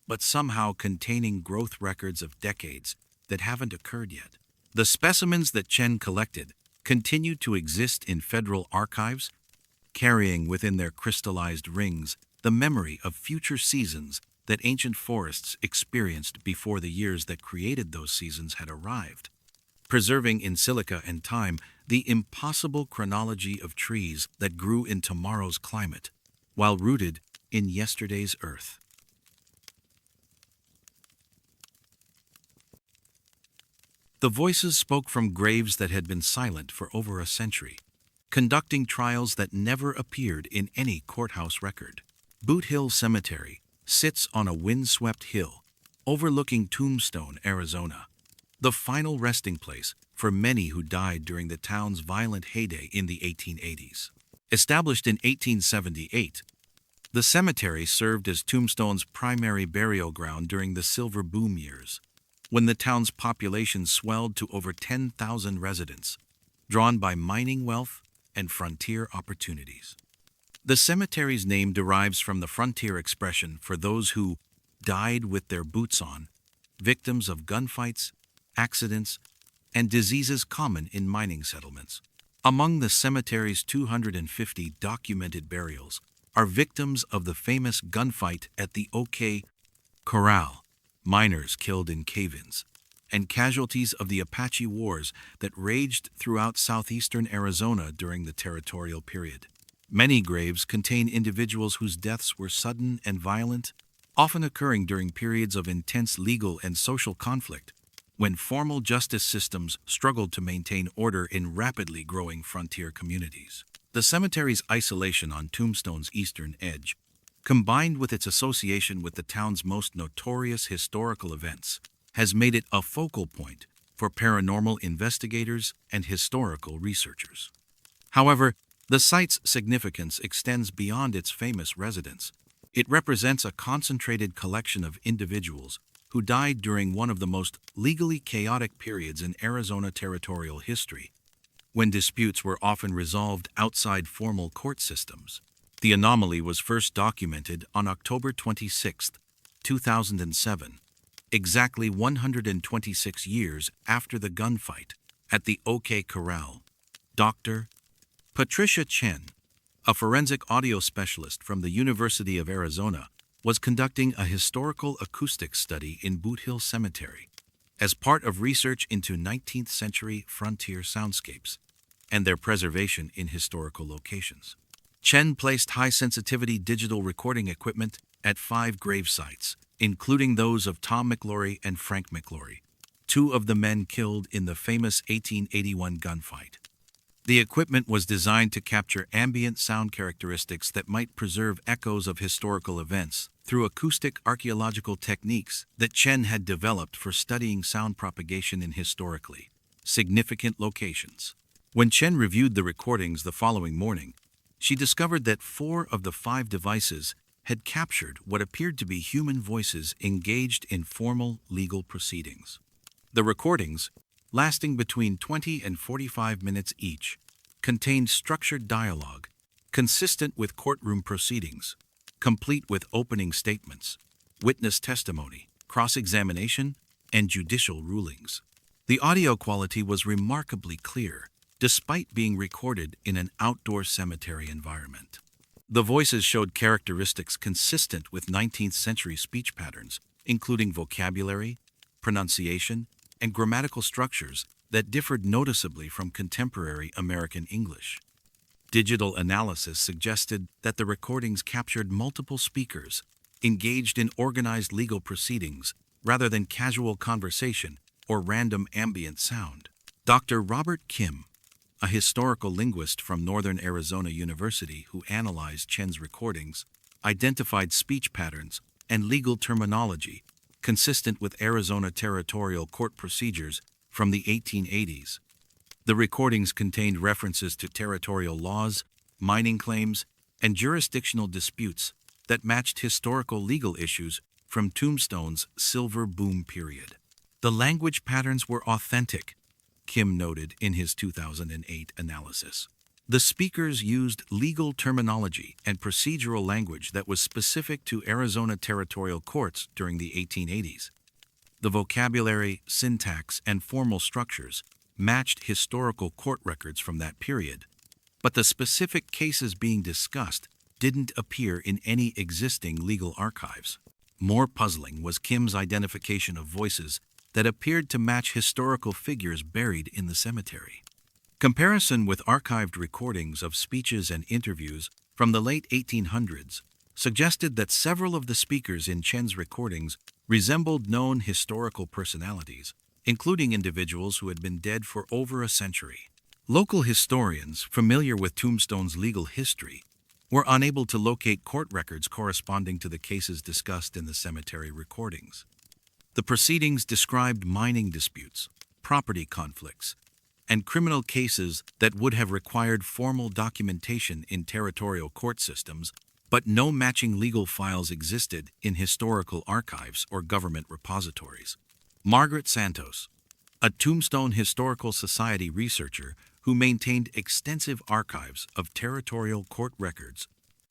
but somehow containing growth records of decades that haven't occurred yet. The specimens that Chen collected continue to exist in federal archives, carrying within their crystallized rings the memory of future seasons that ancient forests experienced before the years that created those seasons had arrived, preserving in silica and time the impossible chronology of trees that grew in tomorrow's climate, while rooted in yesterday's earth. The voices spoke from graves that had been silent for over a century, conducting trials that never appeared in any courthouse record. Boot Hill Cemetery sits on a windswept hill overlooking Tombstone, Arizona, the final resting place for many who died during the town's violent heyday in the 1880s. Established in 1878, the cemetery served as Tombstone's primary burial ground during the Silver Boom years, when the town's population swelled to over 10,000 residents, drawn by mining wealth and frontier opportunities. The cemetery's name derives from the frontier expression for those who died with their boots on, victims of gunfights, accidents, and diseases common in mining settlements. Among the cemetery's 250 documented burials are victims of the famous gunfight at the OK Corral, miners killed in cave-ins, and casualties of the Apache Wars that raged throughout southeastern Arizona during the territorial period. Many graves contain individuals whose deaths were sudden and violent, often occurring during periods of intense legal and social conflict, when formal justice systems struggled to maintain order in rapidly growing frontier communities. The cemetery's isolation on Tombstone's eastern edge, combined with its association with the town's most notorious historical events, has made it a focal point for paranormal investigators and historical researchers. However, the site's significance extends beyond its famous residents. It represents a concentrated collection of individuals who died during one of the most legally chaotic periods in Arizona territorial history, when disputes were often resolved outside formal court systems. The anomaly was first documented on October 26, 2007, exactly 126 years after the gunfight at the OK Corral. Dr. Patricia Chen, a forensic audio specialist from the University of Arizona, was conducting a historical acoustics study in Boot Hill Cemetery as part of research into 19th-century frontier soundscapes and their preservation in historical locations. Chen placed high-sensitivity digital recording equipment at 5 grave sites, including those of Tom McLaury and Frank McLaury, 2 of the men killed in the famous 1881 gunfight. The equipment was designed to capture ambient sound characteristics that might preserve echoes of historical events through acoustic archaeological techniques that Chen had developed for studying sound propagation in historically significant locations. When Chen reviewed the recordings the following morning, she discovered that 4 of the 5 devices had captured what appeared to be human voices engaged in formal legal proceedings. The recordings, lasting between 20 and 45 minutes each, contained structured dialogue, consistent with courtroom proceedings, complete with opening statements, witness testimony, cross-examination, and judicial rulings. The audio quality was remarkably clear, despite being recorded in an outdoor cemetery environment. The voices showed characteristics consistent with 19th-century speech patterns, including vocabulary, pronunciation, and grammatical structures that differed noticeably from contemporary American English. Digital analysis suggested that the recordings captured multiple speakers, engaged in organized legal proceedings rather than casual conversation or random ambient sound. Dr. Robert Kim, a historical linguist from Northern Arizona University who analyzed Chen's recordings, identified speech patterns and legal terminology consistent with Arizona territorial court procedures from the 1880s. The recordings contained references to territorial laws, mining claims, and jurisdictional disputes that matched historical legal issues from Tombstone's silver boom period. The language patterns were authentic, Kim noted in his 2008 analysis. The speakers used legal terminology and procedural language that was specific to Arizona territorial courts during the 1880s. The vocabulary, syntax, and formal structures matched historical court records from that period, but the specific cases being discussed didn't appear in any existing legal archives. More puzzling was Kim's identification of voices that appeared to match historical figures buried in the cemetery. Comparison with archived recordings of speeches and interviews from the late 1800s suggested that several of the speakers in Chen's recordings resembled known historical personalities, including individuals who had been dead for over a century. Local historians familiar with Tombstone's legal history were unable to locate court records corresponding to the cases discussed in the cemetery recordings. The proceedings described mining disputes, property conflicts, and criminal cases that would have required formal documentation in territorial court systems, but no matching legal files existed in historical archives or government repositories. Margaret Santos, a Tombstone Historical Society researcher who maintained extensive archives of territorial court records,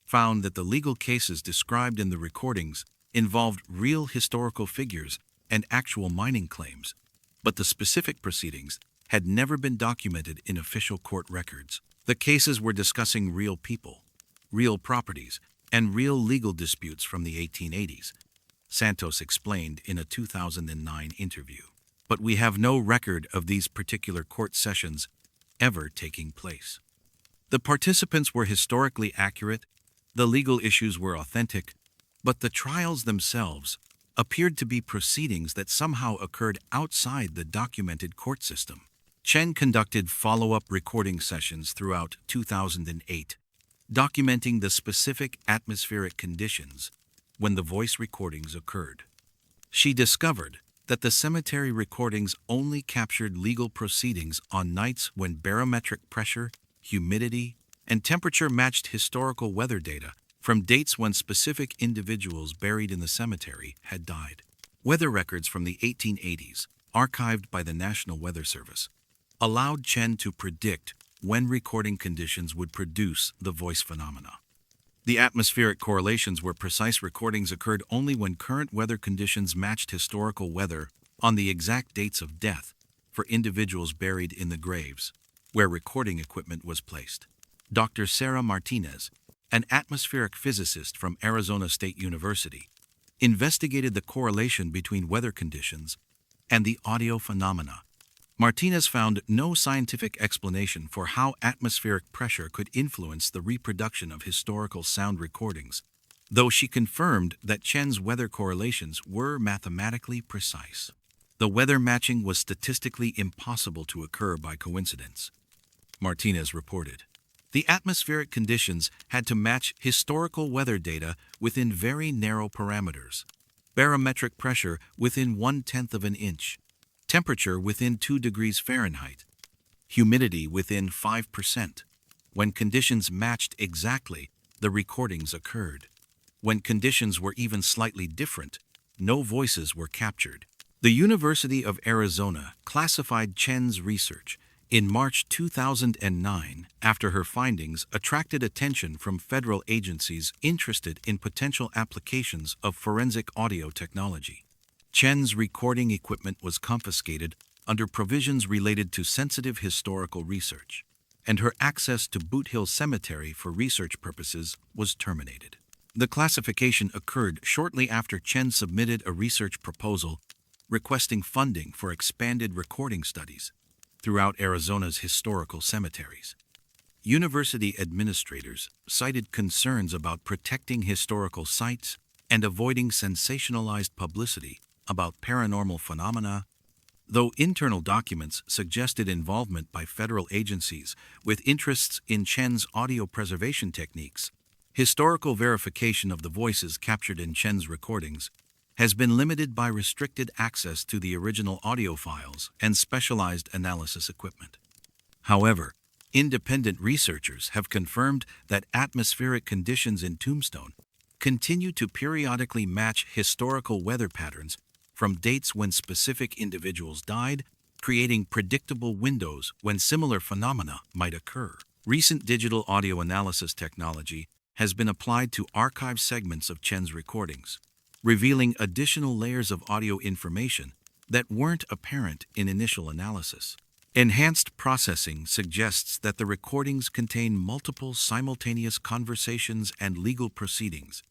found that the legal cases described in the recordings involved real historical figures and actual mining claims, but the specific proceedings had never been documented in official court records. The cases were discussing real people, real properties, and real legal disputes from the 1880s, Santos explained in a 2009 interview. But we have no record of these particular court sessions ever taking place. The participants were historically accurate, the legal issues were authentic, but the trials themselves appeared to be proceedings that somehow occurred outside the documented court system. Chen conducted follow-up recording sessions throughout 2008, documenting the specific atmospheric conditions when the voice recordings occurred. She discovered that the cemetery recordings only captured legal proceedings on nights when barometric pressure, humidity, and temperature matched historical weather data from dates when specific individuals buried in the cemetery had died. Weather records from the 1880s, archived by the National Weather Service, allowed Chen to predict when recording conditions would produce the voice phenomena. The atmospheric correlations where precise recordings occurred only when current weather conditions matched historical weather on the exact dates of death for individuals buried in the graves where recording equipment was placed. Dr. Sarah Martinez, an atmospheric physicist from Arizona State University, investigated the correlation between weather conditions and the audio phenomena. Martinez found no scientific explanation for how atmospheric pressure could influence the reproduction of historical sound recordings, though she confirmed that Chen's weather correlations were mathematically precise. The weather matching was statistically impossible to occur by coincidence, Martinez reported. The atmospheric conditions had to match historical weather data within very narrow parameters. Barometric pressure within 1/10 of an inch. Temperature within 2 degrees Fahrenheit, humidity within 5%. When conditions matched exactly, the recordings occurred. When conditions were even slightly different, no voices were captured. The University of Arizona classified Chen's research in March 2009 after her findings attracted attention from federal agencies interested in potential applications of forensic audio technology. Chen's recording equipment was confiscated under provisions related to sensitive historical research, and her access to Boot Hill Cemetery for research purposes was terminated. The classification occurred shortly after Chen submitted a research proposal requesting funding for expanded recording studies throughout Arizona's historical cemeteries. University administrators cited concerns about protecting historical sites and avoiding sensationalized publicity about paranormal phenomena, though internal documents suggested involvement by federal agencies with interests in Chen's audio preservation techniques. Historical verification of the voices captured in Chen's recordings has been limited by restricted access to the original audio files and specialized analysis equipment. However, independent researchers have confirmed that atmospheric conditions in Tombstone continue to periodically match historical weather patterns from dates when specific individuals died, creating predictable windows when similar phenomena might occur. Recent digital audio analysis technology has been applied to archive segments of Chen's recordings, revealing additional layers of audio information that weren't apparent in initial analysis. Enhanced processing suggests that the recordings contain multiple simultaneous conversations and legal proceedings,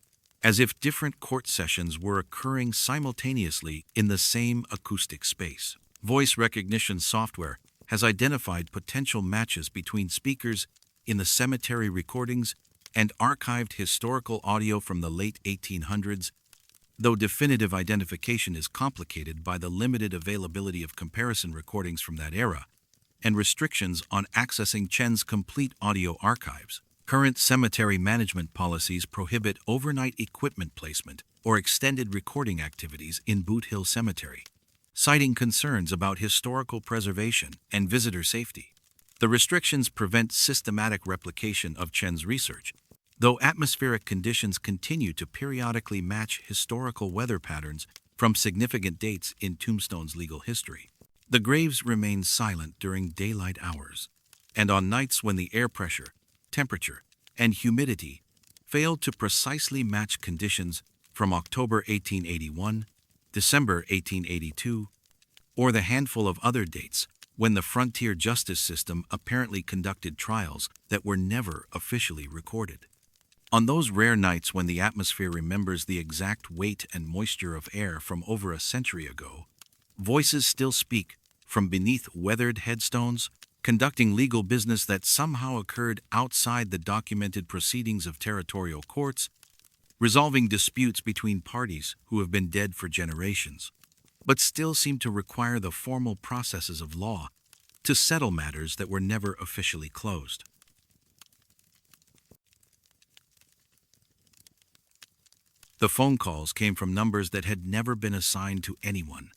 as if different court sessions were occurring simultaneously in the same acoustic space. Voice recognition software has identified potential matches between speakers in the cemetery recordings and archived historical audio from the late 1800s, though definitive identification is complicated by the limited availability of comparison recordings from that era and restrictions on accessing Chen's complete audio archives. Current cemetery management policies prohibit overnight equipment placement or extended recording activities in Boot Hill Cemetery, citing concerns about historical preservation and visitor safety. The restrictions prevent systematic replication of Chen's research, though atmospheric conditions continue to periodically match historical weather patterns from significant dates in Tombstone's legal history. The graves remain silent during daylight hours, and on nights when the air pressure, temperature, and humidity failed to precisely match conditions from October 1881, December 1882, or the handful of other dates when the frontier justice system apparently conducted trials that were never officially recorded. On those rare nights when the atmosphere remembers the exact weight and moisture of air from over a century ago, voices still speak from beneath weathered headstones, conducting legal business that somehow occurred outside the documented proceedings of territorial courts, resolving disputes between parties who have been dead for generations, but still seem to require the formal processes of law to settle matters that were never officially closed. The phone calls came from numbers that had never been assigned to anyone,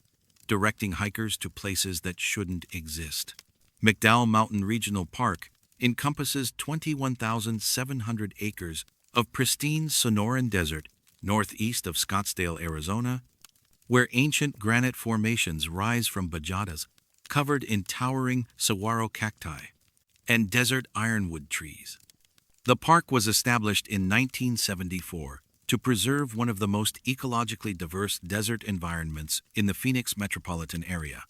directing hikers to places that shouldn't exist. McDowell Mountain Regional Park encompasses 21,700 acres of pristine Sonoran Desert northeast of Scottsdale, Arizona, where ancient granite formations rise from bajadas covered in towering saguaro cacti and desert ironwood trees. The park was established in 1974 to preserve one of the most ecologically diverse desert environments in the Phoenix metropolitan area,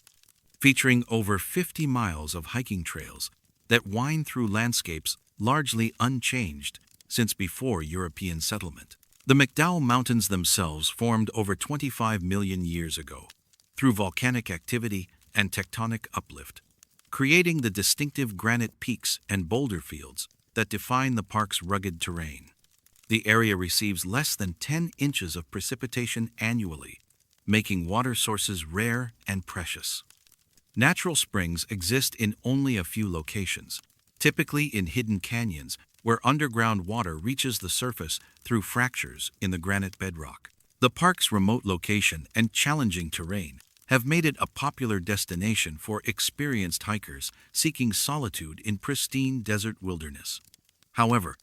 featuring over 50 miles of hiking trails that wind through landscapes largely unchanged since before European settlement. The McDowell Mountains themselves formed over 25 million years ago through volcanic activity and tectonic uplift, creating the distinctive granite peaks and boulder fields that define the park's rugged terrain. The area receives less than 10 inches of precipitation annually, making water sources rare and precious. Natural springs exist in only a few locations, typically in hidden canyons where underground water reaches the surface through fractures in the granite bedrock. The park's remote location and challenging terrain have made it a popular destination for experienced hikers seeking solitude in pristine desert wilderness. However,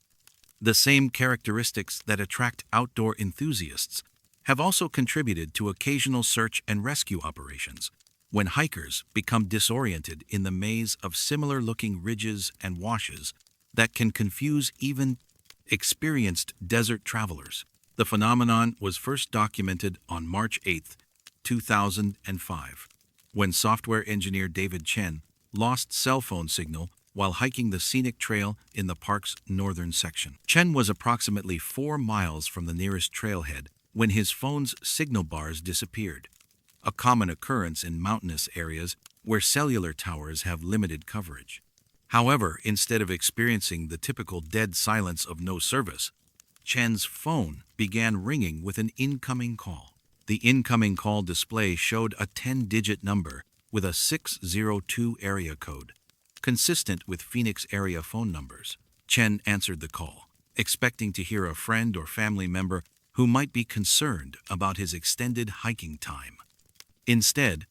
the same characteristics that attract outdoor enthusiasts have also contributed to occasional search and rescue operations when hikers become disoriented in the maze of similar-looking ridges and washes that can confuse even experienced desert travelers. The phenomenon was first documented on March 8, 2005, when software engineer David Chen lost cell phone signal while hiking the scenic trail in the park's northern section. Chen was approximately 4 miles from the nearest trailhead when his phone's signal bars disappeared. a common occurrence in mountainous areas where cellular towers have limited coverage. However, instead of experiencing the typical dead silence of no service, Chen's phone began ringing with an incoming call. The incoming call display showed a 10-digit number with a 602 area code, consistent with Phoenix area phone numbers. Chen answered the call, expecting to hear a friend or family member who might be concerned about his extended hiking time. Instead,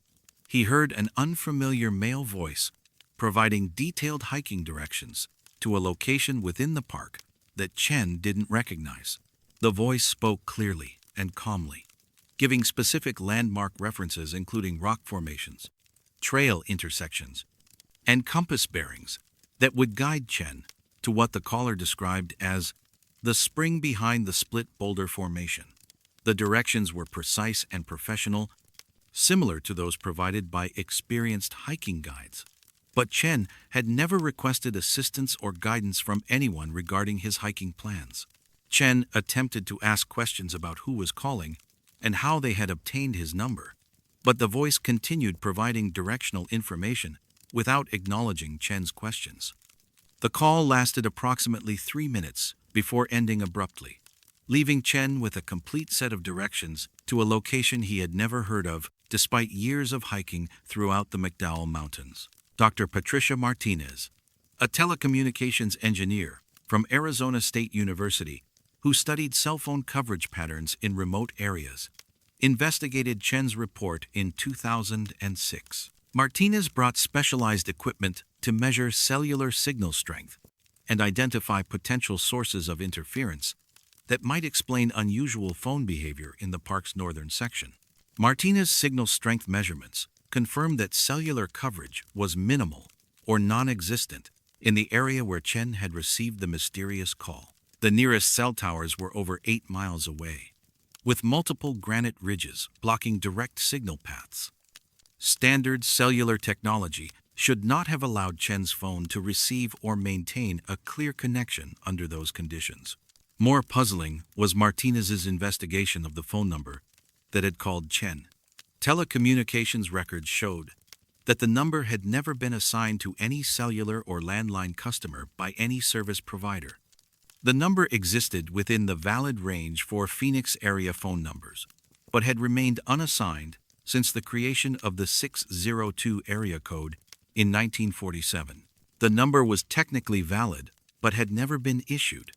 he heard an unfamiliar male voice providing detailed hiking directions to a location within the park that Chen didn't recognize. The voice spoke clearly and calmly, giving specific landmark references including rock formations, trail intersections, and compass bearings that would guide Chen to what the caller described as the spring behind the Split Boulder Formation. The directions were precise and professional, similar to those provided by experienced hiking guides. But Chen had never requested assistance or guidance from anyone regarding his hiking plans. Chen attempted to ask questions about who was calling and how they had obtained his number, but the voice continued providing directional information without acknowledging Chen's questions. The call lasted approximately 3 minutes before ending abruptly, leaving Chen with a complete set of directions to a location he had never heard of despite years of hiking throughout the McDowell Mountains. Dr. Patricia Martinez, a telecommunications engineer from Arizona State University who studied cell phone coverage patterns in remote areas, investigated Chen's report in 2006. Martinez brought specialized equipment to measure cellular signal strength and identify potential sources of interference that might explain unusual phone behavior in the park's northern section. Martinez's signal strength measurements confirmed that cellular coverage was minimal or non-existent in the area where Chen had received the mysterious call. The nearest cell towers were over 8 miles away, with multiple granite ridges blocking direct signal paths. Standard cellular technology should not have allowed Chen's phone to receive or maintain a clear connection under those conditions. More puzzling was Martinez's investigation of the phone number that had called Chen. Telecommunications records showed that the number had never been assigned to any cellular or landline customer by any service provider. The number existed within the valid range for Phoenix area phone numbers, but had remained unassigned since the creation of the 602 area code in 1947. The number was technically valid, but had never been issued,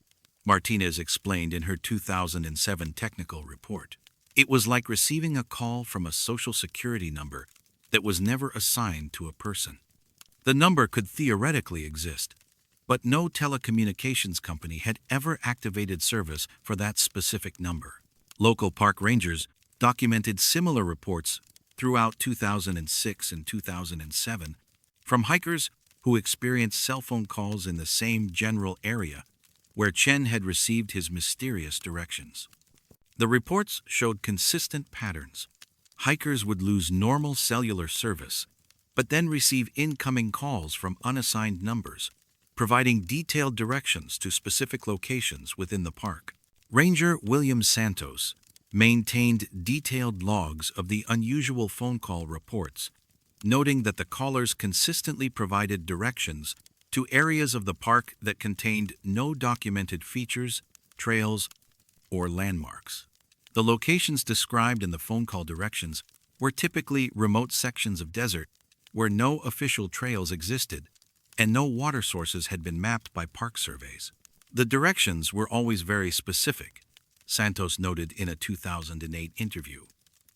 Martinez explained in her 2007 technical report. It was like receiving a call from a social security number that was never assigned to a person. The number could theoretically exist, but no telecommunications company had ever activated service for that specific number. Local park rangers documented similar reports throughout 2006 and 2007 from hikers who experienced cell phone calls in the same general area where Chen had received his mysterious directions. The reports showed consistent patterns. Hikers would lose normal cellular service, but then receive incoming calls from unassigned numbers, providing detailed directions to specific locations within the park. Ranger William Santos maintained detailed logs of the unusual phone call reports, noting that the callers consistently provided directions to areas of the park that contained no documented features, trails, or landmarks. The locations described in the phone call directions were typically remote sections of desert where no official trails existed and no water sources had been mapped by park surveys. The directions were always very specific, Santos noted in a 2008 interview.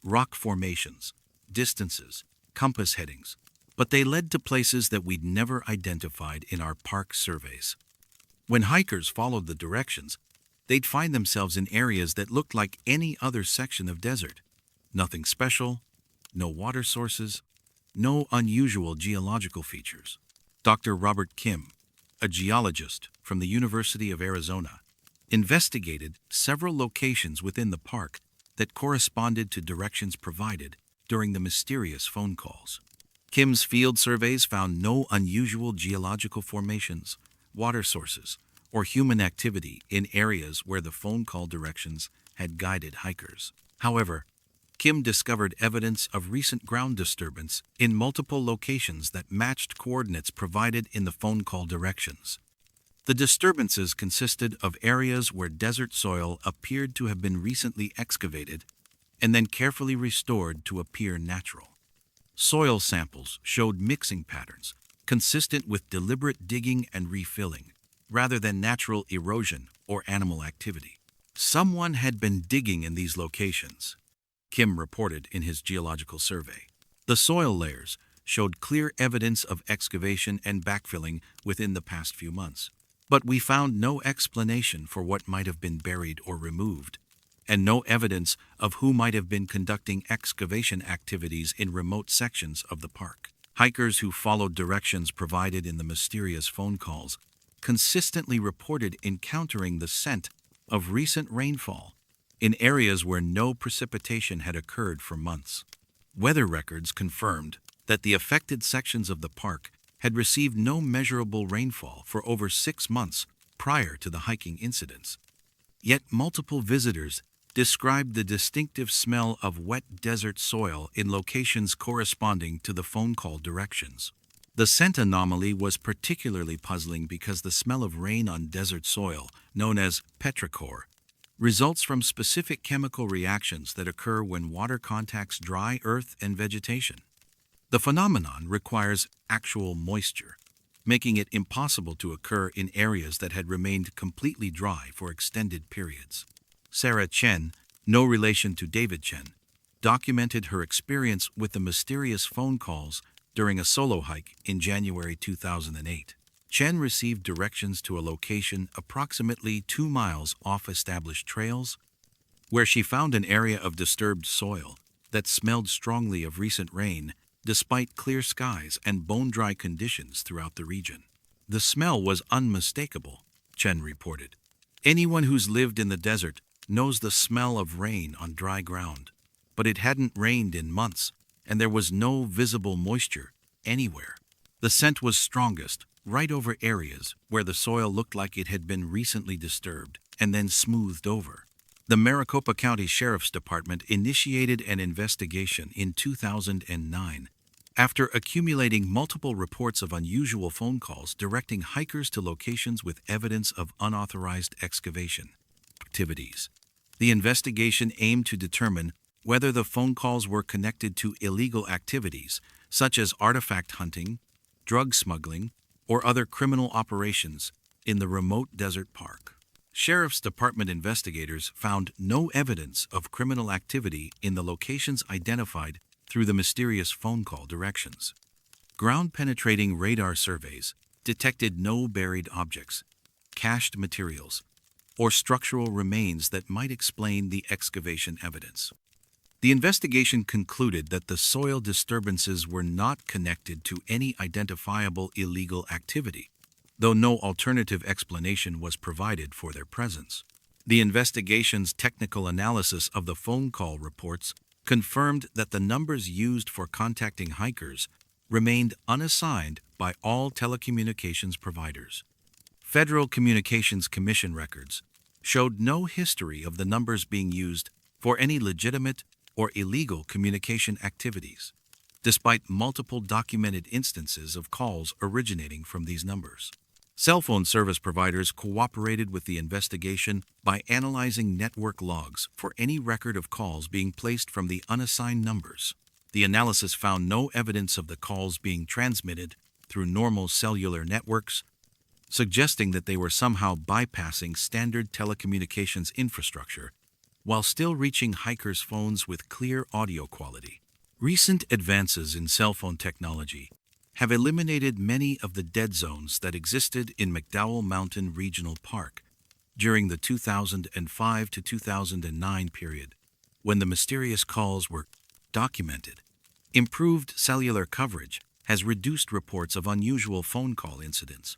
Rock formations, distances, compass headings, but they led to places that we'd never identified in our park surveys. When hikers followed the directions, they'd find themselves in areas that looked like any other section of desert. Nothing special, no water sources, no unusual geological features. Dr. Robert Kim, a geologist from the University of Arizona, investigated several locations within the park that corresponded to directions provided during the mysterious phone calls. Kim's field surveys found no unusual geological formations, water sources, or human activity in areas where the phone call directions had guided hikers. However, Kim discovered evidence of recent ground disturbance in multiple locations that matched coordinates provided in the phone call directions. The disturbances consisted of areas where desert soil appeared to have been recently excavated and then carefully restored to appear natural. Soil samples showed mixing patterns consistent with deliberate digging and refilling, rather than natural erosion or animal activity. Someone had been digging in these locations, Kim reported in his geological survey. The soil layers showed clear evidence of excavation and backfilling within the past few months. But we found no explanation for what might have been buried or removed, and no evidence of who might have been conducting excavation activities in remote sections of the park. Hikers who followed directions provided in the mysterious phone calls consistently reported encountering the scent of recent rainfall in areas where no precipitation had occurred for months. Weather records confirmed that the affected sections of the park had received no measurable rainfall for over 6 months prior to the hiking incidents. Yet multiple visitors described the distinctive smell of wet desert soil in locations corresponding to the phone call directions. The scent anomaly was particularly puzzling because the smell of rain on desert soil, known as petrichor, results from specific chemical reactions that occur when water contacts dry earth and vegetation. The phenomenon requires actual moisture, making it impossible to occur in areas that had remained completely dry for extended periods. Sarah Chen, no relation to David Chen, documented her experience with the mysterious phone calls during a solo hike in January 2008. Chen received directions to a location approximately 2 miles off established trails, where she found an area of disturbed soil that smelled strongly of recent rain despite clear skies and bone-dry conditions throughout the region. The smell was unmistakable, Chen reported. Anyone who's lived in the desert knows the smell of rain on dry ground, but it hadn't rained in months, and there was no visible moisture anywhere. The scent was strongest right over areas where the soil looked like it had been recently disturbed and then smoothed over. The Maricopa County Sheriff's Department initiated an investigation in 2009 after accumulating multiple reports of unusual phone calls directing hikers to locations with evidence of unauthorized excavation activities. The investigation aimed to determine whether the phone calls were connected to illegal activities such as artifact hunting, drug smuggling, or other criminal operations in the remote desert park. Sheriff's Department investigators found no evidence of criminal activity in the locations identified through the mysterious phone call directions. Ground-penetrating radar surveys detected no buried objects, cached materials, or structural remains that might explain the excavation evidence. The investigation concluded that the soil disturbances were not connected to any identifiable illegal activity, though no alternative explanation was provided for their presence. The investigation's technical analysis of the phone call reports confirmed that the numbers used for contacting hikers remained unassigned by all telecommunications providers. Federal Communications Commission records showed no history of the numbers being used for any legitimate or illegal communication activities, despite multiple documented instances of calls originating from these numbers. Cell phone service providers cooperated with the investigation by analyzing network logs for any record of calls being placed from the unassigned numbers. The analysis found no evidence of the calls being transmitted through normal cellular networks, suggesting that they were somehow bypassing standard telecommunications infrastructure while still reaching hikers' phones with clear audio quality. Recent advances in cell phone technology have eliminated many of the dead zones that existed in McDowell Mountain Regional Park during the 2005 to 2009 period, when the mysterious calls were documented. Improved cellular coverage has reduced reports of unusual phone call incidents.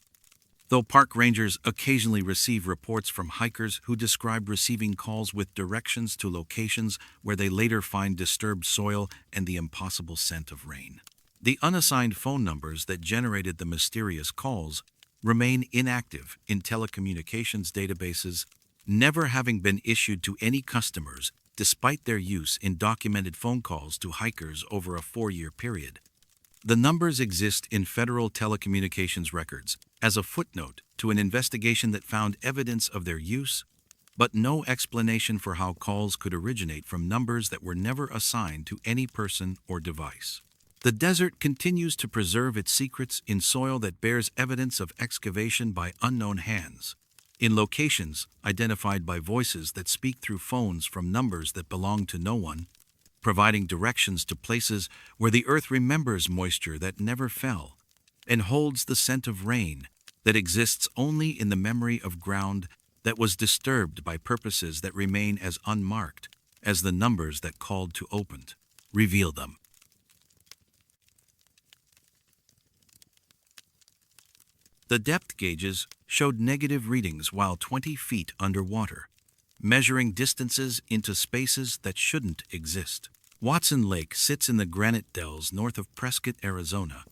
Though park rangers occasionally receive reports from hikers who describe receiving calls with directions to locations where they later find disturbed soil and the impossible scent of rain. The unassigned phone numbers that generated the mysterious calls remain inactive in telecommunications databases, never having been issued to any customers despite their use in documented phone calls to hikers over a 4-year period. The numbers exist in federal telecommunications records as a footnote to an investigation that found evidence of their use, but no explanation for how calls could originate from numbers that were never assigned to any person or device. The desert continues to preserve its secrets in soil that bears evidence of excavation by unknown hands, in locations identified by voices that speak through phones from numbers that belong to no one, providing directions to places where the earth remembers moisture that never fell and holds the scent of rain that exists only in the memory of ground that was disturbed by purposes that remain as unmarked as the numbers that called to opened. Reveal them. The depth gauges showed negative readings while 20 feet underwater, measuring distances into spaces that shouldn't exist. Watson Lake sits in the Granite Dells north of Prescott, Arizona.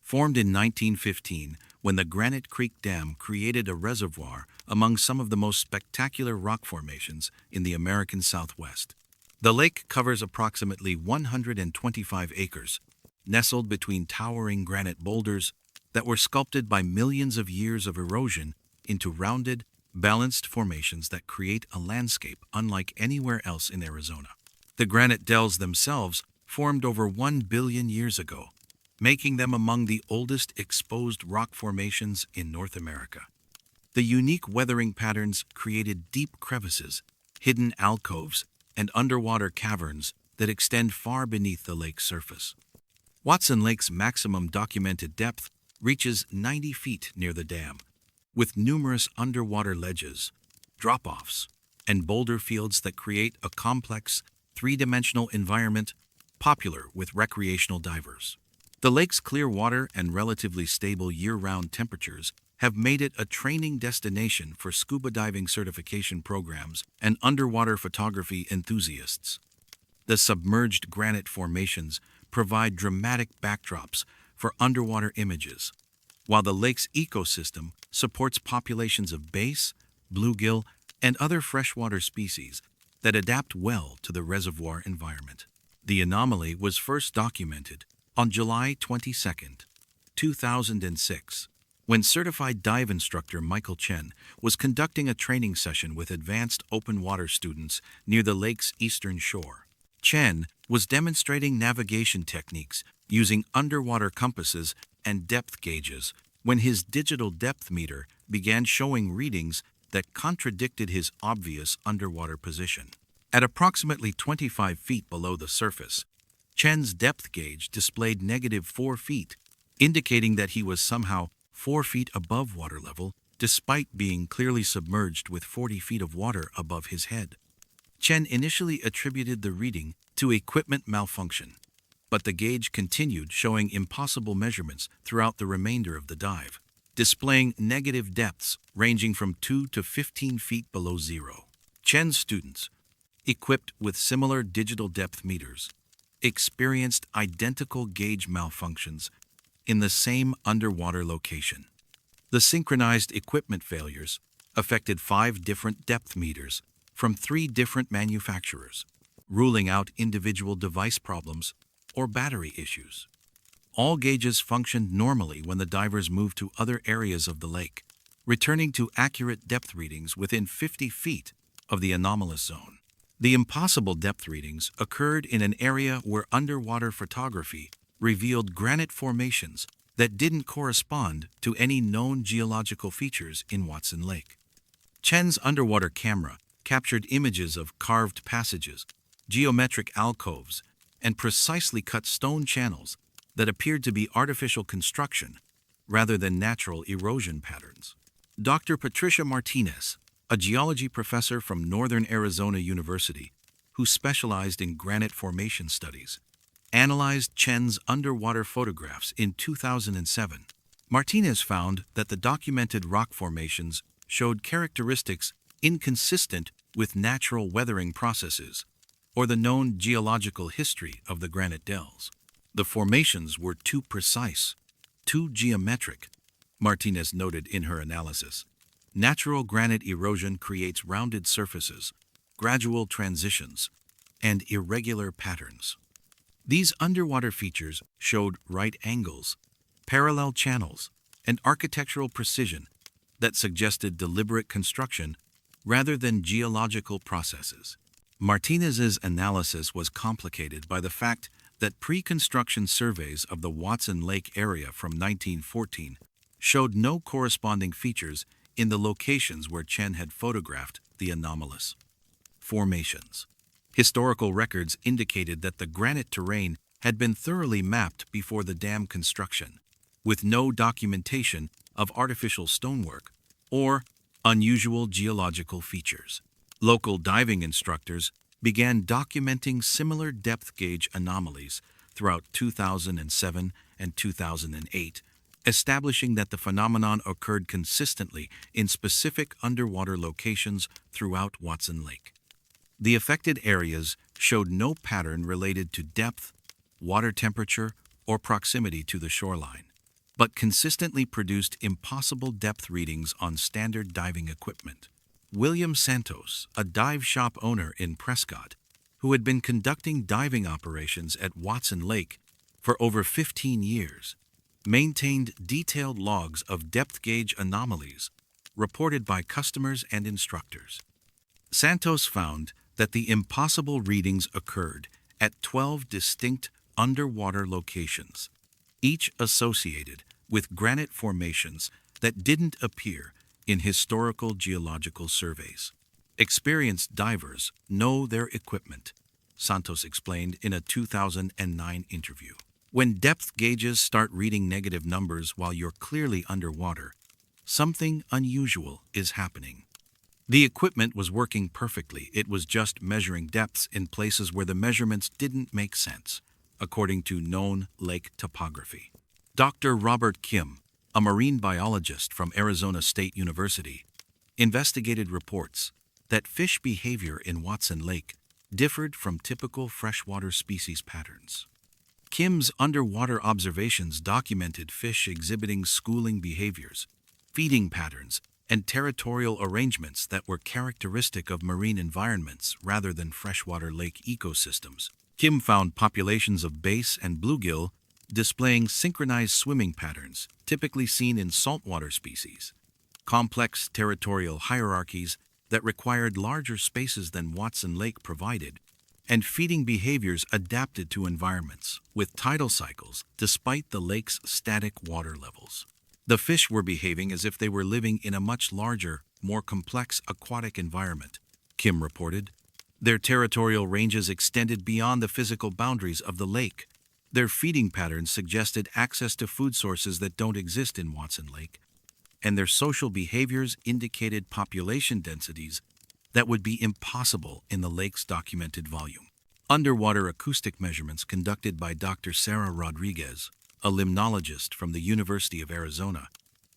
Formed in 1915 when the Granite Creek Dam created a reservoir among some of the most spectacular rock formations in the American Southwest. The lake covers approximately 125 acres, nestled between towering granite boulders that were sculpted by millions of years of erosion into rounded, balanced formations that create a landscape unlike anywhere else in Arizona. The granite dells themselves formed over 1 billion years ago, making them among the oldest exposed rock formations in North America. The unique weathering patterns created deep crevices, hidden alcoves, and underwater caverns that extend far beneath the lake's surface. Watson Lake's maximum documented depth reaches 90 feet near the dam, with numerous underwater ledges, drop-offs, and boulder fields that create a complex, three-dimensional environment popular with recreational divers. The lake's clear water and relatively stable year-round temperatures have made it a training destination for scuba diving certification programs and underwater photography enthusiasts. The submerged granite formations provide dramatic backdrops for underwater images, while the lake's ecosystem supports populations of bass, bluegill, and other freshwater species that adapt well to the reservoir environment. The anomaly was first documented on July 22, 2006, when certified dive instructor Michael Chen was conducting a training session with advanced open water students near the lake's eastern shore. Chen was demonstrating navigation techniques using underwater compasses and depth gauges when his digital depth meter began showing readings that contradicted his obvious underwater position. At approximately 25 feet below the surface, Chen's depth gauge displayed -4 feet, indicating that he was somehow 4 feet above water level despite being clearly submerged with 40 feet of water above his head. Chen initially attributed the reading to equipment malfunction, but the gauge continued showing impossible measurements throughout the remainder of the dive, displaying negative depths ranging from 2 to 15 feet below zero. Chen's students, equipped with similar digital depth meters, experienced identical gauge malfunctions in the same underwater location. The synchronized equipment failures affected 5 different depth meters from 3 different manufacturers, ruling out individual device problems or battery issues. All gauges functioned normally when the divers moved to other areas of the lake, returning to accurate depth readings within 50 feet of the anomalous zone. The impossible depth readings occurred in an area where underwater photography revealed granite formations that didn't correspond to any known geological features in Watson Lake. Chen's underwater camera captured images of carved passages, geometric alcoves, and precisely cut stone channels that appeared to be artificial construction rather than natural erosion patterns. Dr. Patricia Martinez, a geology professor from Northern Arizona University who specialized in granite formation studies, analyzed Chen's underwater photographs in 2007. Martinez found that the documented rock formations showed characteristics inconsistent with natural weathering processes or the known geological history of the granite dells. The formations were too precise, too geometric, Martinez noted in her analysis. Natural granite erosion creates rounded surfaces, gradual transitions, and irregular patterns. These underwater features showed right angles, parallel channels, and architectural precision that suggested deliberate construction rather than geological processes. Martinez's analysis was complicated by the fact that pre-construction surveys of the Watson Lake area from 1914 showed no corresponding features in the locations where Chen had photographed the anomalous formations. Historical records indicated that the granite terrain had been thoroughly mapped before the dam construction, with no documentation of artificial stonework or unusual geological features. Local diving instructors began documenting similar depth gauge anomalies throughout 2007 and 2008, establishing that the phenomenon occurred consistently in specific underwater locations throughout Watson Lake. The affected areas showed no pattern related to depth, water temperature, or proximity to the shoreline, but consistently produced impossible depth readings on standard diving equipment. William Santos, a dive shop owner in Prescott, who had been conducting diving operations at Watson Lake for over 15 years, maintained detailed logs of depth gauge anomalies reported by customers and instructors. Santos found that the impossible readings occurred at 12 distinct underwater locations, each associated with granite formations that didn't appear in historical geological surveys. Experienced divers know their equipment, Santos explained in a 2009 interview. When depth gauges start reading negative numbers while you're clearly underwater, something unusual is happening. The equipment was working perfectly, it was just measuring depths in places where the measurements didn't make sense, according to known lake topography. Dr. Robert Kim, a marine biologist from Arizona State University, investigated reports that fish behavior in Watson Lake differed from typical freshwater species patterns. Kim's underwater observations documented fish exhibiting schooling behaviors, feeding patterns, and territorial arrangements that were characteristic of marine environments rather than freshwater lake ecosystems. Kim found populations of bass and bluegill displaying synchronized swimming patterns typically seen in saltwater species, complex territorial hierarchies that required larger spaces than Watson Lake provided, and feeding behaviors adapted to environments with tidal cycles despite the lake's static water levels. The fish were behaving as if they were living in a much larger, more complex aquatic environment, Kim reported. Their territorial ranges extended beyond the physical boundaries of the lake. Their feeding patterns suggested access to food sources that don't exist in Watson Lake, and their social behaviors indicated population densities that would be impossible in the lake's documented volume. Underwater acoustic measurements conducted by Dr. Sarah Rodriguez, a limnologist from the University of Arizona,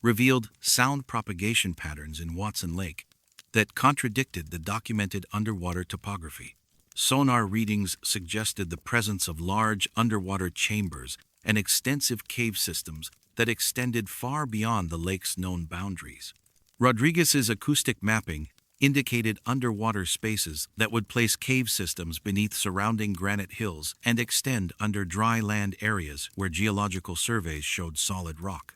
revealed sound propagation patterns in Watson Lake that contradicted the documented underwater topography. Sonar readings suggested the presence of large underwater chambers and extensive cave systems that extended far beyond the lake's known boundaries. Rodriguez's acoustic mapping indicated underwater spaces that would place cave systems beneath surrounding granite hills and extend under dry land areas where geological surveys showed solid rock.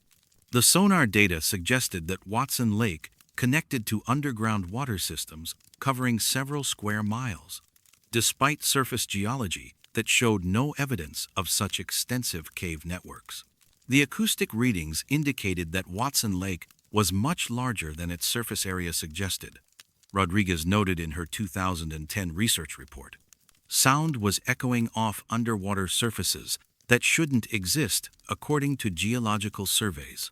The sonar data suggested that Watson Lake connected to underground water systems covering several square miles, despite surface geology that showed no evidence of such extensive cave networks. The acoustic readings indicated that Watson Lake was much larger than its surface area suggested, Rodriguez noted in her 2010 research report. Sound was echoing off underwater surfaces that shouldn't exist according to geological surveys,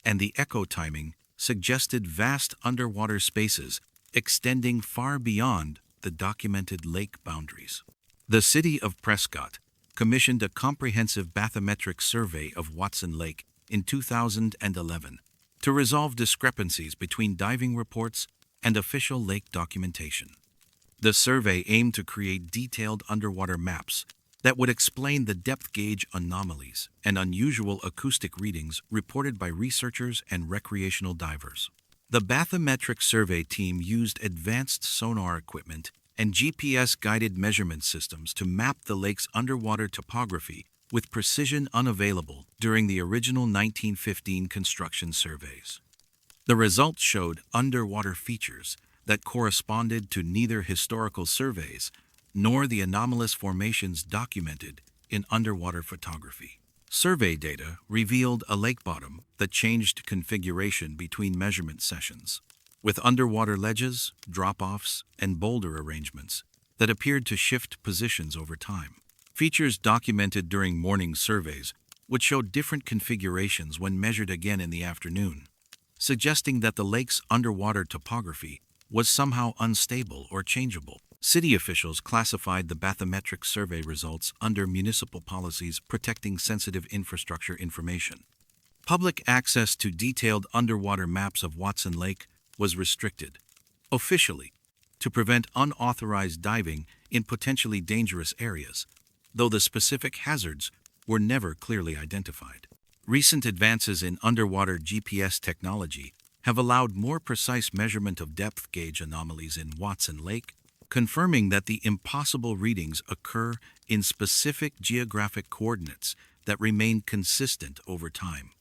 and the echo timing suggested vast underwater spaces extending far beyond the documented lake boundaries. The city of Prescott commissioned a comprehensive bathymetric survey of Watson Lake in 2011 to resolve discrepancies between diving reports and official lake documentation. The survey aimed to create detailed underwater maps that would explain the depth gauge anomalies and unusual acoustic readings reported by researchers and recreational divers. The bathymetric survey team used advanced sonar equipment and GPS-guided measurement systems to map the lake's underwater topography with precision unavailable during the original 1915 construction surveys. The results showed underwater features that corresponded to neither historical surveys nor the anomalous formations documented in underwater photography. Survey data revealed a lake bottom that changed configuration between measurement sessions, with underwater ledges, drop-offs, and boulder arrangements that appeared to shift positions over time. Features documented during morning surveys would show different configurations when measured again in the afternoon, suggesting that the lake's underwater topography was somehow unstable or changeable. City officials classified the bathymetric survey results under municipal policies protecting sensitive infrastructure information. Public access to detailed underwater maps of Watson Lake was restricted, officially, to prevent unauthorized diving in potentially dangerous areas, though the specific hazards were never clearly identified. Recent advances in underwater GPS technology have allowed more precise measurement of depth gauge anomalies in Watson Lake, confirming that the impossible readings occur in specific geographic coordinates that remain consistent over time.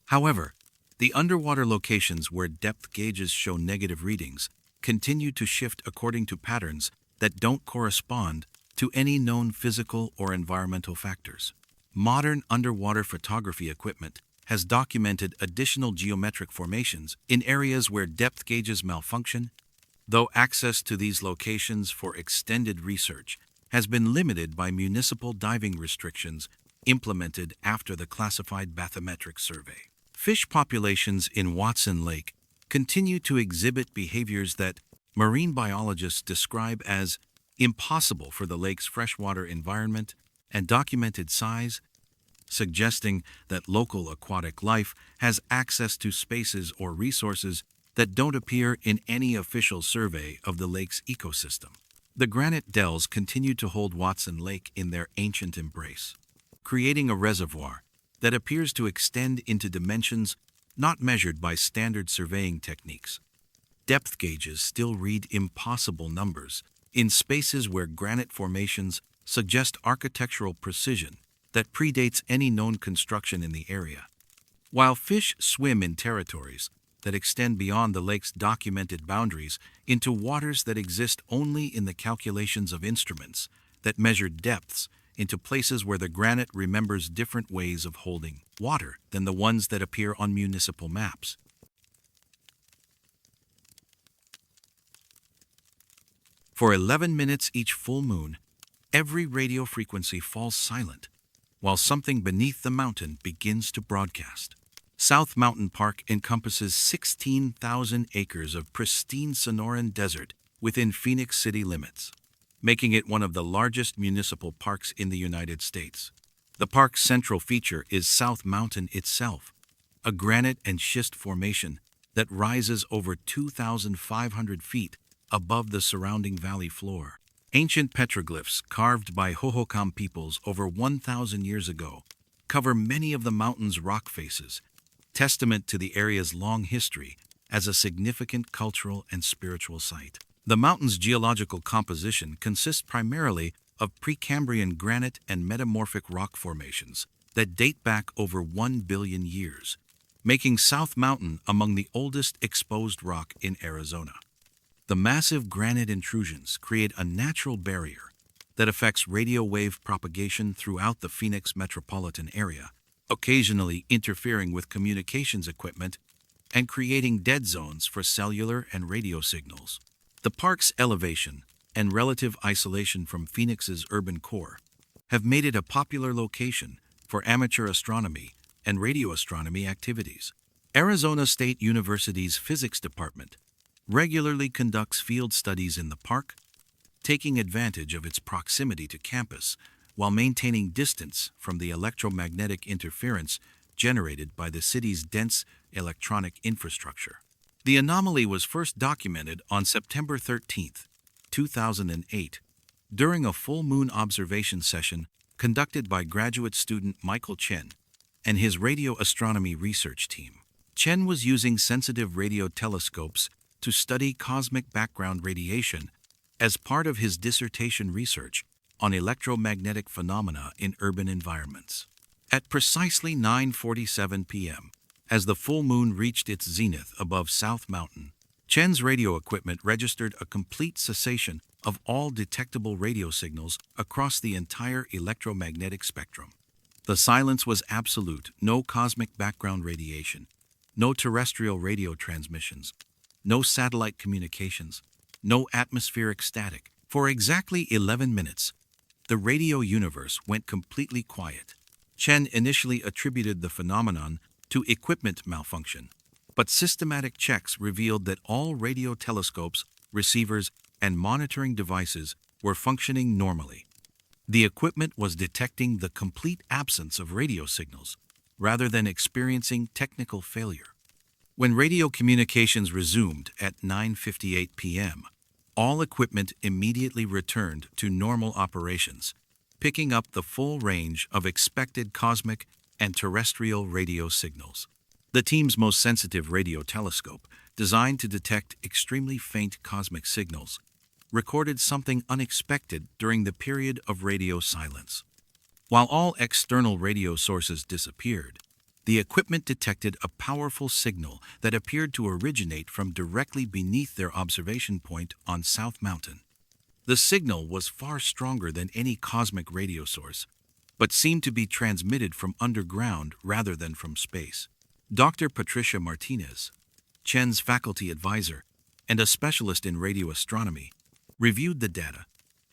However, the underwater locations where depth gauges show negative readings continue to shift according to patterns that don't correspond to any known physical or environmental factors. Modern underwater photography equipment has documented additional geometric formations in areas where depth gauges malfunction, though access to these locations for extended research has been limited by municipal diving restrictions implemented after the classified bathymetric survey. Fish populations in Watson Lake continue to exhibit behaviors that marine biologists describe as impossible for the lake's freshwater environment and documented size, suggesting that local aquatic life has access to spaces or resources that don't appear in any official survey of the lake's ecosystem. The granite dells continue to hold Watson Lake in their ancient embrace, creating a reservoir that appears to extend into dimensions not measured by standard surveying techniques. Depth gauges still read impossible numbers in spaces where granite formations suggest architectural precision that predates any known construction in the area. While fish swim in territories that extend beyond the lake's documented boundaries into waters that exist only in the calculations of instruments that measure depths into places where the granite remembers different ways of holding water than the ones that appear on municipal maps. For 11 minutes each full moon, every radio frequency falls silent, while something beneath the mountain begins to broadcast. South Mountain Park encompasses 16,000 acres of pristine Sonoran desert within Phoenix city limits, making it one of the largest municipal parks in the United States. The park's central feature is South Mountain itself, a granite and schist formation that rises over 2,500 feet above the surrounding valley floor. Ancient petroglyphs carved by Hohokam peoples over 1,000 years ago cover many of the mountain's rock faces, testament to the area's long history as a significant cultural and spiritual site. The mountain's geological composition consists primarily of Precambrian granite and metamorphic rock formations that date back over 1 billion years, making South Mountain among the oldest exposed rock in Arizona. The massive granite intrusions create a natural barrier that affects radio wave propagation throughout the Phoenix metropolitan area, occasionally interfering with communications equipment and creating dead zones for cellular and radio signals. The park's elevation and relative isolation from Phoenix's urban core have made it a popular location for amateur astronomy and radio astronomy activities. Arizona State University's physics department regularly conducts field studies in the park, taking advantage of its proximity to campus while maintaining distance from the electromagnetic interference generated by the city's dense electronic infrastructure. The anomaly was first documented on September 13, 2008, during a full moon observation session conducted by graduate student Michael Chen and his radio astronomy research team. Chen was using sensitive radio telescopes to study cosmic background radiation as part of his dissertation research on electromagnetic phenomena in urban environments. At precisely 9:47 p.m., as the full moon reached its zenith above South Mountain, Chen's radio equipment registered a complete cessation of all detectable radio signals across the entire electromagnetic spectrum. The silence was absolute, no cosmic background radiation, no terrestrial radio transmissions, no satellite communications, no atmospheric static. For exactly 11 minutes, the radio universe went completely quiet. Chen initially attributed the phenomenon to equipment malfunction, but systematic checks revealed that all radio telescopes, receivers, and monitoring devices were functioning normally. The equipment was detecting the complete absence of radio signals, rather than experiencing technical failure. When radio communications resumed at 9:58 p.m., all equipment immediately returned to normal operations, picking up the full range of expected cosmic and terrestrial radio signals. The team's most sensitive radio telescope, designed to detect extremely faint cosmic signals, recorded something unexpected during the period of radio silence. While all external radio sources disappeared, the equipment detected a powerful signal that appeared to originate from directly beneath their observation point on South Mountain. The signal was far stronger than any cosmic radio source, but seemed to be transmitted from underground rather than from space. Dr. Patricia Martinez, Chen's faculty advisor and a specialist in radio astronomy, reviewed the data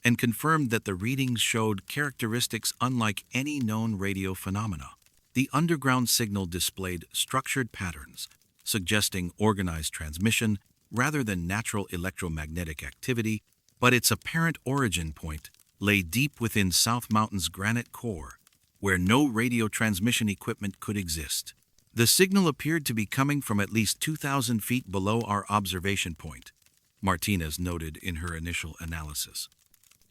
and confirmed that the readings showed characteristics unlike any known radio phenomena. The underground signal displayed structured patterns, suggesting organized transmission rather than natural electromagnetic activity, but its apparent origin point lay deep within South Mountain's granite core, where no radio transmission equipment could exist. The signal appeared to be coming from at least 2,000 feet below our observation point, Martinez noted in her initial analysis.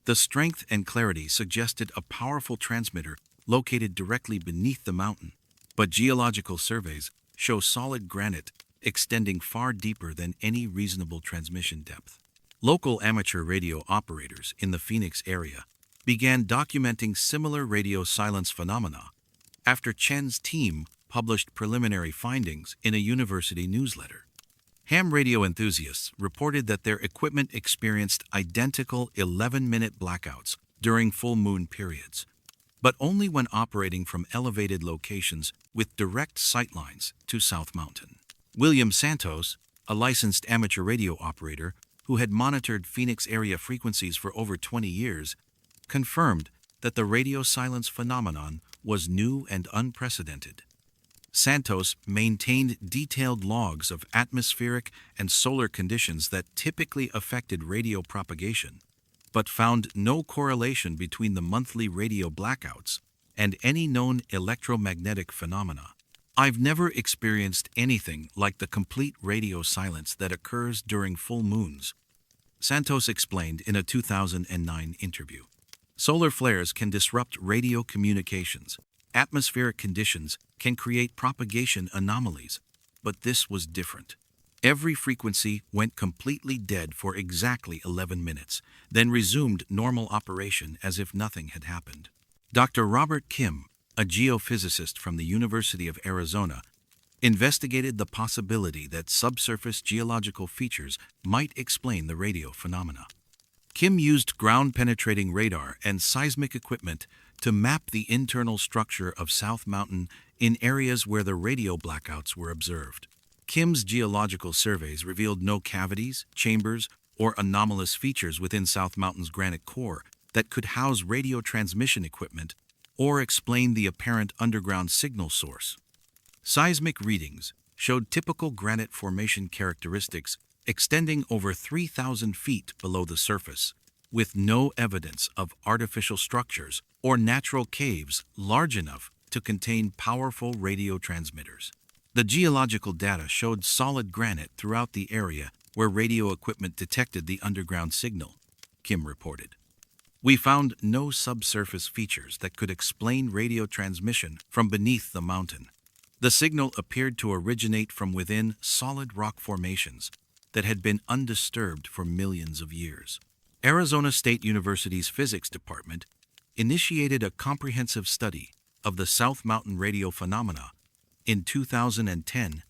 The strength and clarity suggested a powerful transmitter located directly beneath the mountain, but geological surveys show solid granite extending far deeper than any reasonable transmission depth. Local amateur radio operators in the Phoenix area began documenting similar radio silence phenomena after Chen's team published preliminary findings in a university newsletter. Ham radio enthusiasts reported that their equipment experienced identical 11-minute blackouts during full moon periods, but only when operating from elevated locations with direct sightlines to South Mountain. William Santos, a licensed amateur radio operator who had monitored Phoenix area frequencies for over 20 years, confirmed that the radio silence phenomenon was new and unprecedented. Santos maintained detailed logs of atmospheric and solar conditions that typically affected radio propagation, but found no correlation between the monthly radio blackouts and any known electromagnetic phenomena. "I've never experienced anything like the complete radio silence that occurs during full moons," Santos explained in a 2009 interview. Solar flares can disrupt radio communications. Atmospheric conditions can create propagation anomalies, but this was different. Every frequency went completely dead for exactly 11 minutes, then resumed normal operation as if nothing had happened. Dr. Robert Kim, a geophysicist from the University of Arizona, investigated the possibility that subsurface geological features might explain the radio phenomena. Kim used ground-penetrating radar and seismic equipment to map the internal structure of South Mountain in areas where the radio blackouts were observed. Kim's geological surveys revealed no cavities, chambers, or anomalous features within South Mountain's granite core that could house radio transmission equipment or explain the apparent underground signal source. Seismic readings showed typical granite formation characteristics extending over 3,000 feet below the surface, with no evidence of artificial structures or natural caves large enough to contain powerful radio transmitters. The geological data showed solid granite throughout the area where radio equipment detected the underground signal, Kim reported. "We found no subsurface features that could explain radio transmission from beneath the mountain. The signal appeared to originate from within solid rock formations that had been undisturbed for millions of years." Arizona State University's physics department initiated a comprehensive study of the South Mountain radio phenomena in 2010,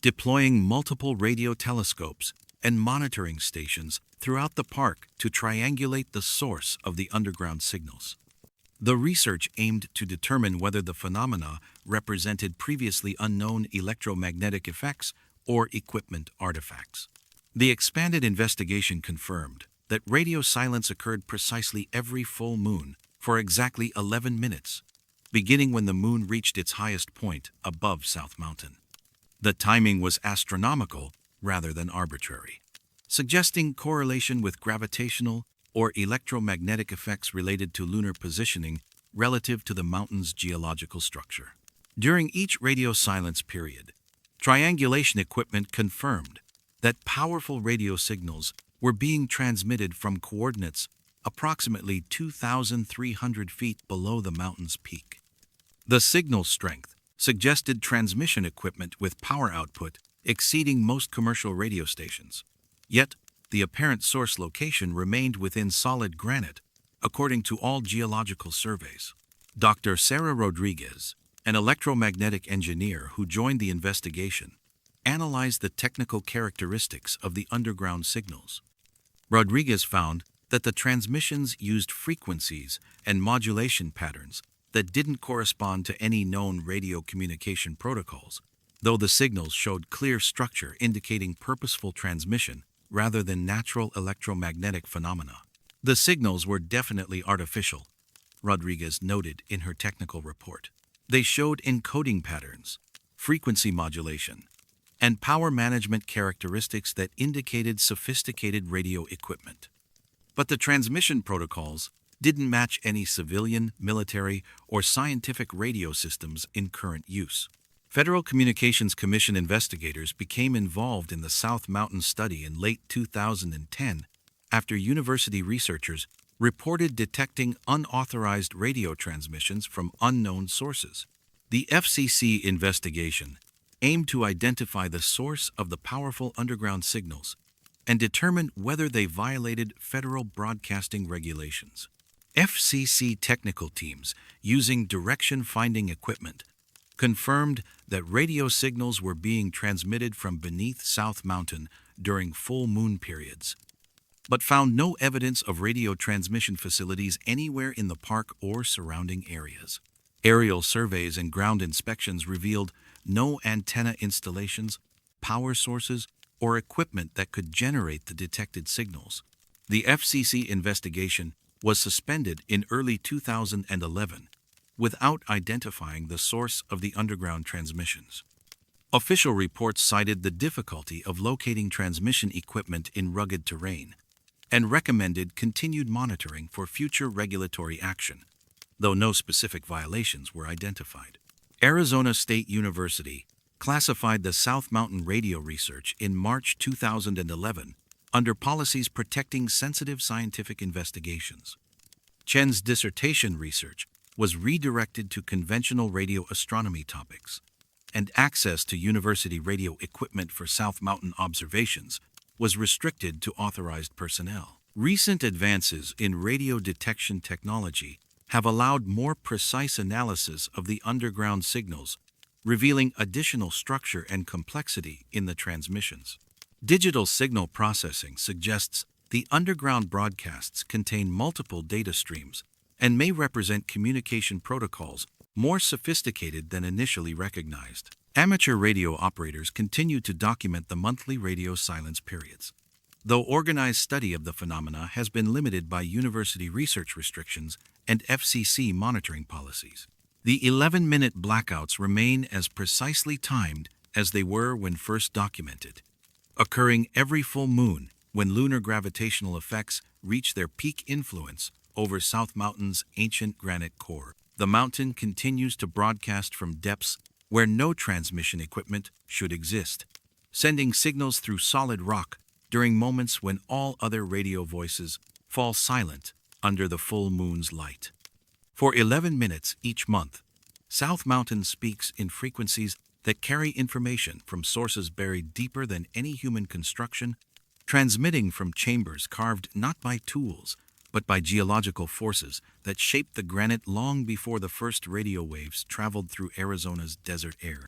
deploying multiple radio telescopes and monitoring stations throughout the park to triangulate the source of the underground signals. The research aimed to determine whether the phenomena represented previously unknown electromagnetic effects or equipment artifacts. The expanded investigation confirmed that radio silence occurred precisely every full moon for exactly 11 minutes, beginning when the moon reached its highest point above South Mountain. The timing was astronomical rather than arbitrary, suggesting correlation with gravitational or electromagnetic effects related to lunar positioning relative to the mountain's geological structure. During each radio silence period, triangulation equipment confirmed that powerful radio signals were being transmitted from coordinates approximately 2,300 feet below the mountain's peak. The signal strength suggested transmission equipment with power output exceeding most commercial radio stations. Yet, the apparent source location remained within solid granite, according to all geological surveys. Dr. Sarah Rodriguez, an electromagnetic engineer who joined the investigation, analyzed the technical characteristics of the underground signals. Rodriguez found that the transmissions used frequencies and modulation patterns that didn't correspond to any known radio communication protocols, though the signals showed clear structure indicating purposeful transmission rather than natural electromagnetic phenomena. The signals were definitely artificial, Rodriguez noted in her technical report. They showed encoding patterns, frequency modulation, and power management characteristics that indicated sophisticated radio equipment. But the transmission protocols didn't match any civilian, military, or scientific radio systems in current use. Federal Communications Commission investigators became involved in the South Mountain study in late 2010 after university researchers reported detecting unauthorized radio transmissions from unknown sources. The FCC investigation aimed to identify the source of the powerful underground signals and determine whether they violated federal broadcasting regulations. FCC technical teams, using direction-finding equipment, confirmed that radio signals were being transmitted from beneath South Mountain during full moon periods, but found no evidence of radio transmission facilities anywhere in the park or surrounding areas. Aerial surveys and ground inspections revealed no antenna installations, power sources, or equipment that could generate the detected signals. The FCC investigation was suspended in early 2011 without identifying the source of the underground transmissions. Official reports cited the difficulty of locating transmission equipment in rugged terrain and recommended continued monitoring for future regulatory action, though no specific violations were identified. Arizona State University classified the South Mountain radio research in March 2011 under policies protecting sensitive scientific investigations. Chen's dissertation research was redirected to conventional radio astronomy topics, and access to university radio equipment for South Mountain observations was restricted to authorized personnel. Recent advances in radio detection technology have allowed more precise analysis of the underground signals, revealing additional structure and complexity in the transmissions. Digital signal processing suggests the underground broadcasts contain multiple data streams and may represent communication protocols more sophisticated than initially recognized. Amateur radio operators continue to document the monthly radio silence periods, though organized study of the phenomena has been limited by university research restrictions and FCC monitoring policies. The 11-minute blackouts remain as precisely timed as they were when first documented, occurring every full moon when lunar gravitational effects reach their peak influence over South Mountain's ancient granite core. The mountain continues to broadcast from depths where no transmission equipment should exist, sending signals through solid rock during moments when all other radio voices fall silent under the full moon's light. For 11 minutes each month, South Mountain speaks in frequencies that carry information from sources buried deeper than any human construction transmitting from chambers carved not by tools, but by geological forces that shaped the granite long before the first radio waves traveled through Arizona's desert air.